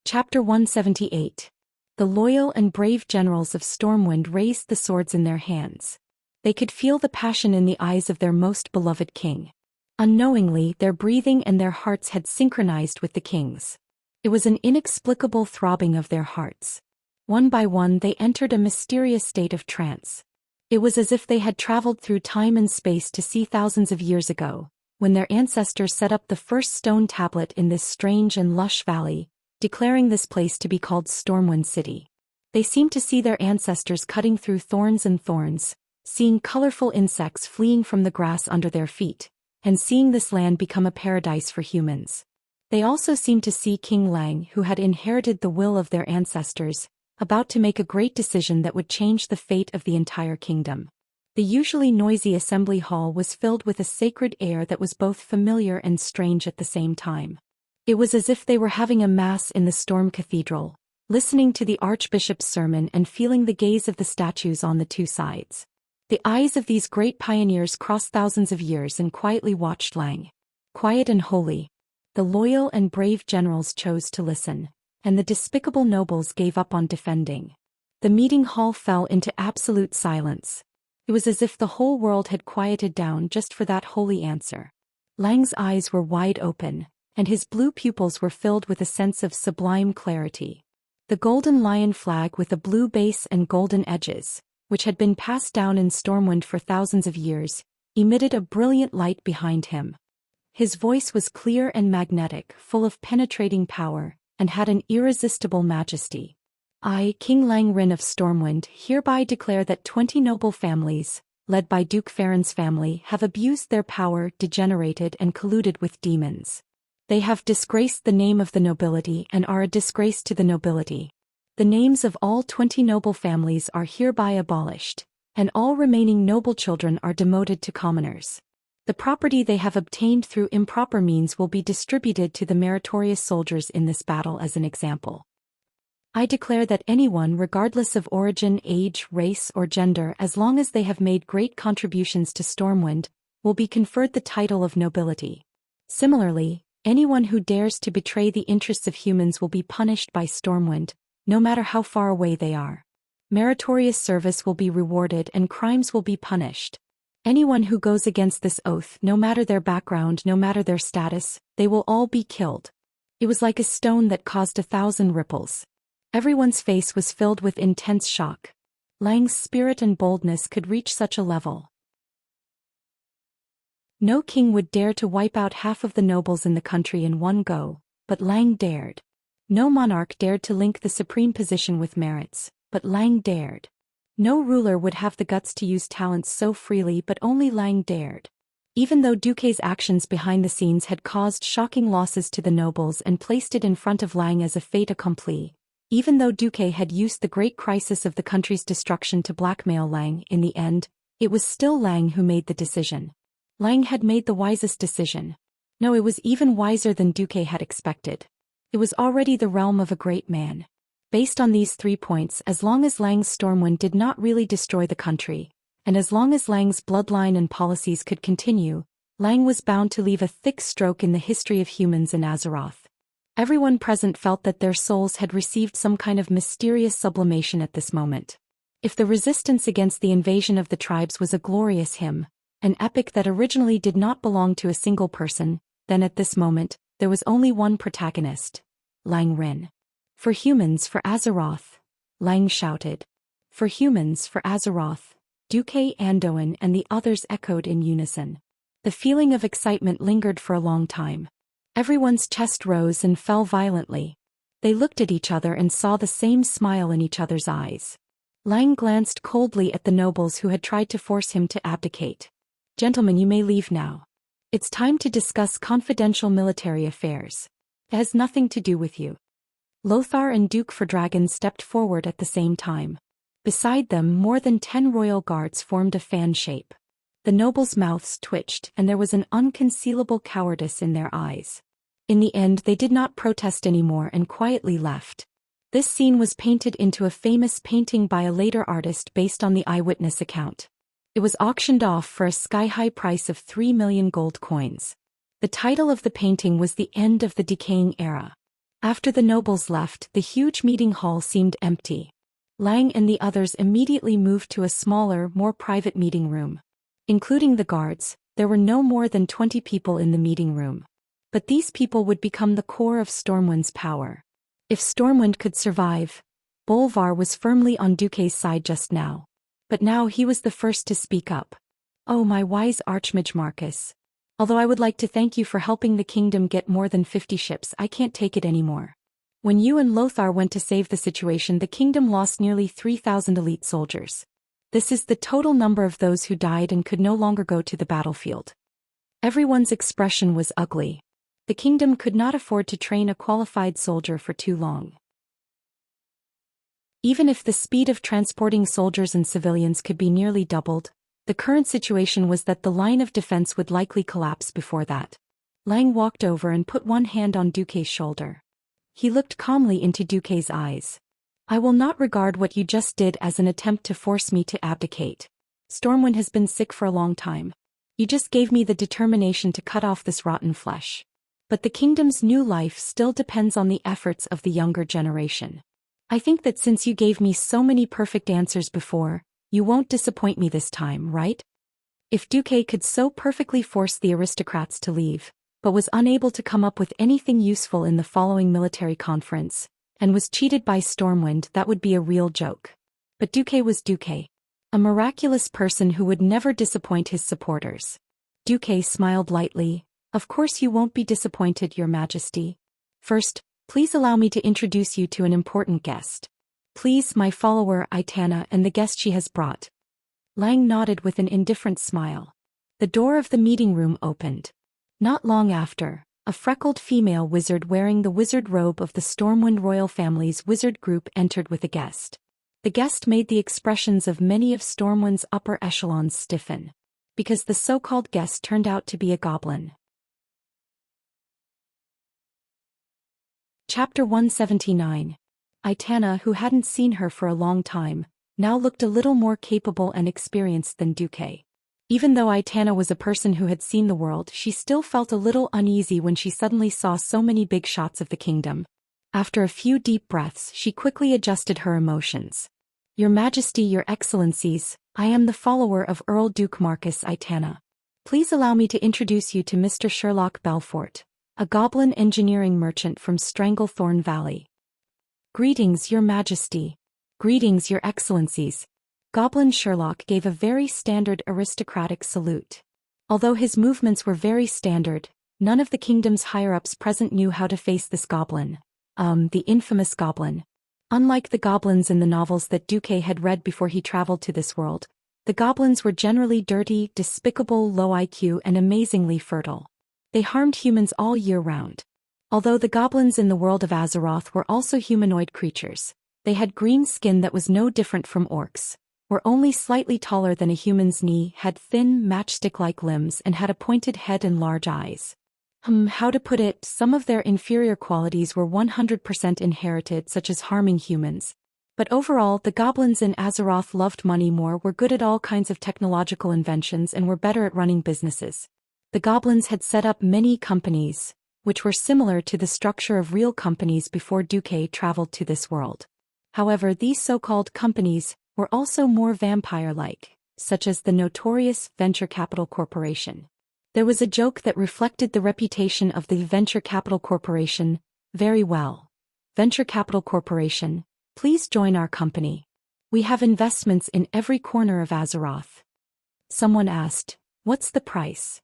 [SPEAKER 1] Chapter 178. The loyal and brave generals of Stormwind raised the swords in their hands. They could feel the passion in the eyes of their most beloved king. Unknowingly, their breathing and their hearts had synchronized with the king's. It was an inexplicable throbbing of their hearts. One by one they entered a mysterious state of trance. It was as if they had traveled through time and space to see thousands of years ago, when their ancestors set up the first stone tablet in this strange and lush valley, declaring this place to be called Stormwind City. They seemed to see their ancestors cutting through thorns and thorns, seeing colorful insects fleeing from the grass under their feet, and seeing this land become a paradise for humans. They also seemed to see King Lang, who had inherited the will of their ancestors, about to make a great decision that would change the fate of the entire kingdom. The usually noisy assembly hall was filled with a sacred air that was both familiar and strange at the same time. It was as if they were having a mass in the Storm Cathedral, listening to the Archbishop's sermon and feeling the gaze of the statues on the 2 sides. The eyes of these great pioneers crossed thousands of years and quietly watched Lang. quiet and holy. The loyal and brave generals chose to listen, and the despicable nobles gave up on defending. The meeting hall fell into absolute silence. It was as if the whole world had quieted down just for that holy answer. Lang's eyes were wide open, and his blue pupils were filled with a sense of sublime clarity. The golden lion flag with a blue base and golden edges, which had been passed down in Stormwind for thousands of years, emitted a brilliant light behind him. His voice was clear and magnetic, full of penetrating power, and had an irresistible majesty. I, King Lang Rin of Stormwind, hereby declare that 20 noble families, led by Duke Farron's family, have abused their power, degenerated and colluded with demons. They have disgraced the name of the nobility and are a disgrace to the nobility. The names of all 20 noble families are hereby abolished, and all remaining noble children are demoted to commoners. The property they have obtained through improper means will be distributed to the meritorious soldiers in this battle as an example. I declare that anyone, regardless of origin, age, race, or gender, as long as they have made great contributions to Stormwind, will be conferred the title of nobility. Similarly, anyone who dares to betray the interests of humans will be punished by Stormwind, no matter how far away they are. Meritorious service will be rewarded and crimes will be punished. Anyone who goes against this oath, no matter their background, no matter their status, they will all be killed. It was like a stone that caused 1,000 ripples. Everyone's face was filled with intense shock. Lang's spirit and boldness could reach such a level. No king would dare to wipe out half of the nobles in the country in one go, but Lang dared. No monarch dared to link the supreme position with merits, but Lang dared. No ruler would have the guts to use talents so freely, but only Lang dared. Even though Duque's actions behind the scenes had caused shocking losses to the nobles and placed it in front of Lang as a fait accompli, even though Duque had used the great crisis of the country's destruction to blackmail Lang, in the end, it was still Lang who made the decision. Lang had made the wisest decision. No, it was even wiser than Duque had expected. It was already the realm of a great man. Based on these 3 points, as long as Lang's Stormwind did not really destroy the country, and as long as Lang's bloodline and policies could continue, Lang was bound to leave a thick stroke in the history of humans in Azeroth. Everyone present felt that their souls had received some kind of mysterious sublimation at this moment. If the resistance against the invasion of the tribes was a glorious hymn, an epic that originally did not belong to a single person, then at this moment, there was only one protagonist, Lang Rin. For humans, for Azeroth, Lang shouted. For humans, for Azeroth, Duque, Anduin and the others echoed in unison. The feeling of excitement lingered for a long time. Everyone's chest rose and fell violently. They looked at each other and saw the same smile in each other's eyes. Lang glanced coldly at the nobles who had tried to force him to abdicate. Gentlemen, you may leave now. It's time to discuss confidential military affairs. It has nothing to do with you. Lothar and Duke Fordragon stepped forward at the same time. Beside them, more than 10 royal guards formed a fan shape. The nobles' mouths twitched, and there was an unconcealable cowardice in their eyes. In the end, they did not protest anymore and quietly left. This scene was painted into a famous painting by a later artist based on the eyewitness account. It was auctioned off for a sky-high price of 3 million gold coins. The title of the painting was The End of the Decaying Era. After the nobles left, the huge meeting hall seemed empty. Lang and the others immediately moved to a smaller, more private meeting room. Including the guards, there were no more than 20 people in the meeting room. But these people would become the core of Stormwind's power. If Stormwind could survive, Bolvar was firmly on Duque's side just now. But now he was the first to speak up. Oh, my wise Archmage Marcus. Although I would like to thank you for helping the kingdom get more than 50 ships, I can't take it anymore. When you and Lothar went to save the situation, the kingdom lost nearly 3,000 elite soldiers. This is the total number of those who died and could no longer go to the battlefield. Everyone's expression was ugly. The kingdom could not afford to train a qualified soldier for too long. Even if the speed of transporting soldiers and civilians could be nearly doubled, the current situation was that the line of defense would likely collapse before that. Lang walked over and put one hand on Duque's shoulder. He looked calmly into Duque's eyes. I will not regard what you just did as an attempt to force me to abdicate. Stormwind has been sick for a long time. You just gave me the determination to cut off this rotten flesh. But the kingdom's new life still depends on the efforts of the younger generation. I think that since you gave me so many perfect answers before, you won't disappoint me this time, right? If Duque could so perfectly force the aristocrats to leave, but was unable to come up with anything useful in the following military conference, and was cheated by Stormwind, that would be a real joke. But Duque was Duque, a miraculous person who would never disappoint his supporters. Duque smiled lightly. Of course you won't be disappointed, Your Majesty. First, please allow me to introduce you to an important guest. Please, my follower Aitana and the guest she has brought. Lang nodded with an indifferent smile. The door of the meeting room opened. Not long after, a freckled female wizard wearing the wizard robe of the Stormwind royal family's wizard group entered with a guest. The guest made the expressions of many of Stormwind's upper echelons stiffen, because the so-called guest turned out to be a goblin. Chapter 179. Aitana, who hadn't seen her for a long time, now looked a little more capable and experienced than Duque. Even though Aitana was a person who had seen the world, she still felt a little uneasy when she suddenly saw so many big shots of the kingdom. After a few deep breaths, she quickly adjusted her emotions. Your Majesty, Your Excellencies, I am the follower of Earl Duke Marcus Aitana. Please allow me to introduce you to Mr. Sherlock Belfort, a goblin engineering merchant from Stranglethorn Valley. Greetings, Your Majesty. Greetings, Your Excellencies. Goblin Sherlock gave a very standard aristocratic salute. Although his movements were very standard, none of the kingdom's higher-ups present knew how to face this goblin. The infamous goblin. Unlike the goblins in the novels that Duque had read before he traveled to this world, the goblins were generally dirty, despicable, low IQ, and amazingly fertile. They harmed humans all year round. Although the goblins in the world of Azeroth were also humanoid creatures, they had green skin that was no different from orcs, were only slightly taller than a human's knee, had thin, matchstick-like limbs, and had a pointed head and large eyes. How to put it, some of their inferior qualities were 100% inherited, such as harming humans. But overall, the goblins in Azeroth loved money more, were good at all kinds of technological inventions, and were better at running businesses. The goblins had set up many companies, which were similar to the structure of real companies before Duque traveled to this world. However, these so-called companies were also more vampire-like, such as the notorious Venture Capital Corporation. There was a joke that reflected the reputation of the Venture Capital Corporation very well. Venture Capital Corporation, please join our company. We have investments in every corner of Azeroth. Someone asked, what's the price?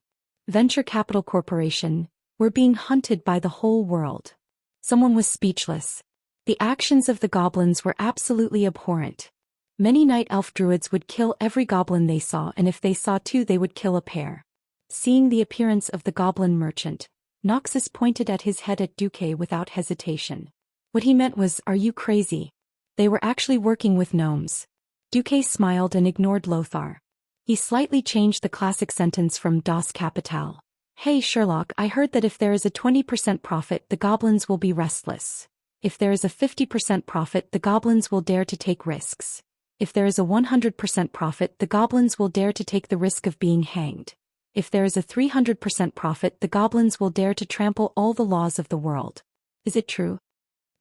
[SPEAKER 1] Venture Capital Corporation, we're being hunted by the whole world. Someone was speechless. The actions of the goblins were absolutely abhorrent. Many night elf druids would kill every goblin they saw, and if they saw two they would kill a pair. Seeing the appearance of the goblin merchant, Noxus pointed at his head at Duque without hesitation. What he meant was, are you crazy? They were actually working with gnomes. Duque smiled and ignored Lothar. He slightly changed the classic sentence from Das Kapital. Hey Sherlock, I heard that if there is a 20% profit the goblins will be restless. If there is a 50% profit the goblins will dare to take risks. If there is a 100% profit the goblins will dare to take the risk of being hanged. If there is a 300% profit the goblins will dare to trample all the laws of the world. Is it true?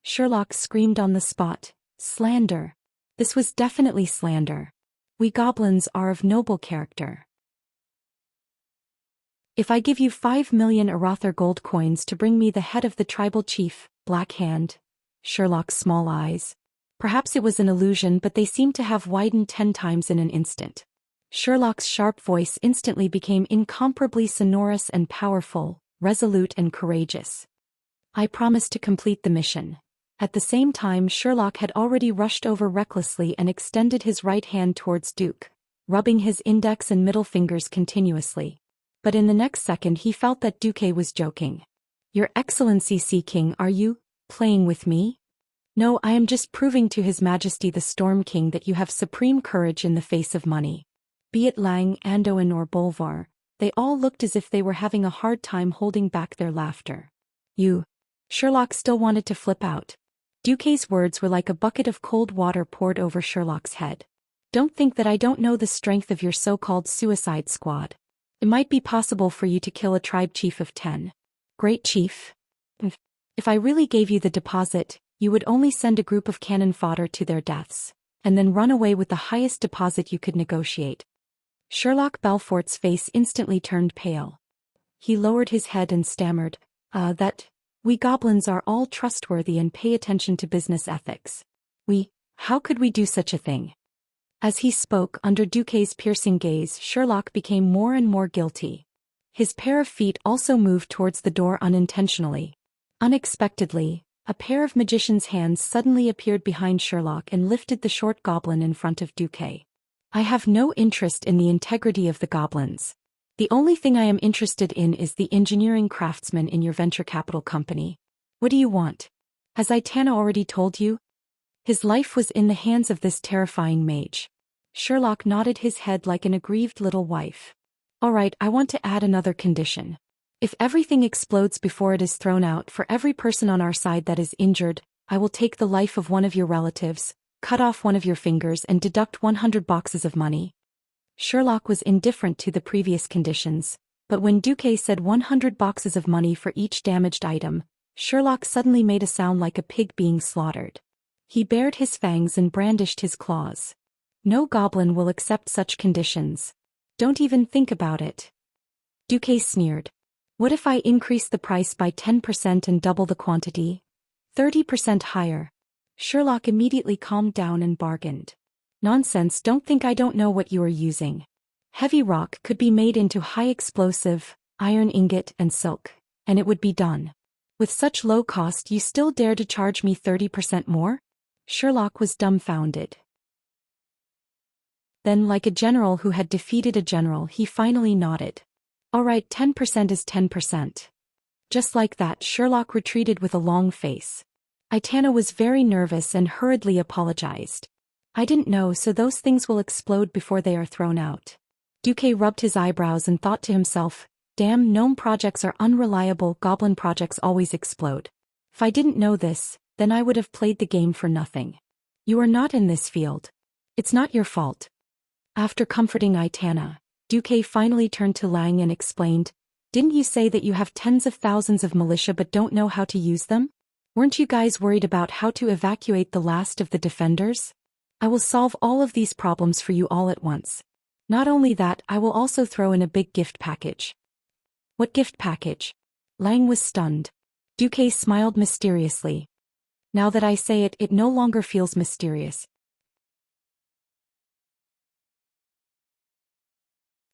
[SPEAKER 1] Sherlock screamed on the spot. Slander. This was definitely slander. We goblins are of noble character. If I give you 5 million Arathar gold coins to bring me the head of the tribal chief, Black Hand. Sherlock's small eyes. Perhaps it was an illusion, but they seemed to have widened 10 times in an instant. Sherlock's sharp voice instantly became incomparably sonorous and powerful, resolute and courageous. I promise to complete the mission. At the same time Sherlock had already rushed over recklessly and extended his right hand towards Duke, rubbing his index and middle fingers continuously. But in the next second he felt that Duque was joking. Your Excellency Sea King, are you playing with me? No, I am just proving to His Majesty the Storm King that you have supreme courage in the face of money. Be it Lang, Anduin or Bolvar, they all looked as if they were having a hard time holding back their laughter. You. Sherlock still wanted to flip out. Duque's words were like a bucket of cold water poured over Sherlock's head. Don't think that I don't know the strength of your so-called suicide squad. It might be possible for you to kill a tribe chief of 10. Great chief. If I really gave you the deposit, you would only send a group of cannon fodder to their deaths, and then run away with the highest deposit you could negotiate. Sherlock Belfort's face instantly turned pale. He lowered his head and stammered, that, we goblins are all trustworthy and pay attention to business ethics. How could we do such a thing? As he spoke under Duquesne's piercing gaze, Sherlock became more and more guilty. His pair of feet also moved towards the door unintentionally. Unexpectedly, a pair of magician's hands suddenly appeared behind Sherlock and lifted the short goblin in front of Duque. I have no interest in the integrity of the goblins. The only thing I am interested in is the engineering craftsman in your venture capital company. What do you want? Has Aitana already told you? His life was in the hands of this terrifying mage. Sherlock nodded his head like an aggrieved little wife. All right, I want to add another condition. If everything explodes before it is thrown out, for every person on our side that is injured, I will take the life of one of your relatives, cut off one of your fingers and deduct 100 boxes of money. Sherlock was indifferent to the previous conditions, but when Duque said 100 boxes of money for each damaged item, Sherlock suddenly made a sound like a pig being slaughtered. He bared his fangs and brandished his claws. No goblin will accept such conditions. Don't even think about it. Duque sneered. What if I increase the price by 10% and double the quantity? 30% higher. Sherlock immediately calmed down and bargained. Nonsense, don't think I don't know what you are using. Heavy rock could be made into high explosive, iron ingot and silk, and it would be done. With such low cost you still dare to charge me 30% more? Sherlock was dumbfounded. Then, like a general who had defeated a general, he finally nodded. All right, 10% is 10%. Just like that, Sherlock retreated with a long face. Aitana was very nervous and hurriedly apologized. I didn't know, so those things will explode before they are thrown out. Duque rubbed his eyebrows and thought to himself, damn, gnome projects are unreliable, goblin projects always explode. If I didn't know this, then I would have played the game for nothing. You are not in this field. It's not your fault. After comforting Aitana, Duque finally turned to Lang and explained, didn't you say that you have tens of thousands of militia but don't know how to use them? Weren't you guys worried about how to evacuate the last of the defenders? I will solve all of these problems for you all at once. Not only that, I will also throw in a big gift package. What gift package? Lang was stunned. Duque smiled mysteriously. Now that I say it, it no longer feels mysterious.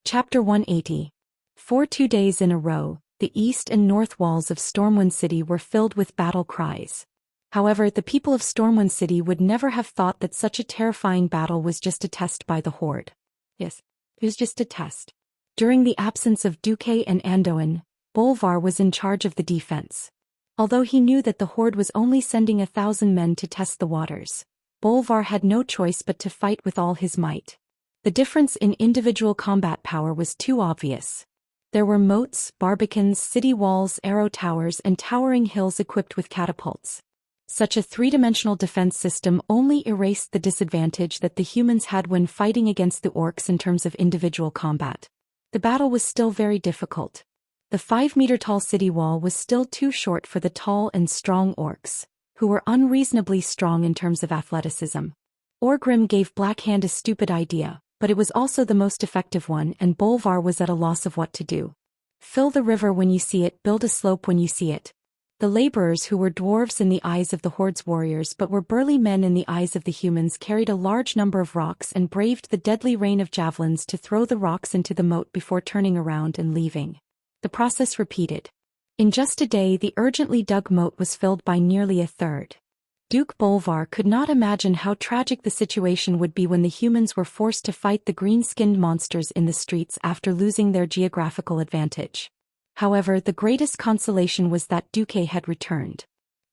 [SPEAKER 1] Chapter 180. For 2 days in a row, the east and north walls of Stormwind City were filled with battle cries. However, the people of Stormwind City would never have thought that such a terrifying battle was just a test by the Horde. Yes, it was just a test. During the absence of Duque and Andoin, Bolvar was in charge of the defense. Although he knew that the Horde was only sending 1,000 men to test the waters, Bolvar had no choice but to fight with all his might. The difference in individual combat power was too obvious. There were moats, barbicans, city walls, arrow towers, and towering hills equipped with catapults. Such a three-dimensional defense system only erased the disadvantage that the humans had when fighting against the orcs in terms of individual combat. The battle was still very difficult. The 5-meter-tall city wall was still too short for the tall and strong orcs, who were unreasonably strong in terms of athleticism. Orgrim gave Blackhand a stupid idea, but it was also the most effective one, and Bolvar was at a loss of what to do. Fill the river when you see it, build a slope when you see it. The laborers, who were dwarves in the eyes of the Horde's warriors but were burly men in the eyes of the humans, carried a large number of rocks and braved the deadly rain of javelins to throw the rocks into the moat before turning around and leaving. The process repeated. In just a day, the urgently dug moat was filled by nearly a third. Duke Bolvar could not imagine how tragic the situation would be when the humans were forced to fight the green-skinned monsters in the streets after losing their geographical advantage. However, the greatest consolation was that Duque had returned.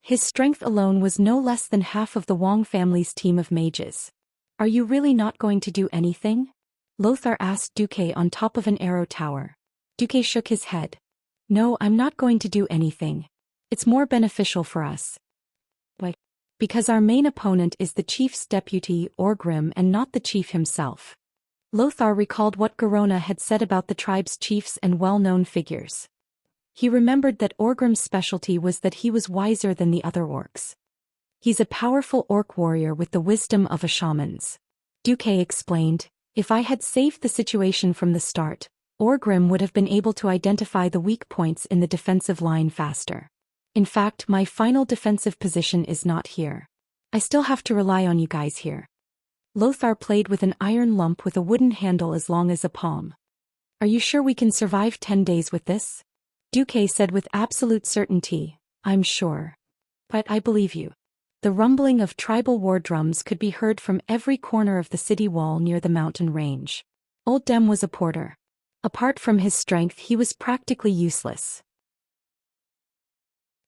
[SPEAKER 1] His strength alone was no less than half of the Wong family's team of mages. Are you really not going to do anything? Lothar asked Duque on top of an arrow tower. Duque shook his head. No, I'm not going to do anything. It's more beneficial for us. Why? Because our main opponent is the chief's deputy, Orgrim, and not the chief himself. Lothar recalled what Garona had said about the tribe's chiefs and well-known figures. He remembered that Orgrim's specialty was that he was wiser than the other orcs. He's a powerful orc warrior with the wisdom of a shaman's. Duque explained, if I had saved the situation from the start, Orgrim would have been able to identify the weak points in the defensive line faster. In fact, my final defensive position is not here. I still have to rely on you guys here. Lothar played with an iron lump with a wooden handle as long as a palm. Are you sure we can survive 10 days with this? Duque said with absolute certainty, I'm sure. But I believe you. The rumbling of tribal war drums could be heard from every corner of the city wall near the mountain range. Old Dem was a porter. Apart from his strength, he was practically useless.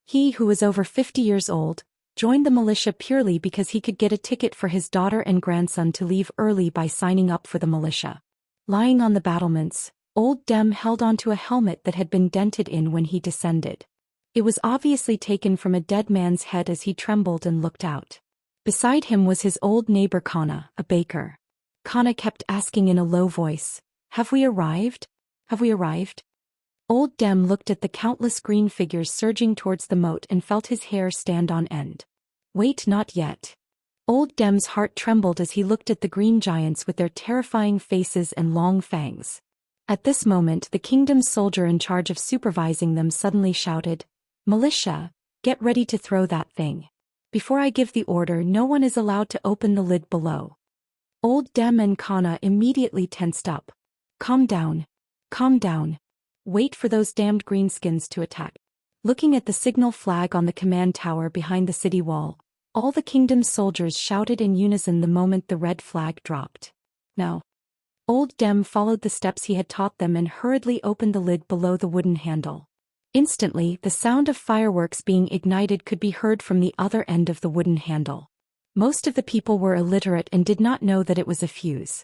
[SPEAKER 1] He, who was over 50 years old, joined the militia purely because he could get a ticket for his daughter and grandson to leave early by signing up for the militia. Lying on the battlements, Old Dem held onto a helmet that had been dented in when he descended. It was obviously taken from a dead man's head as he trembled and looked out. Beside him was his old neighbor Kana, a baker. Kana kept asking in a low voice, Have we arrived? Have we arrived? Old Dem looked at the countless green figures surging towards the moat and felt his hair stand on end. Wait, not yet. Old Dem's heart trembled as he looked at the green giants with their terrifying faces and long fangs. At this moment, the kingdom's soldier in charge of supervising them suddenly shouted, Militia, get ready to throw that thing. Before I give the order, no one is allowed to open the lid below. Old Dem and Kana immediately tensed up. Calm down. Calm down. Wait for those damned greenskins to attack. Looking at the signal flag on the command tower behind the city wall, all the kingdom's soldiers shouted in unison the moment the red flag dropped. No. Old Dem followed the steps he had taught them and hurriedly opened the lid below the wooden handle. Instantly, the sound of fireworks being ignited could be heard from the other end of the wooden handle. Most of the people were illiterate and did not know that it was a fuse.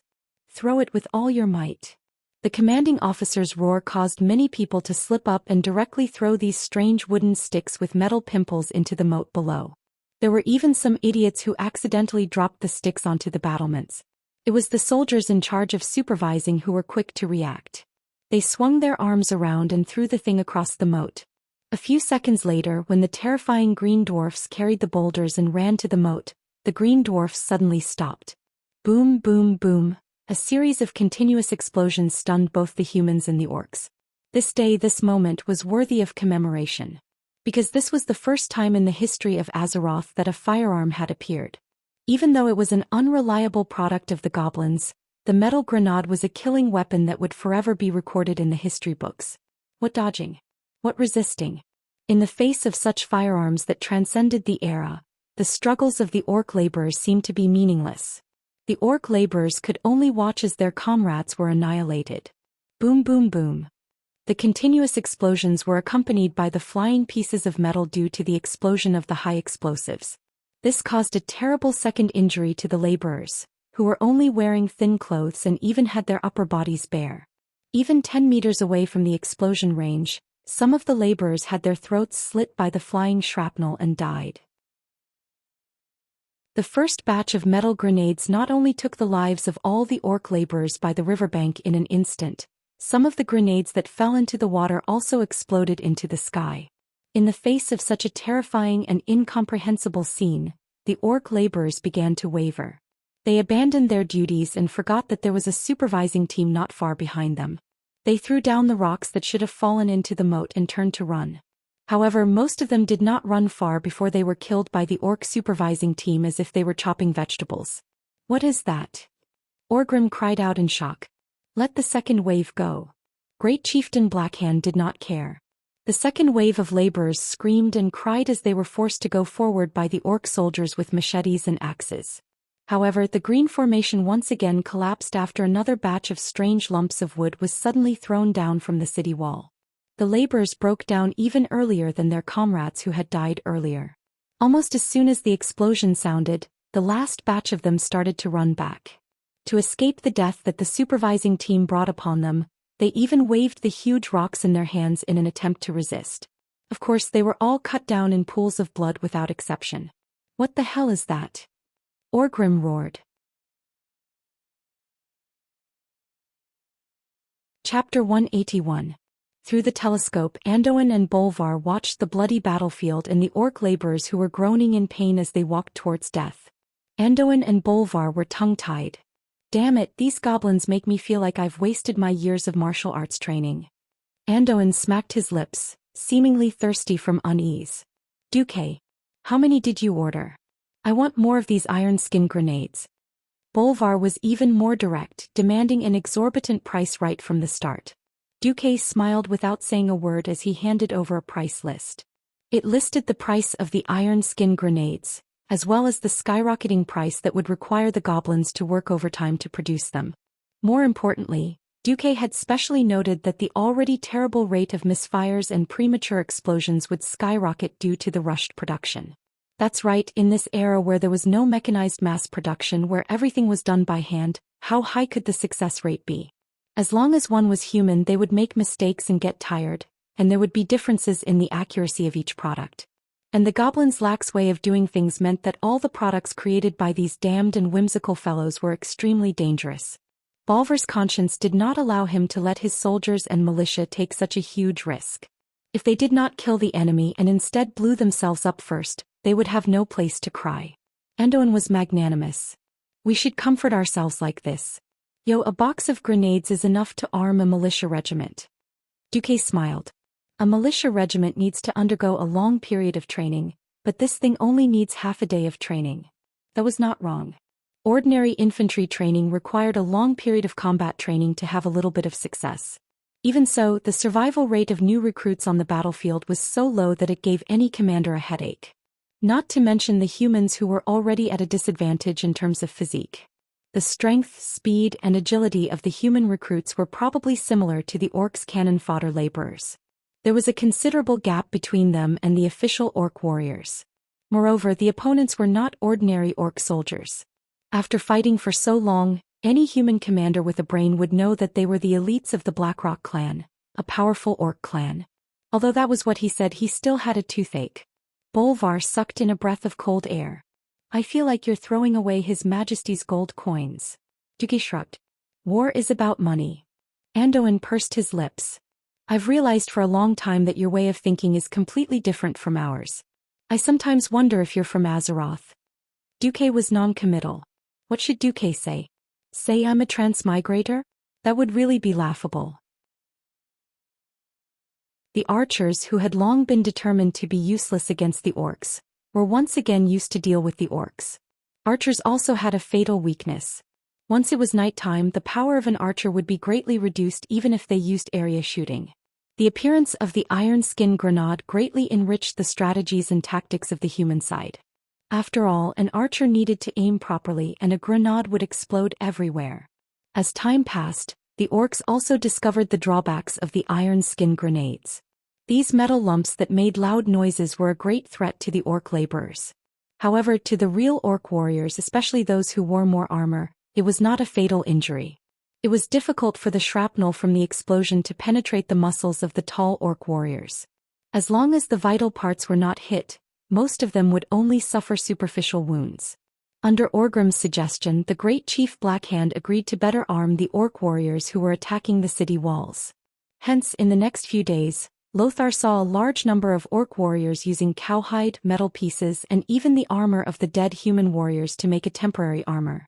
[SPEAKER 1] Throw it with all your might. The commanding officer's roar caused many people to slip up and directly throw these strange wooden sticks with metal pimples into the moat below. There were even some idiots who accidentally dropped the sticks onto the battlements. It was the soldiers in charge of supervising who were quick to react. They swung their arms around and threw the thing across the moat. A few seconds later, when the terrifying green dwarfs carried the boulders and ran to the moat, the green dwarfs suddenly stopped. Boom, boom, boom. A series of continuous explosions stunned both the humans and the orcs. This day, this moment was worthy of commemoration. Because this was the first time in the history of Azeroth that a firearm had appeared. Even though it was an unreliable product of the goblins, the metal grenade was a killing weapon that would forever be recorded in the history books. What dodging? What resisting? In the face of such firearms that transcended the era, the struggles of the orc laborers seemed to be meaningless. The orc laborers could only watch as their comrades were annihilated. Boom, boom, boom. The continuous explosions were accompanied by the flying pieces of metal due to the explosion of the high explosives. This caused a terrible second injury to the laborers, who were only wearing thin clothes and even had their upper bodies bare. Even 10 meters away from the explosion range, some of the laborers had their throats slit by the flying shrapnel and died. The first batch of metal grenades not only took the lives of all the orc laborers by the riverbank in an instant, some of the grenades that fell into the water also exploded into the sky. In the face of such a terrifying and incomprehensible scene, the orc laborers began to waver. They abandoned their duties and forgot that there was a supervising team not far behind them. They threw down the rocks that should have fallen into the moat and turned to run. However, most of them did not run far before they were killed by the orc supervising team as if they were chopping vegetables. What is that? Orgrim cried out in shock. Let the second wave go. Great Chieftain Blackhand did not care. The second wave of laborers screamed and cried as they were forced to go forward by the orc soldiers with machetes and axes. However, the green formation once again collapsed after another batch of strange lumps of wood was suddenly thrown down from the city wall. The laborers broke down even earlier than their comrades who had died earlier. Almost as soon as the explosion sounded, the last batch of them started to run back. To escape the death that the supervising team brought upon them, they even waved the huge rocks in their hands in an attempt to resist. Of course, they were all cut down in pools of blood without exception. What the hell is that? Orgrim roared. Chapter 181. Through the telescope, Andoin and Bolvar watched the bloody battlefield and the orc laborers who were groaning in pain as they walked towards death. Andoin and Bolvar were tongue-tied. Damn it, these goblins make me feel like I've wasted my years of martial arts training. Andoin smacked his lips, seemingly thirsty from unease. Duque, how many did you order? I want more of these iron skin grenades. Bolvar was even more direct, demanding an exorbitant price right from the start. Duque smiled without saying a word as he handed over a price list. It listed the price of the iron skin grenades, as well as the skyrocketing price that would require the goblins to work overtime to produce them. More importantly, Duque had specially noted that the already terrible rate of misfires and premature explosions would skyrocket due to the rushed production. That's right, in this era where there was no mechanized mass production, where everything was done by hand, how high could the success rate be? As long as one was human, they would make mistakes and get tired, and there would be differences in the accuracy of each product. And the goblins' lax way of doing things meant that all the products created by these damned and whimsical fellows were extremely dangerous. Bolvar's conscience did not allow him to let his soldiers and militia take such a huge risk. If they did not kill the enemy and instead blew themselves up first, they would have no place to cry. Andoin was magnanimous. We should comfort ourselves like this. Yo, a box of grenades is enough to arm a militia regiment. Duque smiled. A militia regiment needs to undergo a long period of training, but this thing only needs half a day of training. That was not wrong. Ordinary infantry training required a long period of combat training to have a little bit of success. Even so, the survival rate of new recruits on the battlefield was so low that it gave any commander a headache. Not to mention the humans who were already at a disadvantage in terms of physique. The strength, speed, and agility of the human recruits were probably similar to the orcs' cannon fodder laborers. There was a considerable gap between them and the official orc warriors. Moreover, the opponents were not ordinary orc soldiers. After fighting for so long, any human commander with a brain would know that they were the elites of the Blackrock clan, a powerful orc clan. Although that was what he said, he still had a toothache. Bolvar sucked in a breath of cold air. I feel like you're throwing away His Majesty's gold coins. Duque shrugged. War is about money. Andoin pursed his lips. I've realized for a long time that your way of thinking is completely different from ours. I sometimes wonder if you're from Azeroth. Duque was non-committal. What should Duque say? Say I'm a transmigrator? That would really be laughable. The archers, who had long been determined to be useless against the orcs, were once again used to deal with the orcs. Archers also had a fatal weakness. Once it was nighttime, the power of an archer would be greatly reduced even if they used area shooting. The appearance of the iron skin grenade greatly enriched the strategies and tactics of the human side. After all, an archer needed to aim properly and a grenade would explode everywhere. As time passed, the orcs also discovered the drawbacks of the iron skin grenades. These metal lumps that made loud noises were a great threat to the orc laborers. However, to the real orc warriors, especially those who wore more armor, it was not a fatal injury. It was difficult for the shrapnel from the explosion to penetrate the muscles of the tall orc warriors. As long as the vital parts were not hit, most of them would only suffer superficial wounds. Under Orgrim's suggestion, the great chief Blackhand agreed to better arm the orc warriors who were attacking the city walls. Hence, in the next few days, Lothar saw a large number of orc warriors using cowhide, metal pieces, and even the armor of the dead human warriors to make a temporary armor.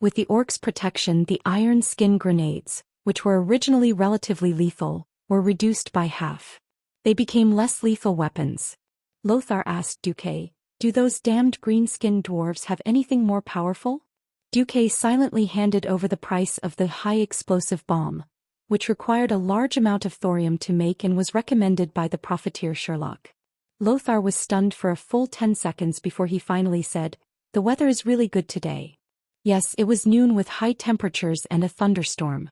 [SPEAKER 1] With the orcs' protection, the iron skin grenades, which were originally relatively lethal, were reduced by half. They became less lethal weapons. Lothar asked Duque, "Do those damned green-skinned dwarves have anything more powerful?" Duque silently handed over the price of the high-explosive bomb, which required a large amount of thorium to make and was recommended by the profiteer Sherlock. Lothar was stunned for a full 10 seconds before he finally said, "The weather is really good today." Yes, it was noon with high temperatures and a thunderstorm.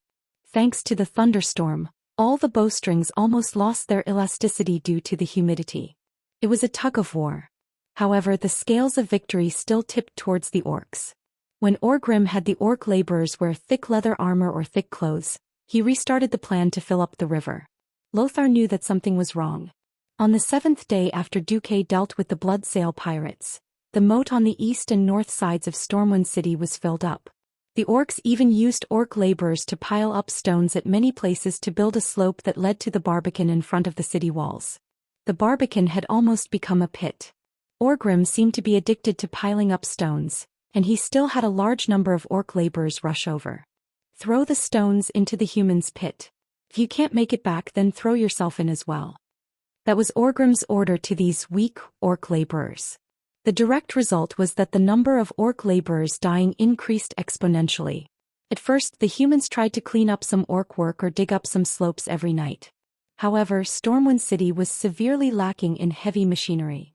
[SPEAKER 1] Thanks to the thunderstorm, all the bowstrings almost lost their elasticity due to the humidity. It was a tug-of-war. However, the scales of victory still tipped towards the orcs. When Orgrim had the orc laborers wear thick leather armor or thick clothes, he restarted the plan to fill up the river. Lothar knew that something was wrong. On the 7th day after Duque dealt with the Bloodsail pirates, the moat on the east and north sides of Stormwind City was filled up. The orcs even used orc laborers to pile up stones at many places to build a slope that led to the Barbican in front of the city walls. The Barbican had almost become a pit. Orgrim seemed to be addicted to piling up stones, and he still had a large number of orc laborers rush over. Throw the stones into the human's pit. If you can't make it back, then throw yourself in as well. That was Orgrim's order to these weak orc laborers. The direct result was that the number of orc laborers dying increased exponentially. At first, the humans tried to clean up some orc work or dig up some slopes every night. However, Stormwind City was severely lacking in heavy machinery.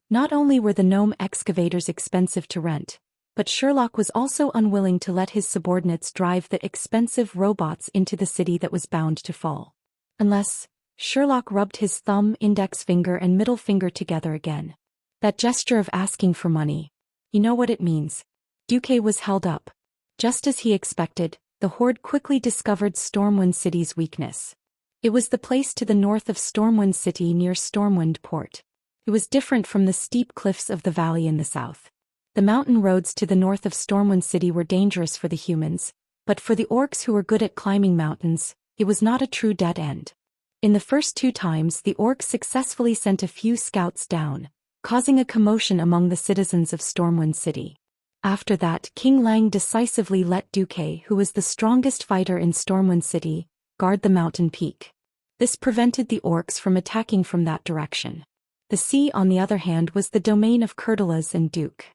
[SPEAKER 1] Not only were the gnome excavators expensive to rent, but Sherlock was also unwilling to let his subordinates drive the expensive robots into the city that was bound to fall. Unless Sherlock rubbed his thumb, index finger and middle finger together again. That gesture of asking for money. You know what it means. Duque was held up. Just as he expected, the Horde quickly discovered Stormwind City's weakness. It was the place to the north of Stormwind City near Stormwind Port. It was different from the steep cliffs of the valley in the south. The mountain roads to the north of Stormwind City were dangerous for the humans, but for the orcs who were good at climbing mountains, it was not a true dead end. In the first 2 times, the orcs successfully sent a few scouts down, causing a commotion among the citizens of Stormwind City. After that, King Lang decisively let Duque, who was the strongest fighter in Stormwind City, guard the mountain peak. This prevented the orcs from attacking from that direction. The sea, on the other hand, was the domain of Kurdalas and Duke.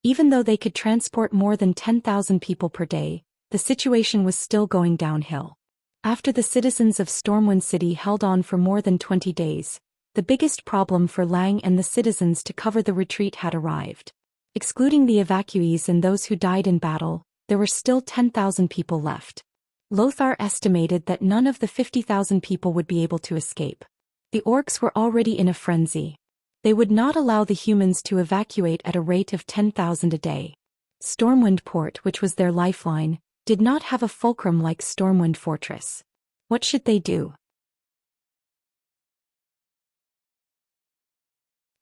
[SPEAKER 1] Even though they could transport more than 10,000 people per day, the situation was still going downhill. After the citizens of Stormwind City held on for more than 20 days, the biggest problem for Lang and the citizens to cover the retreat had arrived. Excluding the evacuees and those who died in battle, there were still 10,000 people left. Lothar estimated that none of the 50,000 people would be able to escape. The orcs were already in a frenzy. They would not allow the humans to evacuate at a rate of 10,000 a day. Stormwind Port, which was their lifeline, did not have a fulcrum like Stormwind Fortress. What should they do?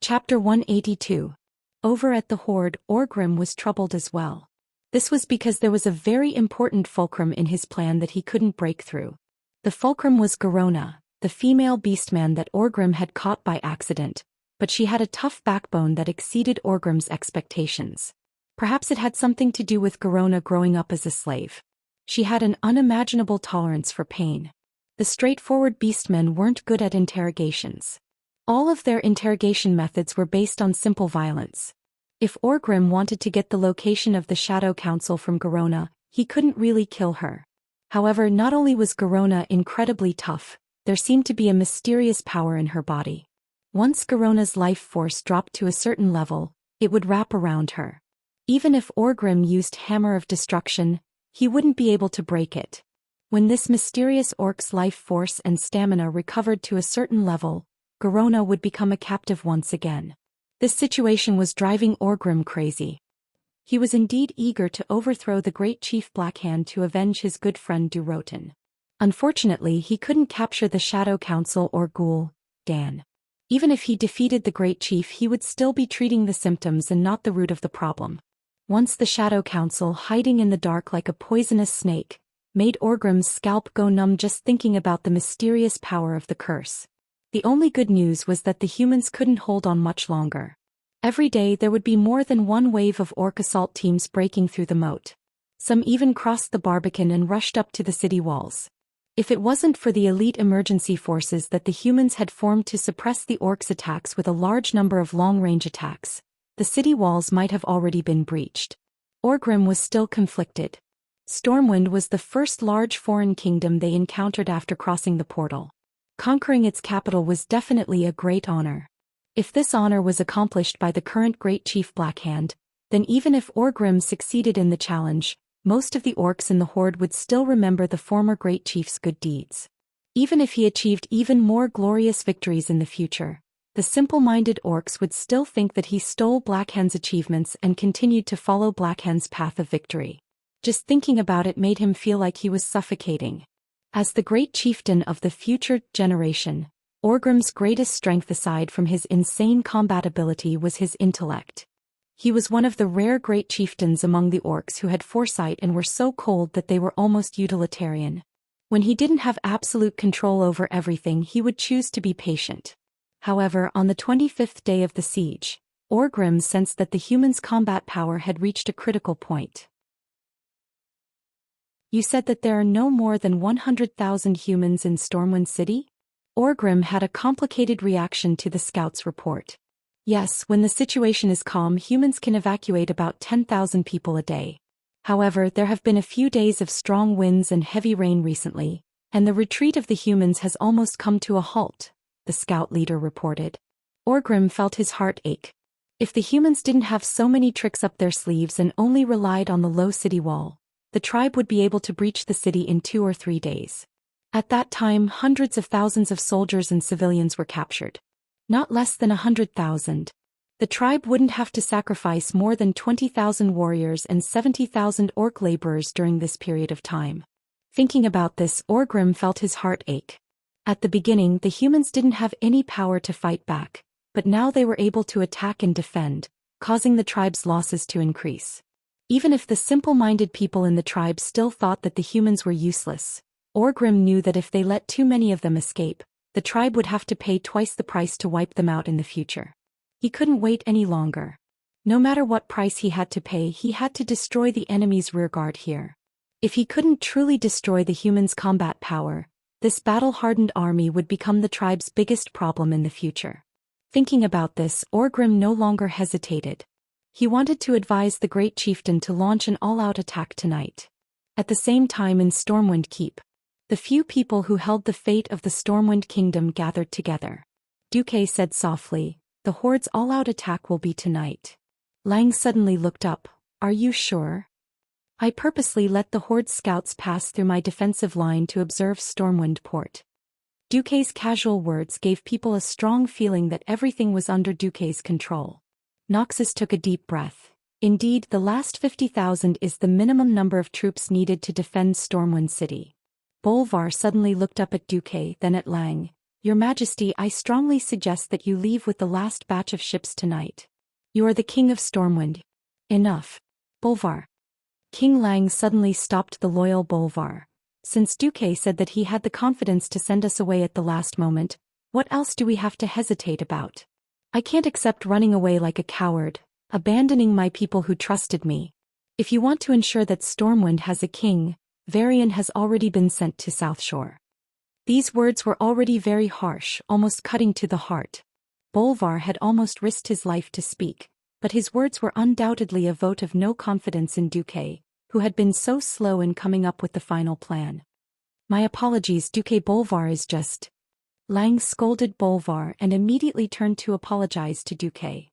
[SPEAKER 1] Chapter 182. Over at the Horde, Orgrim was troubled as well. This was because there was a very important fulcrum in his plan that he couldn't break through. The fulcrum was Garona, the female beastman that Orgrim had caught by accident, but she had a tough backbone that exceeded Orgrim's expectations. Perhaps it had something to do with Garona growing up as a slave. She had an unimaginable tolerance for pain. The straightforward beastmen weren't good at interrogations. All of their interrogation methods were based on simple violence. If Orgrim wanted to get the location of the Shadow Council from Garona, he couldn't really kill her. However, not only was Garona incredibly tough, there seemed to be a mysterious power in her body. Once Garona's life force dropped to a certain level, it would wrap around her. Even if Orgrim used Hammer of Destruction, he wouldn't be able to break it. When this mysterious orc's life force and stamina recovered to a certain level, Garona would become a captive once again. This situation was driving Orgrim crazy. He was indeed eager to overthrow the great chief Blackhand to avenge his good friend Durotan. Unfortunately, he couldn't capture the Shadow Council or Ghoul, Dan. Even if he defeated the great chief, he would still be treating the symptoms and not the root of the problem. Once the Shadow Council, hiding in the dark like a poisonous snake, made Orgrim's scalp go numb just thinking about the mysterious power of the curse. The only good news was that the humans couldn't hold on much longer. Every day there would be more than one wave of orc assault teams breaking through the moat. Some even crossed the Barbican and rushed up to the city walls. If it wasn't for the elite emergency forces that the humans had formed to suppress the orcs' attacks with a large number of long-range attacks, the city walls might have already been breached. Orgrim was still conflicted. Stormwind was the first large foreign kingdom they encountered after crossing the portal. Conquering its capital was definitely a great honor. If this honor was accomplished by the current Great Chief Blackhand, then even if Orgrim succeeded in the challenge, most of the orcs in the Horde would still remember the former Great Chief's good deeds. Even if he achieved even more glorious victories in the future, the simple-minded orcs would still think that he stole Blackhand's achievements and continued to follow Blackhand's path of victory. Just thinking about it made him feel like he was suffocating. As the great chieftain of the future generation, Orgrim's greatest strength aside from his insane combat ability was his intellect. He was one of the rare great chieftains among the orcs who had foresight and were so cold that they were almost utilitarian. When he didn't have absolute control over everything, he would choose to be patient. However, on the 25th day of the siege, Orgrim sensed that the humans' combat power had reached a critical point. You said that there are no more than 100,000 humans in Stormwind City? Orgrim had a complicated reaction to the scout's report. Yes, when the situation is calm, humans can evacuate about 10,000 people a day. However, there have been a few days of strong winds and heavy rain recently, and the retreat of the humans has almost come to a halt, the scout leader reported. Orgrim felt his heart ache. If the humans didn't have so many tricks up their sleeves and only relied on the low city wall, the tribe would be able to breach the city in 2 or 3 days. At that time, hundreds of thousands of soldiers and civilians were captured. Not less than 100,000. The tribe wouldn't have to sacrifice more than 20,000 warriors and 70,000 orc laborers during this period of time. Thinking about this, Orgrim felt his heart ache. At the beginning, the humans didn't have any power to fight back, but now they were able to attack and defend, causing the tribe's losses to increase. Even if the simple-minded people in the tribe still thought that the humans were useless, Orgrim knew that if they let too many of them escape, the tribe would have to pay twice the price to wipe them out in the future. He couldn't wait any longer. No matter what price he had to pay, he had to destroy the enemy's rearguard here. If he couldn't truly destroy the humans' combat power, this battle-hardened army would become the tribe's biggest problem in the future. Thinking about this, Orgrim no longer hesitated. He wanted to advise the great chieftain to launch an all-out attack tonight. At the same time in Stormwind Keep, the few people who held the fate of the Stormwind Kingdom gathered together. Duque said softly, "The Horde's all-out attack will be tonight." Lang suddenly looked up. "Are you sure?" "I purposely let the Horde scouts pass through my defensive line to observe Stormwind Port." Duque's casual words gave people a strong feeling that everything was under Duque's control. Noxus took a deep breath. Indeed, the last 50,000 is the minimum number of troops needed to defend Stormwind City. Bolvar suddenly looked up at Duque, then at Lang. "Your Majesty, I strongly suggest that you leave with the last batch of ships tonight. You are the King of Stormwind." "Enough. Bolvar." King Lang suddenly stopped the loyal Bolvar. "Since Duque said that he had the confidence to send us away at the last moment, what else do we have to hesitate about? I can't accept running away like a coward, abandoning my people who trusted me. If you want to ensure that Stormwind has a king, Varian has already been sent to South Shore." These words were already very harsh, almost cutting to the heart. Bolvar had almost risked his life to speak, but his words were undoubtedly a vote of no confidence in Duque, who had been so slow in coming up with the final plan. "My apologies, Duque. Bolvar is just..." Lang scolded Bolvar and immediately turned to apologize to Duque.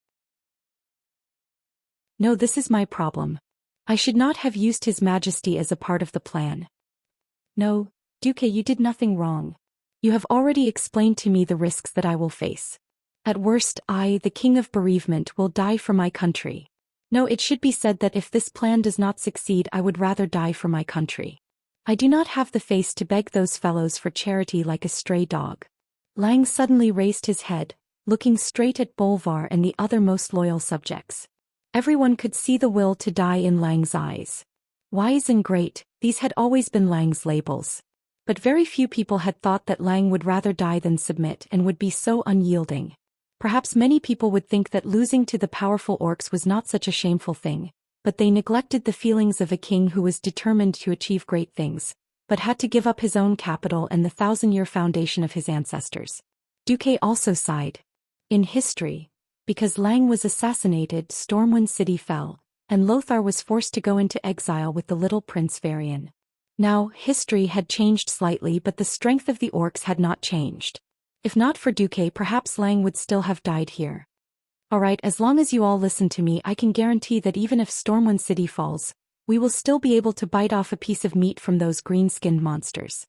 [SPEAKER 1] "No, this is my problem. I should not have used His Majesty as a part of the plan." "No, Duque, you did nothing wrong. You have already explained to me the risks that I will face. At worst, I, the King of Bereavement, will die for my country. No, it should be said that if this plan does not succeed, I would rather die for my country. I do not have the face to beg those fellows for charity like a stray dog." Lang suddenly raised his head, looking straight at Bolvar and the other most loyal subjects. Everyone could see the will to die in Lang's eyes. Wise and great, these had always been Lang's labels. But very few people had thought that Lang would rather die than submit and would be so unyielding. Perhaps many people would think that losing to the powerful orcs was not such a shameful thing, but they neglected the feelings of a king who was determined to achieve great things, but had to give up his own capital and the 1,000-year foundation of his ancestors. Duque also sighed. In history, because Lang was assassinated, Stormwind City fell, and Lothar was forced to go into exile with the little Prince Varian. Now, history had changed slightly, but the strength of the orcs had not changed. If not for Duque, perhaps Lang would still have died here. "Alright, as long as you all listen to me, I can guarantee that even if Stormwind City falls, we will still be able to bite off a piece of meat from those green-skinned monsters."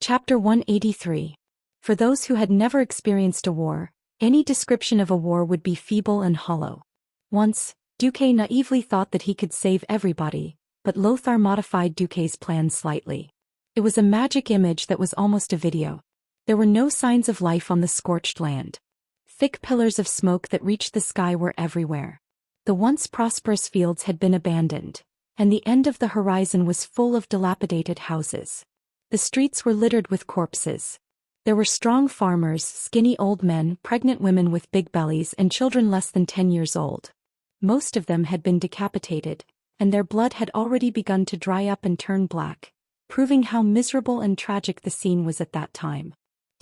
[SPEAKER 1] Chapter 183. For those who had never experienced a war, any description of a war would be feeble and hollow. Once, Duque naively thought that he could save everybody, but Lothar modified Duque's plan slightly. It was a magic image that was almost a video. There were no signs of life on the scorched land. Thick pillars of smoke that reached the sky were everywhere. The once prosperous fields had been abandoned, and the end of the horizon was full of dilapidated houses. The streets were littered with corpses. There were strong farmers, skinny old men, pregnant women with big bellies, and children less than 10 years old. Most of them had been decapitated, and their blood had already begun to dry up and turn black, proving how miserable and tragic the scene was at that time.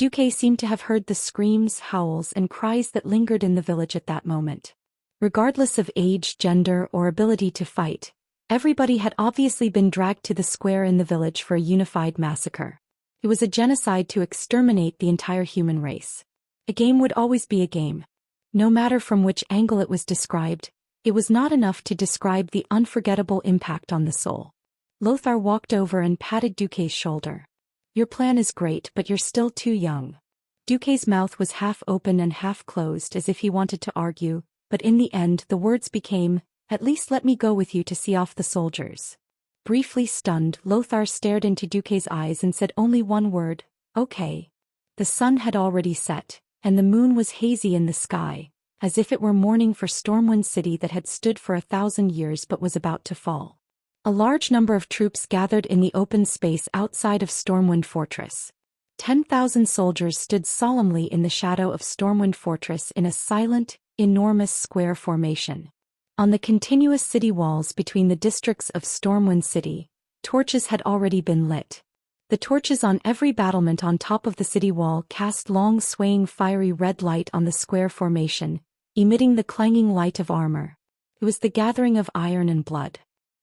[SPEAKER 1] Duque seemed to have heard the screams, howls, and cries that lingered in the village at that moment. Regardless of age, gender, or ability to fight, everybody had obviously been dragged to the square in the village for a unified massacre. It was a genocide to exterminate the entire human race. A game would always be a game. No matter from which angle it was described, it was not enough to describe the unforgettable impact on the soul. Lothar walked over and patted Duque's shoulder. "Your plan is great, but you're still too young." Duque's mouth was half open and half closed as if he wanted to argue, but in the end the words became, "At least let me go with you to see off the soldiers." Briefly stunned, Lothar stared into Duque's eyes and said only one word, "Okay." The sun had already set, and the moon was hazy in the sky, as if it were morning for Stormwind City that had stood for 1,000 years but was about to fall. A large number of troops gathered in the open space outside of Stormwind Fortress. 10,000 soldiers stood solemnly in the shadow of Stormwind Fortress in a silent, enormous square formation. On the continuous city walls between the districts of Stormwind City, torches had already been lit. The torches on every battlement on top of the city wall cast long swaying fiery red light on the square formation, emitting the clanging light of armor. It was the gathering of iron and blood.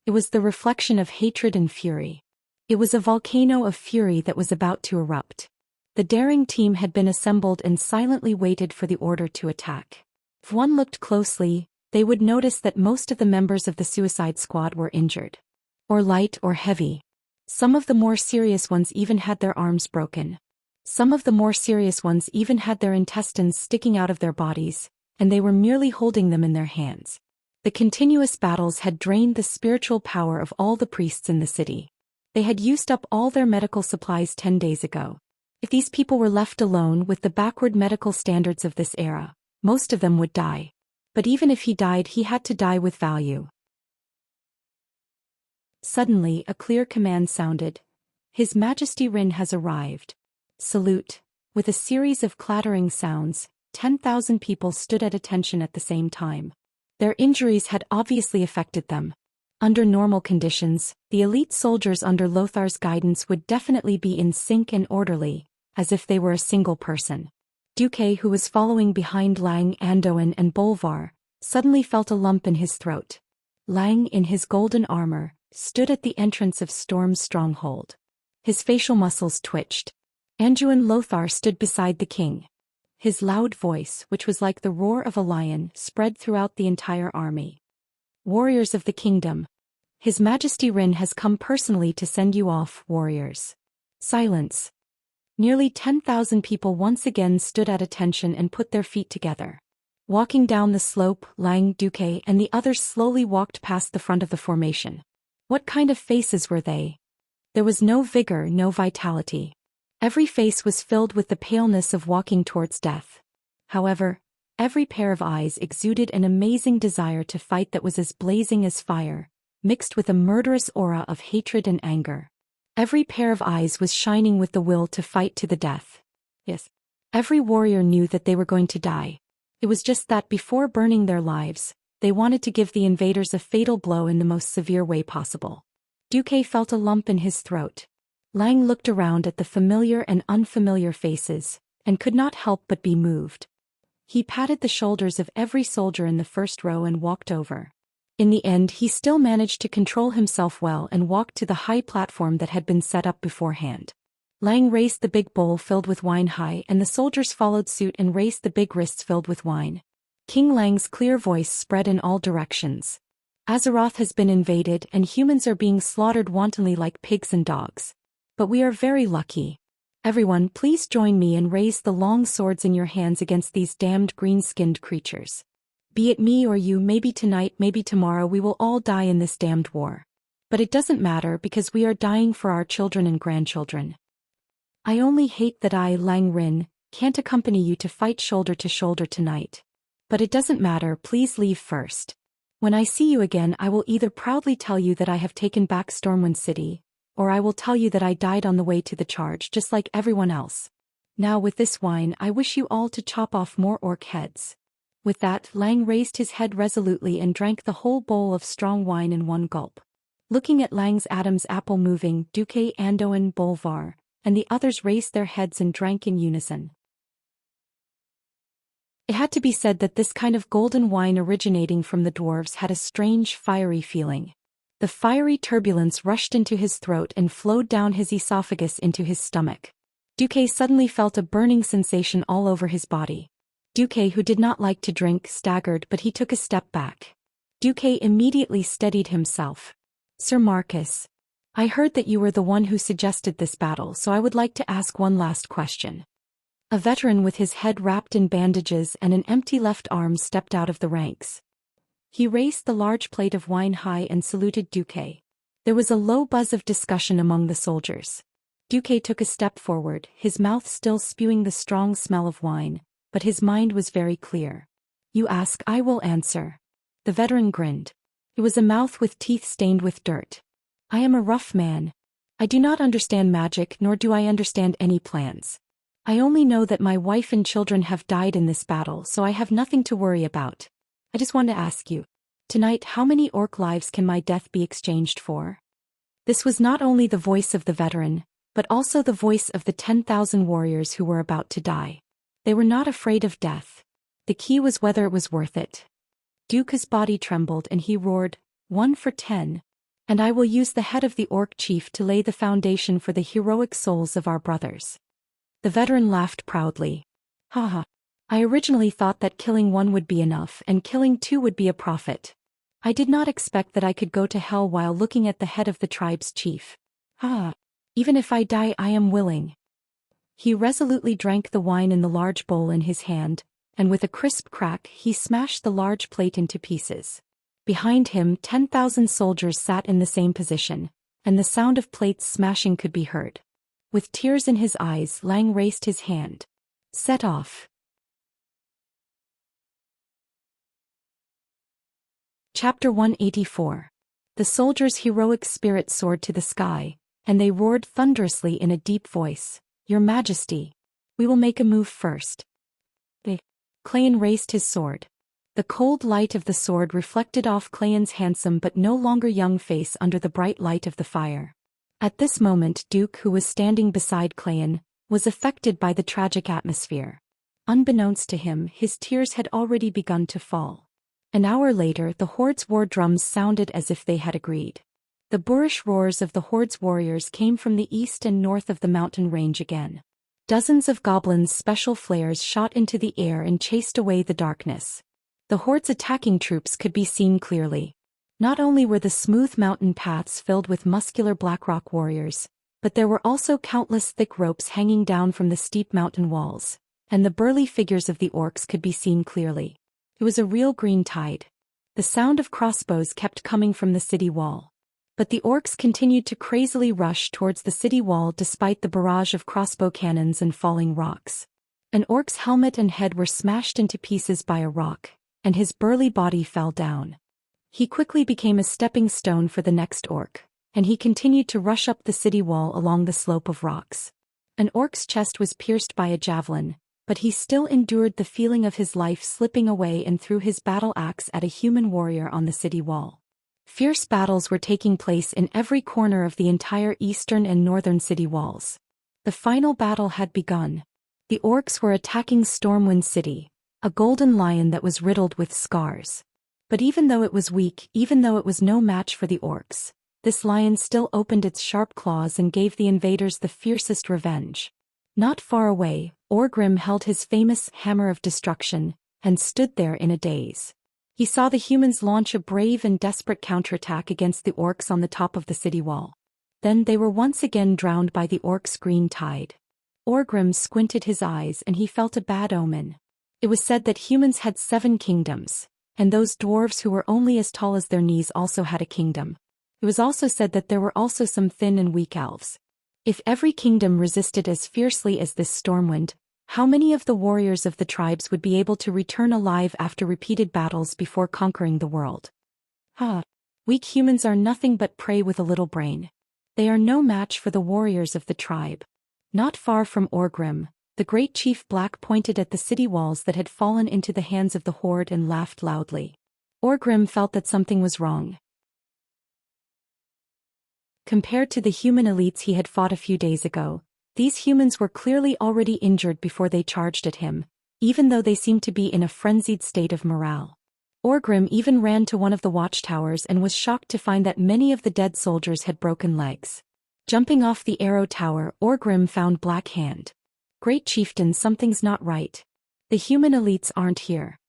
[SPEAKER 1] It was the reflection of hatred and fury. It was a volcano of fury that was about to erupt. The daring team had been assembled and silently waited for the order to attack. If one looked closely, they would notice that most of the members of the suicide squad were injured. Or light or heavy. Some of the more serious ones even had their arms broken. Some of the more serious ones even had their intestines sticking out of their bodies, and they were merely holding them in their hands. The continuous battles had drained the spiritual power of all the priests in the city. They had used up all their medical supplies 10 days ago. If these people were left alone with the backward medical standards of this era, most of them would die. But even if he died, he had to die with value. Suddenly, a clear command sounded. "His Majesty Rin has arrived. Salute." With a series of clattering sounds, 10,000 people stood at attention at the same time. Their injuries had obviously affected them. Under normal conditions, the elite soldiers under Lothar's guidance would definitely be in sync and orderly, as if they were a single person. Duque, who was following behind Lang, Andoin, and Bolvar, suddenly felt a lump in his throat. Lang, in his golden armor, stood at the entrance of Storm's stronghold. His facial muscles twitched. Anduin Lothar stood beside the king. His loud voice, which was like the roar of a lion, spread throughout the entire army. "Warriors of the kingdom. His Majesty Rin has come personally to send you off, warriors." Silence. Nearly 10,000 people once again stood at attention and put their feet together. Walking down the slope, Lang, Duque, and the others slowly walked past the front of the formation. What kind of faces were they? There was no vigor, no vitality. Every face was filled with the paleness of walking towards death. However, every pair of eyes exuded an amazing desire to fight that was as blazing as fire, mixed with a murderous aura of hatred and anger. Every pair of eyes was shining with the will to fight to the death. Yes. Every warrior knew that they were going to die. It was just that before burning their lives, they wanted to give the invaders a fatal blow in the most severe way possible. Duque felt a lump in his throat. Lang looked around at the familiar and unfamiliar faces, and could not help but be moved. He patted the shoulders of every soldier in the first row and walked over. In the end, he still managed to control himself well and walked to the high platform that had been set up beforehand. Lang raised the big bowl filled with wine high, and the soldiers followed suit and raised the big wrists filled with wine. King Lang's clear voice spread in all directions. "Azeroth has been invaded and humans are being slaughtered wantonly like pigs and dogs. But we are very lucky. Everyone, please join me and raise the long swords in your hands against these damned green-skinned creatures. Be it me or you, maybe tonight, maybe tomorrow, we will all die in this damned war. But it doesn't matter because we are dying for our children and grandchildren." I only hate that I, Lang Rin, can't accompany you to fight shoulder to shoulder tonight. But it doesn't matter, please leave first. When I see you again I will either proudly tell you that I have taken back Stormwind City, or I will tell you that I died on the way to the charge just like everyone else. Now with this wine I wish you all to chop off more orc heads. With that, Lang raised his head resolutely and drank the whole bowl of strong wine in one gulp. Looking at Lang's Adam's apple moving, Duque Andoin Bolvar, and the others raised their heads and drank in unison. It had to be said that this kind of golden wine originating from the dwarves had a strange fiery feeling. The fiery turbulence rushed into his throat and flowed down his esophagus into his stomach. Duque suddenly felt a burning sensation all over his body. Duque, who did not like to drink, staggered, but he took a step back. Duque immediately steadied himself. Sir Marcus, I heard that you were the one who suggested this battle, so I would like to ask one last question. A veteran with his head wrapped in bandages and an empty left arm stepped out of the ranks. He raised the large plate of wine high and saluted Duque. There was a low buzz of discussion among the soldiers. Duque took a step forward, his mouth still spewing the strong smell of wine, but his mind was very clear. You ask, I will answer. The veteran grinned. It was a mouth with teeth stained with dirt. I am a rough man. I do not understand magic, nor do I understand any plans. I only know that my wife and children have died in this battle, so I have nothing to worry about. I just want to ask you, tonight how many orc lives can my death be exchanged for? This was not only the voice of the veteran, but also the voice of the 10,000 warriors who were about to die. They were not afraid of death. The key was whether it was worth it. Duke's body trembled and he roared, 1 for 10. And I will use the head of the orc chief to lay the foundation for the heroic souls of our brothers. The veteran laughed proudly. Haha. I originally thought that killing 1 would be enough and killing 2 would be a profit. I did not expect that I could go to hell while looking at the head of the tribe's chief. Haha. Even if I die I am willing. He resolutely drank the wine in the large bowl in his hand, and with a crisp crack he smashed the large plate into pieces. Behind him 10,000 soldiers sat in the same position, and the sound of plates smashing could be heard. With tears in his eyes, Lang raised his hand. Set off. Chapter 184. The soldiers' heroic spirit soared to the sky, and they roared thunderously in a deep voice, Your Majesty, we will make a move first. Clayan raised his sword. The cold light of the sword reflected off Clayan's handsome but no longer young face under the bright light of the fire. At this moment Duke, who was standing beside Clayan, was affected by the tragic atmosphere. Unbeknownst to him, his tears had already begun to fall. An hour later the Horde's war drums sounded as if they had agreed. The boorish roars of the Horde's warriors came from the east and north of the mountain range again. Dozens of goblins' special flares shot into the air and chased away the darkness. The Horde's attacking troops could be seen clearly. Not only were the smooth mountain paths filled with muscular Blackrock warriors, but there were also countless thick ropes hanging down from the steep mountain walls, and the burly figures of the orcs could be seen clearly. It was a real green tide. The sound of crossbows kept coming from the city wall. But the orcs continued to crazily rush towards the city wall despite the barrage of crossbow cannons and falling rocks. An orc's helmet and head were smashed into pieces by a rock, and his burly body fell down. He quickly became a stepping stone for the next orc, and he continued to rush up the city wall along the slope of rocks. An orc's chest was pierced by a javelin, but he still endured the feeling of his life slipping away and threw his battle axe at a human warrior on the city wall. Fierce battles were taking place in every corner of the entire eastern and northern city walls. The final battle had begun. The orcs were attacking Stormwind City, a golden lion that was riddled with scars. But even though it was weak, even though it was no match for the orcs, this lion still opened its sharp claws and gave the invaders the fiercest revenge. Not far away, Orgrim held his famous Hammer of Destruction, and stood there in a daze. He saw the humans launch a brave and desperate counterattack against the orcs on the top of the city wall. Then they were once again drowned by the orcs' green tide. Orgrim squinted his eyes and he felt a bad omen. It was said that humans had 7 kingdoms, and those dwarves who were only as tall as their knees also had a kingdom. It was also said that there were also some thin and weak elves. If every kingdom resisted as fiercely as this stormwind, how many of the warriors of the tribes would be able to return alive after repeated battles before conquering the world? Weak humans are nothing but prey with a little brain. They are no match for the warriors of the tribe. Not far from Orgrim, the great chief Black pointed at the city walls that had fallen into the hands of the horde and laughed loudly. Orgrim felt that something was wrong. Compared to the human elites he had fought a few days ago, these humans were clearly already injured before they charged at him, even though they seemed to be in a frenzied state of morale. Orgrim even ran to one of the watchtowers and was shocked to find that many of the dead soldiers had broken legs. Jumping off the arrow tower, Orgrim found Black Hand. Great chieftain, something's not right. The human elites aren't here.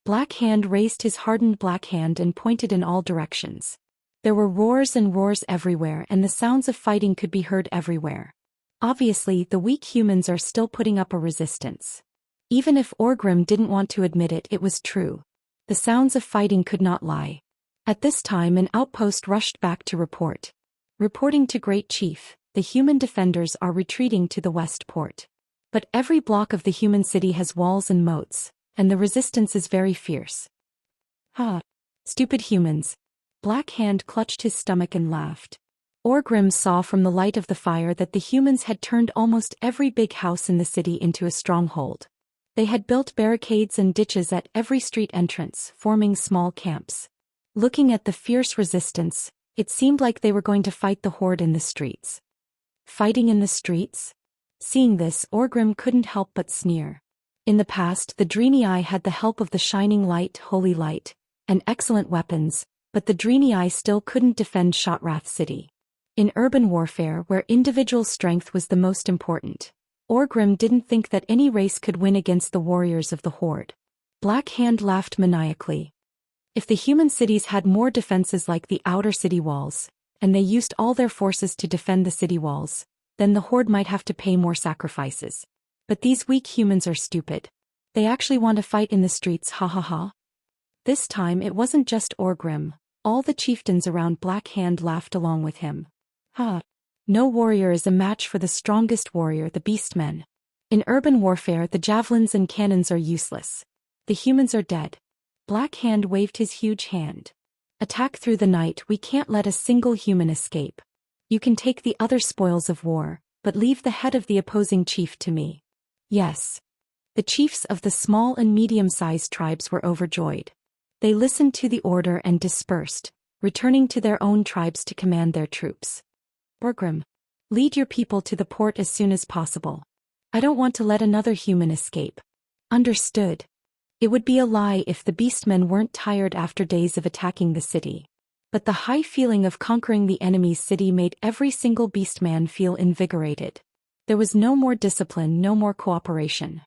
[SPEAKER 1] Black Hand raised his hardened black hand and pointed in all directions. There were roars and roars everywhere, and the sounds of fighting could be heard everywhere. Obviously, the weak humans are still putting up a resistance. Even if Orgrim didn't want to admit it, it was true. The sounds of fighting could not lie. At this time, an outpost rushed back to report. Reporting to Great Chief, the human defenders are retreating to the west port. But every block of the human city has walls and moats, and the resistance is very fierce. Stupid humans. Black Hand clutched his stomach and laughed. Orgrim saw from the light of the fire that the humans had turned almost every big house in the city into a stronghold. They had built barricades and ditches at every street entrance, forming small camps. Looking at the fierce resistance, it seemed like they were going to fight the horde in the streets. Fighting in the streets? Seeing this, Orgrim couldn't help but sneer. In the past, the Dreenii had the help of the Shining Light, Holy Light, and excellent weapons, but the Dreenii still couldn't defend Shotrath City. In urban warfare, where individual strength was the most important, Orgrim didn't think that any race could win against the warriors of the horde. Black Hand laughed maniacally. If the human cities had more defenses like the outer city walls, and they used all their forces to defend the city walls, then the horde might have to pay more sacrifices. But these weak humans are stupid. They actually want to fight in the streets, This time it wasn't just Orgrim, all the chieftains around Black Hand laughed along with him. No warrior is a match for the strongest warrior, the beastmen. In urban warfare, the javelins and cannons are useless. The humans are dead. Black Hand waved his huge hand. Attack through the night, we can't let a single human escape. You can take the other spoils of war, but leave the head of the opposing chief to me. Yes. The chiefs of the small and medium-sized tribes were overjoyed. They listened to the order and dispersed, returning to their own tribes to command their troops. Orgrim, lead your people to the port as soon as possible. I don't want to let another human escape. Understood. It would be a lie if the beastmen weren't tired after days of attacking the city. But the high feeling of conquering the enemy's city made every single beastman feel invigorated. There was no more discipline, no more cooperation.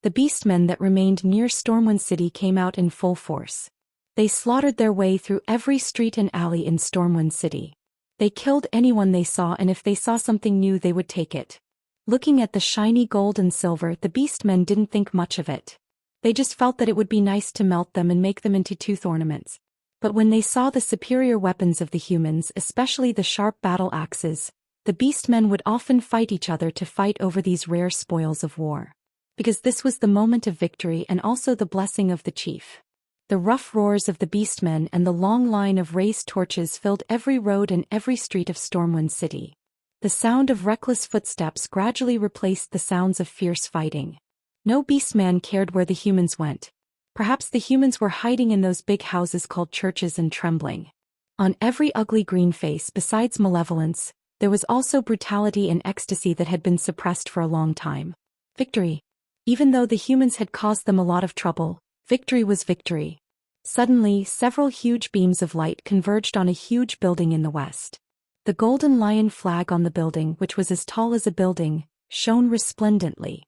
[SPEAKER 1] The beastmen that remained near Stormwind City came out in full force. They slaughtered their way through every street and alley in Stormwind City. They killed anyone they saw, and if they saw something new they would take it. Looking at the shiny gold and silver, the beastmen didn't think much of it. They just felt that it would be nice to melt them and make them into tooth ornaments. But when they saw the superior weapons of the humans, especially the sharp battle axes, the beastmen would often fight each other to fight over these rare spoils of war. Because this was the moment of victory and also the blessing of the chief. The rough roars of the beastmen and the long line of raised torches filled every road and every street of Stormwind City. The sound of reckless footsteps gradually replaced the sounds of fierce fighting. No beastman cared where the humans went. Perhaps the humans were hiding in those big houses called churches and trembling. On every ugly green face, besides malevolence, there was also brutality and ecstasy that had been suppressed for a long time. Victory. Even though the humans had caused them a lot of trouble, victory was victory. Suddenly, several huge beams of light converged on a huge building in the west. The golden lion flag on the building, which was as tall as a building, shone resplendently.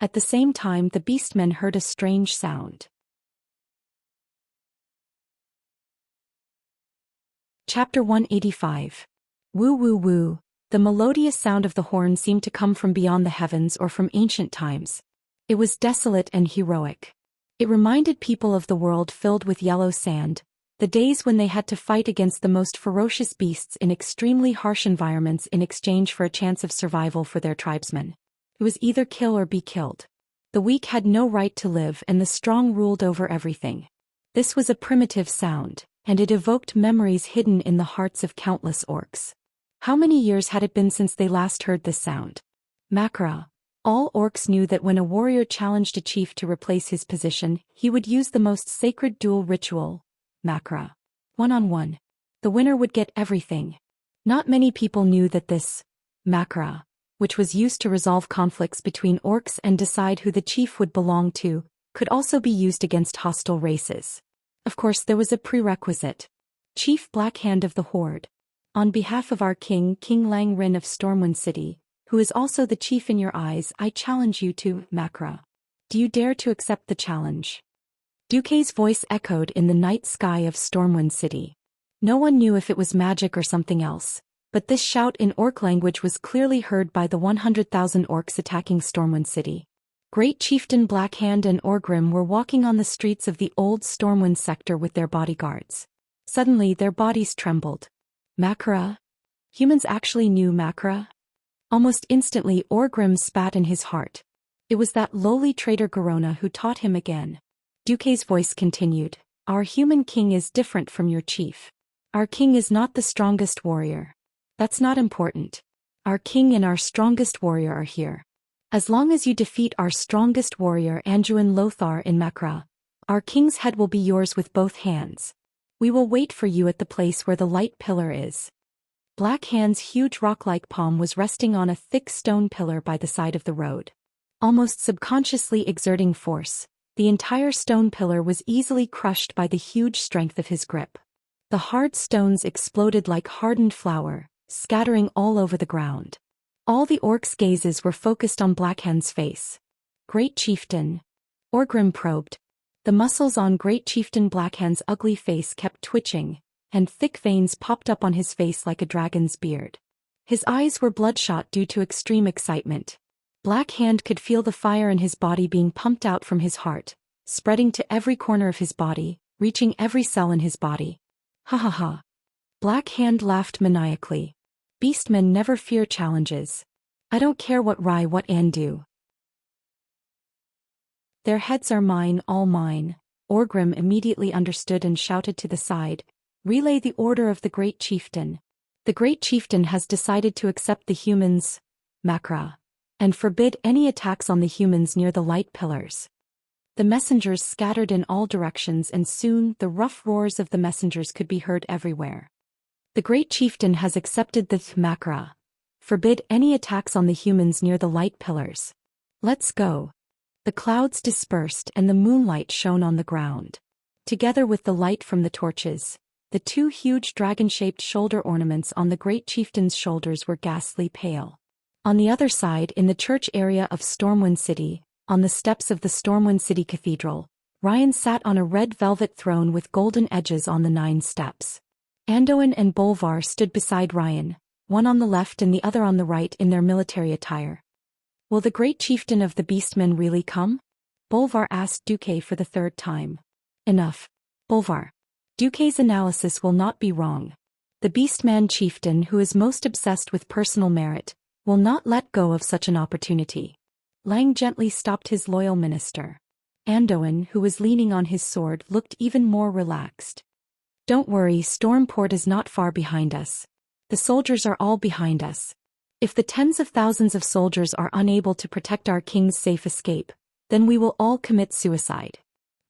[SPEAKER 1] At the same time, the beastmen heard a strange sound. Chapter 185. Woo woo woo. The melodious sound of the horn seemed to come from beyond the heavens or from ancient times. It was desolate and heroic. It reminded people of the world filled with yellow sand, The days when they had to fight against the most ferocious beasts in extremely harsh environments in exchange for a chance of survival for their tribesmen. It was either kill or be killed. The weak had no right to live and the strong ruled over everything. This was a primitive sound, and it evoked memories hidden in the hearts of countless orcs. How many years had it been since they last heard this sound? Makra. All orcs knew that when a warrior challenged a chief to replace his position, he would use the most sacred duel ritual, Makra. One-on-one. The winner would get everything. Not many people knew that this Makra, which was used to resolve conflicts between orcs and decide who the chief would belong to, could also be used against hostile races. Of course, there was a prerequisite. Chief Black Hand of the Horde. On behalf of our king, King Lang Rin of Stormwind City, who is also the chief in your eyes, I challenge you to Makra. Do you dare to accept the challenge? Duke's voice echoed in the night sky of Stormwind City. No one knew if it was magic or something else, but this shout in orc language was clearly heard by the 100,000 orcs attacking Stormwind City. Great Chieftain Blackhand and Orgrim were walking on the streets of the old Stormwind sector with their bodyguards. Suddenly their bodies trembled. Makra? Humans actually knew Makra? Almost instantly Orgrim spat in his heart. It was that lowly traitor Garona who taught him again. Duke's voice continued. Our human king is different from your chief. Our king is not the strongest warrior. That's not important. Our king and our strongest warrior are here. As long as you defeat our strongest warrior Anduin Lothar in Makra, our king's head will be yours with both hands. We will wait for you at the place where the light pillar is. Black Hand's huge rock-like palm was resting on a thick stone pillar by the side of the road. Almost subconsciously exerting force, the entire stone pillar was easily crushed by the huge strength of his grip. The hard stones exploded like hardened flour, scattering all over the ground. All the orcs' gazes were focused on Blackhand's face. Great Chieftain. Orgrim probed. The muscles on Great Chieftain Blackhand's ugly face kept twitching, and thick veins popped up on his face like a dragon's beard. His eyes were bloodshot due to extreme excitement. Blackhand could feel the fire in his body being pumped out from his heart, spreading to every corner of his body, reaching every cell in his body. Ha ha ha. Blackhand laughed maniacally. Beastmen never fear challenges. I don't care what Rai what and do. Their heads are mine, all mine. Orgrim immediately understood and shouted to the side. Relay the order of the Great Chieftain. The Great Chieftain has decided to accept the humans, Makra, and forbid any attacks on the humans near the light pillars. The messengers scattered in all directions and soon the rough roars of the messengers could be heard everywhere. The Great Chieftain has accepted the Makra. Forbid any attacks on the humans near the light pillars. Let's go. The clouds dispersed and the moonlight shone on the ground. Together with the light from the torches, the two huge dragon-shaped shoulder ornaments on the Great Chieftain's shoulders were ghastly pale. On the other side, in the church area of Stormwind City, on the steps of the Stormwind City Cathedral, Ryan sat on a red velvet throne with golden edges on the 9 steps. Anduin and Bolvar stood beside Ryan, one on the left and the other on the right in their military attire. Will the Great Chieftain of the Beastmen really come? Bolvar asked Duke for the 3rd time. Enough. Bolvar. Duke's analysis will not be wrong. The Beastman Chieftain, who is most obsessed with personal merit, will not let go of such an opportunity. Lang gently stopped his loyal minister. Anduin, who was leaning on his sword, looked even more relaxed. Don't worry, Stormport is not far behind us. The soldiers are all behind us. If the tens of thousands of soldiers are unable to protect our king's safe escape, then we will all commit suicide.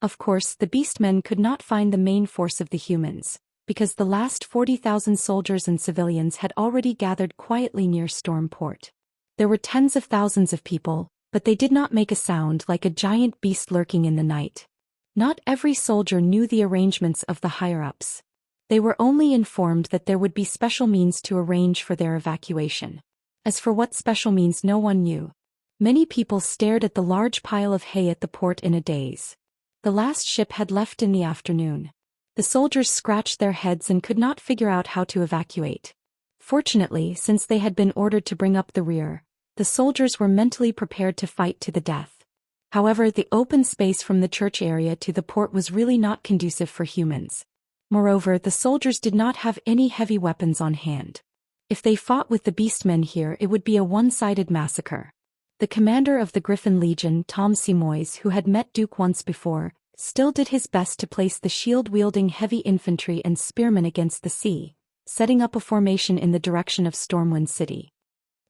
[SPEAKER 1] Of course, the Beastmen could not find the main force of the humans, because the last 40,000 soldiers and civilians had already gathered quietly near Stormport. There were tens of thousands of people, but they did not make a sound like a giant beast lurking in the night. Not every soldier knew the arrangements of the higher-ups. They were only informed that there would be special means to arrange for their evacuation. As for what special means, no one knew. Many people stared at the large pile of hay at the port in a daze. The last ship had left in the afternoon. The soldiers scratched their heads and could not figure out how to evacuate. Fortunately, since they had been ordered to bring up the rear, the soldiers were mentally prepared to fight to the death. However, the open space from the church area to the port was really not conducive for humans. Moreover, the soldiers did not have any heavy weapons on hand. If they fought with the beastmen here, it would be a one-sided massacre. The commander of the Griffin Legion, Tom Simois, who had met Duke once before, still did his best to place the shield-wielding heavy infantry and spearmen against the sea, setting up a formation in the direction of Stormwind City.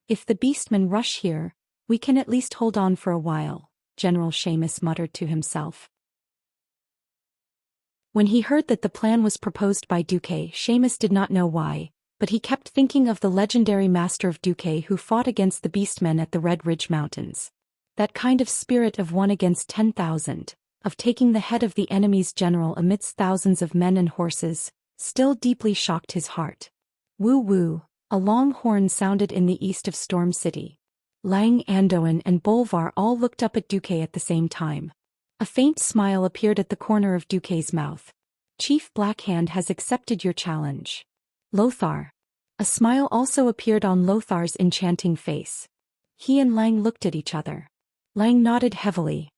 [SPEAKER 1] If the beastmen rush here, we can at least hold on for a while, General Seamus muttered to himself. When he heard that the plan was proposed by Duque, Seamus did not know why, but he kept thinking of the legendary Master of Duque who fought against the beastmen at the Red Ridge Mountains. That kind of spirit of 1 against 10,000, of taking the head of the enemy's general amidst thousands of men and horses, still deeply shocked his heart. Woo-woo, a long horn sounded in the east of Storm City. Lang, Andoin, and Bolvar all looked up at Duque at the same time. A faint smile appeared at the corner of Duque's mouth. Chief Blackhand has accepted your challenge. Lothar. A smile also appeared on Lothar's enchanting face. He and Lang looked at each other. Lang nodded heavily.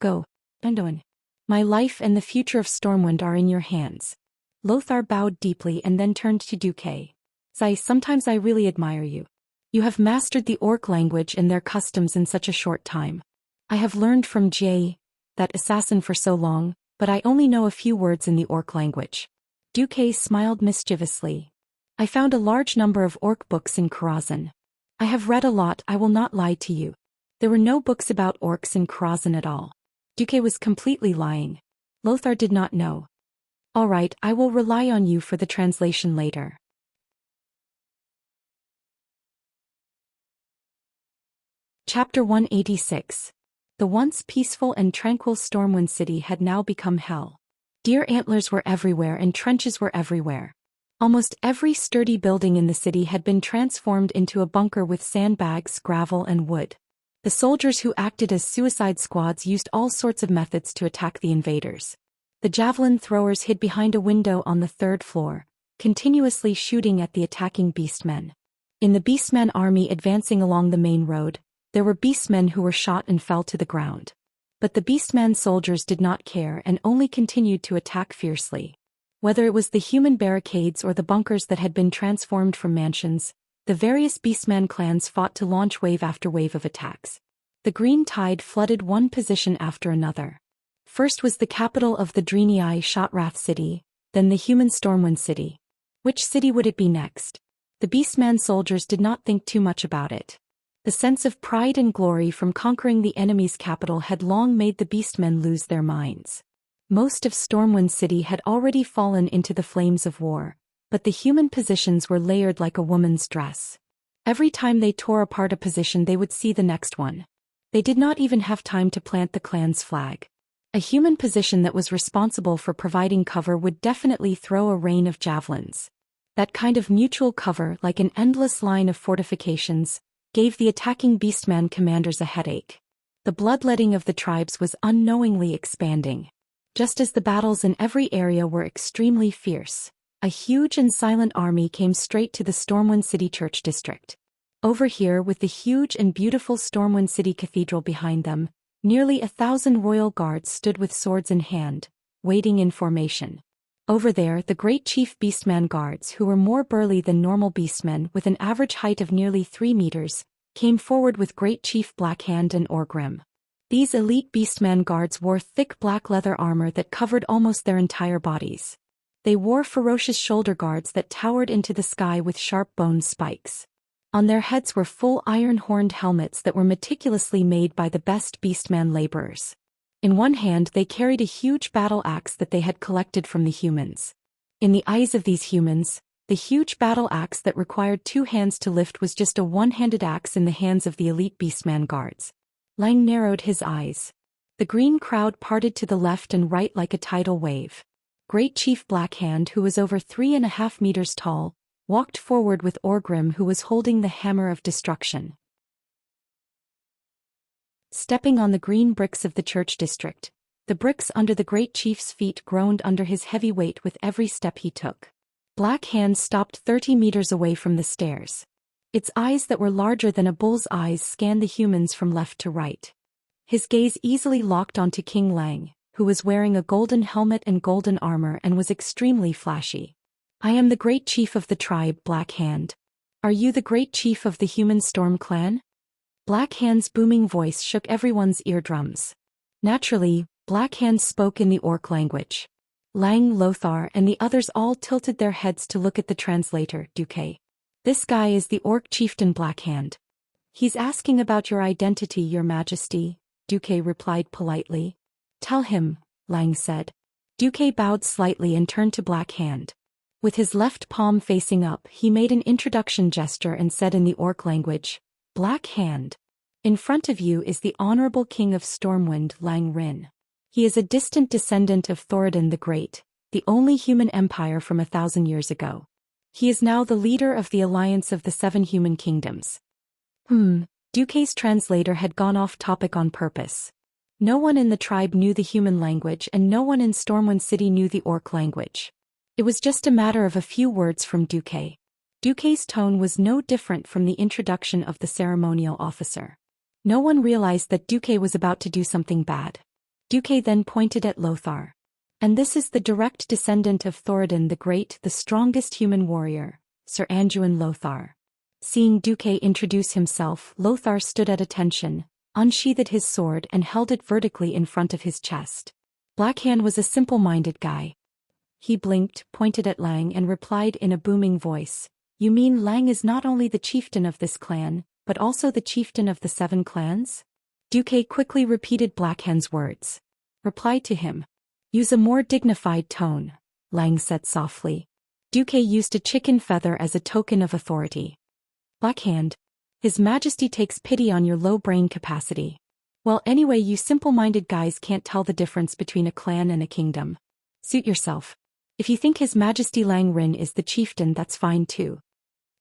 [SPEAKER 1] Go, Andoin. My life and the future of Stormwind are in your hands. Lothar bowed deeply and then turned to Duque. Sometimes I really admire you. You have mastered the Orc language and their customs in such a short time. I have learned from Jay, that assassin, for so long, but I only know a few words in the Orc language. Duque smiled mischievously. I found a large number of Orc books in Karazhan. I have read a lot, I will not lie to you. There were no books about Orcs in Karazhan at all. Duque was completely lying. Lothar did not know. All right, I will rely on you for the translation later. Chapter 186. The once peaceful and tranquil Stormwind City had now become hell. Deer antlers were everywhere and trenches were everywhere. Almost every sturdy building in the city had been transformed into a bunker with sandbags, gravel, and wood. The soldiers who acted as suicide squads used all sorts of methods to attack the invaders. The javelin throwers hid behind a window on the 3rd floor, continuously shooting at the attacking beastmen. In the beastmen army advancing along the main road, there were beastmen who were shot and fell to the ground. But the beastman soldiers did not care and only continued to attack fiercely. Whether it was the human barricades or the bunkers that had been transformed from mansions, the various beastman clans fought to launch wave after wave of attacks. The green tide flooded one position after another. First was the capital of the Dreenii Shotrath City, then the human Stormwind City. Which city would it be next? The beastman soldiers did not think too much about it. The sense of pride and glory from conquering the enemy's capital had long made the beastmen lose their minds. Most of Stormwind City had already fallen into the flames of war, but the human positions were layered like a woman's dress. Every time they tore apart a position they would see the next one. They did not even have time to plant the clan's flag. A human position that was responsible for providing cover would definitely throw a rain of javelins. That kind of mutual cover, like an endless line of fortifications, gave the attacking beastman commanders a headache. The bloodletting of the tribes was unknowingly expanding. Just as the battles in every area were extremely fierce, a huge and silent army came straight to the Stormwind City Church District. Over here, with the huge and beautiful Stormwind City Cathedral behind them, nearly 1,000 royal guards stood with swords in hand, waiting in formation. Over there, the great chief beastman guards, who were more burly than normal beastmen with an average height of nearly 3 meters, came forward with great chief Blackhand and Orgrim. These elite beastman guards wore thick black leather armor that covered almost their entire bodies. They wore ferocious shoulder guards that towered into the sky with sharp-boned spikes. On their heads were full iron-horned helmets that were meticulously made by the best beastman laborers. In one hand they carried a huge battle axe that they had collected from the humans. In the eyes of these humans, the huge battle axe that required 2 hands to lift was just a one-handed axe in the hands of the elite beastman guards. Lang narrowed his eyes. The green crowd parted to the left and right like a tidal wave. Great Chief Blackhand, who was over 3.5 meters tall, walked forward with Orgrim, who was holding the hammer of destruction. Stepping on the green bricks of the church district, the bricks under the great chief's feet groaned under his heavy weight with every step he took. Black Hand stopped 30 meters away from the stairs. Its eyes that were larger than a bull's eyes scanned the humans from left to right. His gaze easily locked onto King Lang, who was wearing a golden helmet and golden armor and was extremely flashy. I am the great chief of the tribe, Black Hand. Are you the great chief of the human storm clan? Black Hand's booming voice shook everyone's eardrums. Naturally, Black Hand spoke in the orc language. Lang, Lothar, and the others all tilted their heads to look at the translator, Duque. This guy is the orc chieftain Black Hand. He's asking about your identity, your majesty, Duque replied politely. Tell him, Lang said. Duque bowed slightly and turned to Black Hand. With his left palm facing up, he made an introduction gesture and said in the orc language, Black Hand. In front of you is the honorable king of Stormwind, Lang Rin. He is a distant descendant of Thoradin the Great, the only human empire from 1,000 years ago. He is now the leader of the Alliance of the Seven Human Kingdoms. Duque's translator had gone off topic on purpose. No one in the tribe knew the human language and no one in Stormwind City knew the orc language. It was just a matter of a few words from Duque. Duque's tone was no different from the introduction of the ceremonial officer. No one realized that Duque was about to do something bad. Duque then pointed at Lothar. And this is the direct descendant of Thoradin the Great, the strongest human warrior, Sir Anduin Lothar. Seeing Duque introduce himself, Lothar stood at attention, unsheathed his sword and held it vertically in front of his chest. Black Hand was a simple-minded guy. He blinked, pointed at Lang and replied in a booming voice, You mean Lang is not only the chieftain of this clan, but also the chieftain of the 7 clans? Duque quickly repeated Black Hand's words. Reply to him. Use a more dignified tone, Lang said softly. Duque used a chicken feather as a token of authority. Black Hand. His Majesty takes pity on your low brain capacity. Well, anyway, you simple-minded guys can't tell the difference between a clan and a kingdom. Suit yourself. If you think His Majesty Lang Rin is the chieftain, that's fine too.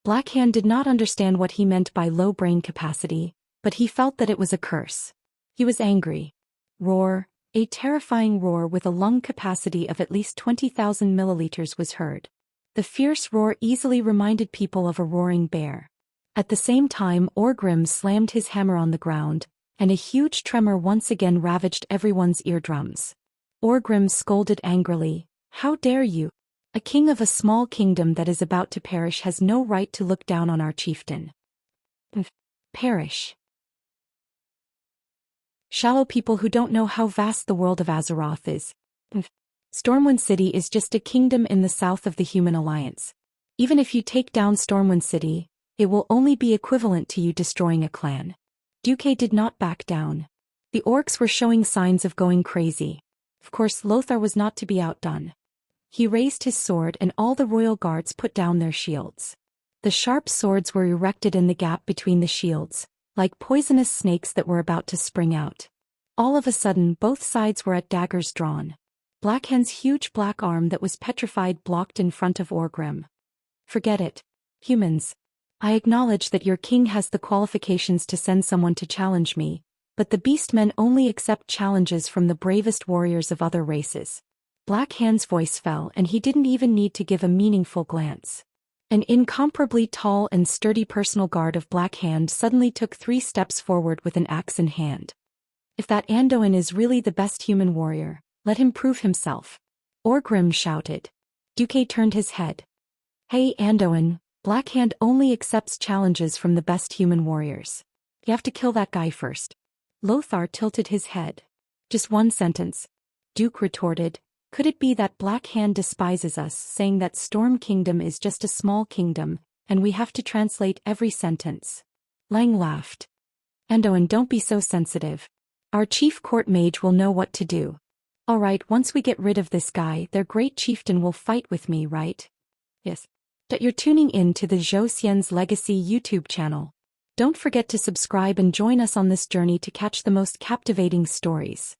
[SPEAKER 1] Black Hand did not understand what he meant by low brain capacity, but he felt that it was a curse. He was angry. Roar, a terrifying roar with a lung capacity of at least 20,000 milliliters was heard. The fierce roar easily reminded people of a roaring bear. At the same time, Orgrim slammed his hammer on the ground, and a huge tremor once again ravaged everyone's eardrums. Orgrim scolded angrily, How dare you? A king of a small kingdom that is about to perish has no right to look down on our chieftain. Perish. Shallow people who don't know how vast the world of Azeroth is. Stormwind City is just a kingdom in the south of the Human Alliance. Even if you take down Stormwind City, it will only be equivalent to you destroying a clan. Duque did not back down. The orcs were showing signs of going crazy. Of course, Lothar was not to be outdone. He raised his sword and all the royal guards put down their shields. The sharp swords were erected in the gap between the shields, like poisonous snakes that were about to spring out. All of a sudden, both sides were at daggers drawn. Black Hand's huge black arm that was petrified blocked in front of Orgrim. Forget it. Humans. I acknowledge that your king has the qualifications to send someone to challenge me, but the beastmen only accept challenges from the bravest warriors of other races. Black Hand's voice fell and he didn't even need to give a meaningful glance. An incomparably tall and sturdy personal guard of Black Hand suddenly took 3 steps forward with an axe in hand. If that Anduin is really the best human warrior, let him prove himself. Orgrim shouted. Duque turned his head. Hey Anduin, Black Hand only accepts challenges from the best human warriors. You have to kill that guy first. Lothar tilted his head. Just one sentence. Duke retorted. Could it be that Black Hand despises us, saying that Storm Kingdom is just a small kingdom, and we have to translate every sentence? Lang laughed. Anduin, don't be so sensitive. Our chief court mage will know what to do. Alright, once we get rid of this guy, their great chieftain will fight with me, right? Yes. That you're tuning in to the Zhou Xian's Legacy YouTube channel. Don't forget to subscribe and join us on this journey to catch the most captivating stories.